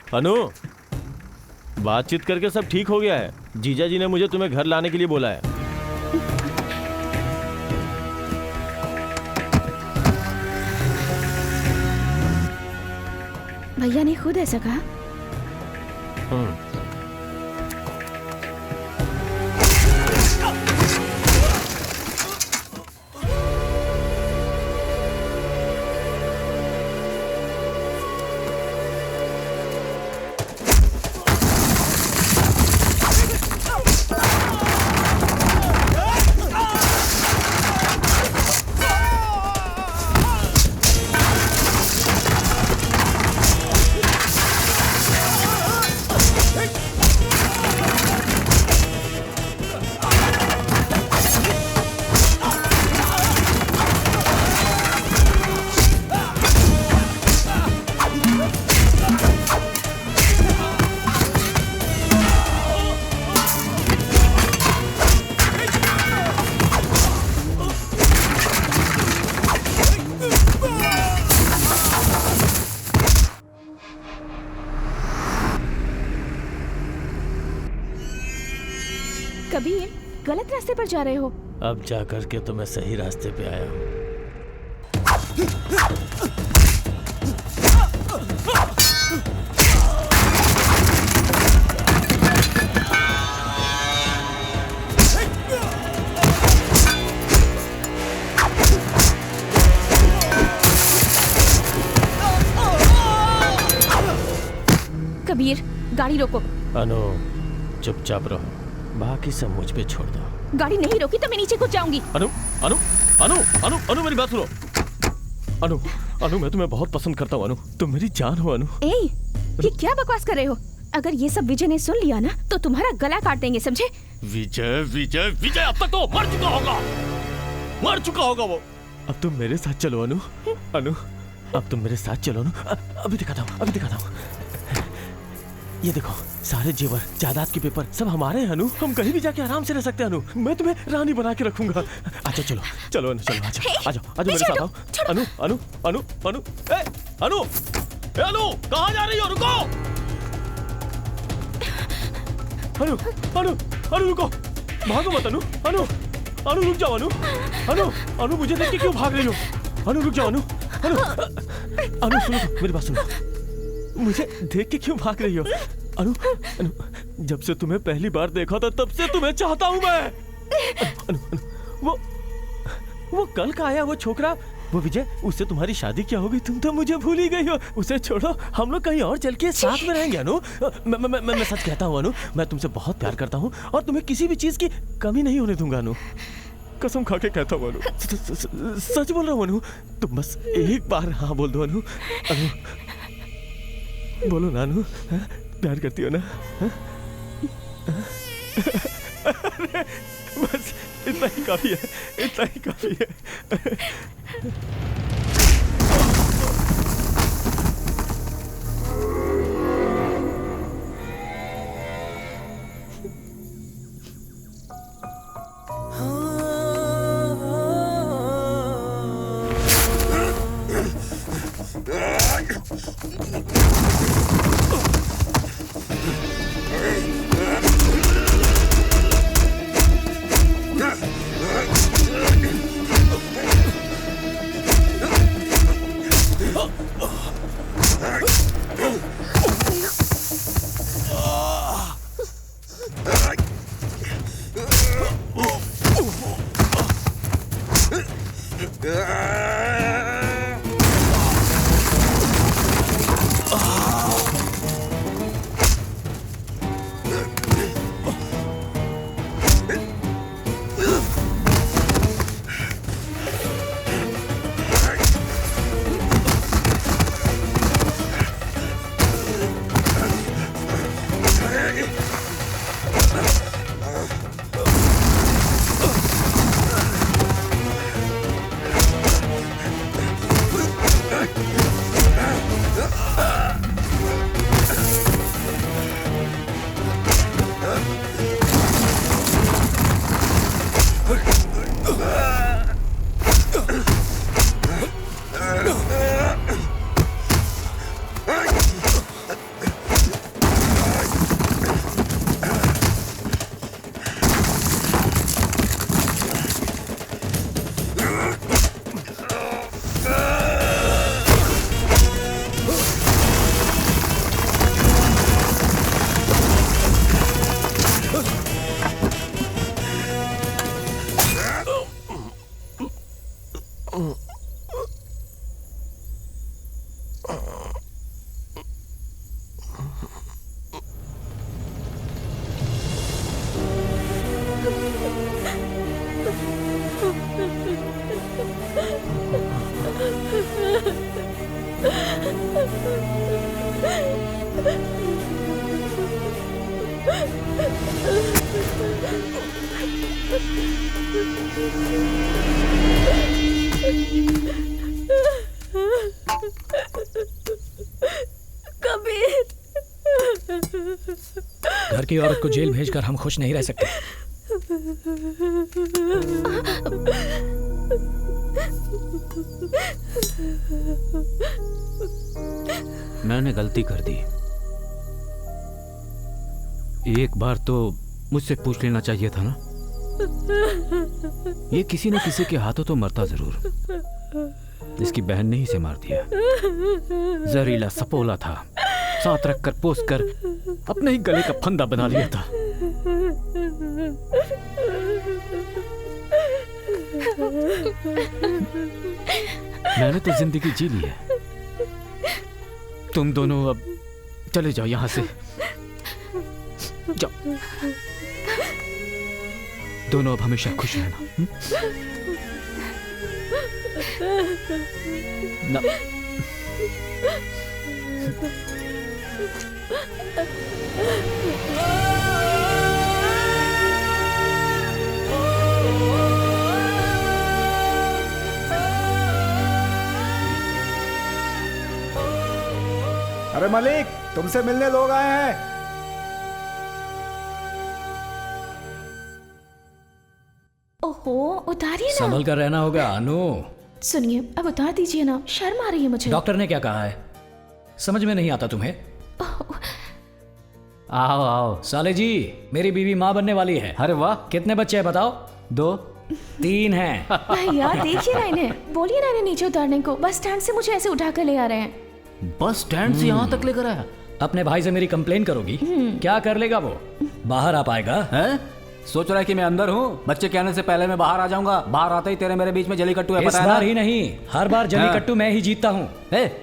अनु, बातचीत करके सब ठीक हो गया है। जीजा जी ने मुझे तुम्हें घर लाने के लिए बोला है। भैया ने खुद ऐसा कहा? कबीर, गलत रास्ते पर जा रहे हो। अब जा करके तो मैं सही रास्ते पे आया हूँ। कबीर, गाड़ी रोको। अनु, चुपचाप रहो, बाकी सब मुझ पे छोड़ दो। गाड़ी नहीं रोकी तो मैं नीचे कूद जाऊंगी। अनु, अनु, अनु, अनु, अनु, मेरी बात सुनो। अनु, अनु, मैं तुम्हें बहुत पसंद करता हूँ अनु, तुम मेरी जान हो अनु। ए, ये क्या बकवास कर रहे हो? अगर ये सब विजय ने सुन लिया ना तो तुम्हारा गला काट देंगे, समझे? विजय, विजय, विजय अब तक तो मर चुका होगा, मर चुका होगा वो। अब तुम मेरे साथ चलो अनु, अनु, अब तुम मेरे साथ चलो अनु। अभी दिखाता हूँ, अभी दिखाता हूँ। ये देखो, सारे जेवर, जायदाद के पेपर सब हमारे हैं अनु। हम कहीं भी जाके आराम से रह सकते हैं अनु। मैं तुम्हें रानी बना के रखूंगा। अच्छा चलो, चलो अनु, चलो, आजा, आजा, आजा मेरे साथ आओ। अनु, अनु, अनु, अनु, ए, अनु, ए, अनु, कहाँ जा रही हो? रुको, अनु, अनु, अनु रुको, भागो मत अनु, अनु, अनु रुक जाओ अनु, अनु, अनु मुझे देख के क्यों भाग रही हो? अनु रुक जाओ अनु, अनु, अनु सुनो, मेरी बात सुनो, मुझे देख के क्यों भाग रही हो? अनु, अनु, जब से तुम्हें पहली बार देखा था तब से तुम्हें चाहता हूँ मैं। अनु, अनु, वो कल का आया वो छोकरा, वो विजय, उससे तुम्हारी शादी क्या होगी? तुम तो मुझे भूल ही गई हो। उसे छोड़ो, हम लोग कहीं और चल के साथ में रहेंगे अनु। मैं सच कहता हूँ अनु, मैं तुमसे बहुत प्यार करता हूँ और तुम्हें किसी भी चीज की कमी नहीं होने दूंगा अनु। कसम खा के कहता हूँ अनु, सच बोल रहा हूँ अनु। तुम बस एक बार हाँ बोल दो अनु। अनु बोलो ना अनु, प्यार करती हो ना? अरे बस इतना ही काफी है, इतना ही काफी है। घर की औरत को जेल भेजकर हम खुश नहीं रह सकते। मैंने गलती कर दी। एक बार तो मुझसे पूछ लेना चाहिए था ना। ये किसी न किसी के हाथों तो मरता जरूर। इसकी बहन ने ही इसे मार दिया। जहरीला सपोला था, साथ रखकर पोस कर अपने ही गले का फंदा बना लिया था। मैंने तो जिंदगी जी ली है। तुम दोनों अब चले जाओ यहां से। जाओ, दोनों अब हमेशा खुश रहना। ना अरे मलिक, तुमसे मिलने लोग आए हैं। ओहो, उतारिए ना। संभल कर रहना होगा अनु। सुनिए, अब उतार दीजिए ना, शर्म आ रही है मुझे। डॉक्टर ने क्या कहा है? समझ में नहीं आता तुम्हें? आओ आओ। साले जी, मेरी बीवी माँ बनने वाली है। अरे वाह, कितने बच्चे हैं बताओ? 2 3 हैं। भैया देखिए ना इन्हें, बोलिए ना इन्हें नीचे उतारने को। बस स्टैंड से मुझे ऐसे उठा कर ले आ रहे हैं। बस स्टैंड से यहाँ तक लेकर आया? अपने भाई से मेरी कंप्लेन करोगी? क्या कर लेगा वो? बाहर आ पाएगा? हैं? सोच रहा है कि मैं अंदर हूँ? बच्चे के आने से पहले मैं बाहर आ जाऊंगा। बाहर आते ही तेरे मेरे बीच में जली कट्टू है, इस पता है बार ना? ही नहीं, हर बार जली कट्टू मैं ही जीतता हूँ।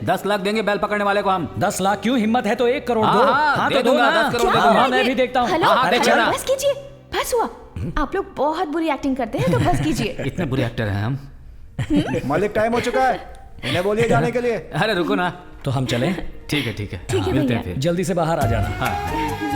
10 लाख देंगे बैल पकड़ने वाले को हम। 10 लाख क्यों? हिम्मत है तो 1 करोड़ दो। हाँ, दे तो दो दूंगा, ना। 10 करोड़ क्या? दे दूंगा। हाँ, मैं भी देखता हूँ। हेलो, अरे हेलो, चला। बस कीजिए, बस हुआ। आप लोग बहुत बुरी एक्टिंग करते हैं, तो बस कीजिए। इतने बुरे एक्टर हैं हम। मलिक, टाइम हो चुका है, इन्हें बोलिए जाने के लिए। अरे रुको ना। तो हम चलें? ठीक है ठीक है। ठीक है मिलते भैया। हैं फिर। जल्दी से बाहर आ जाना। हाँ।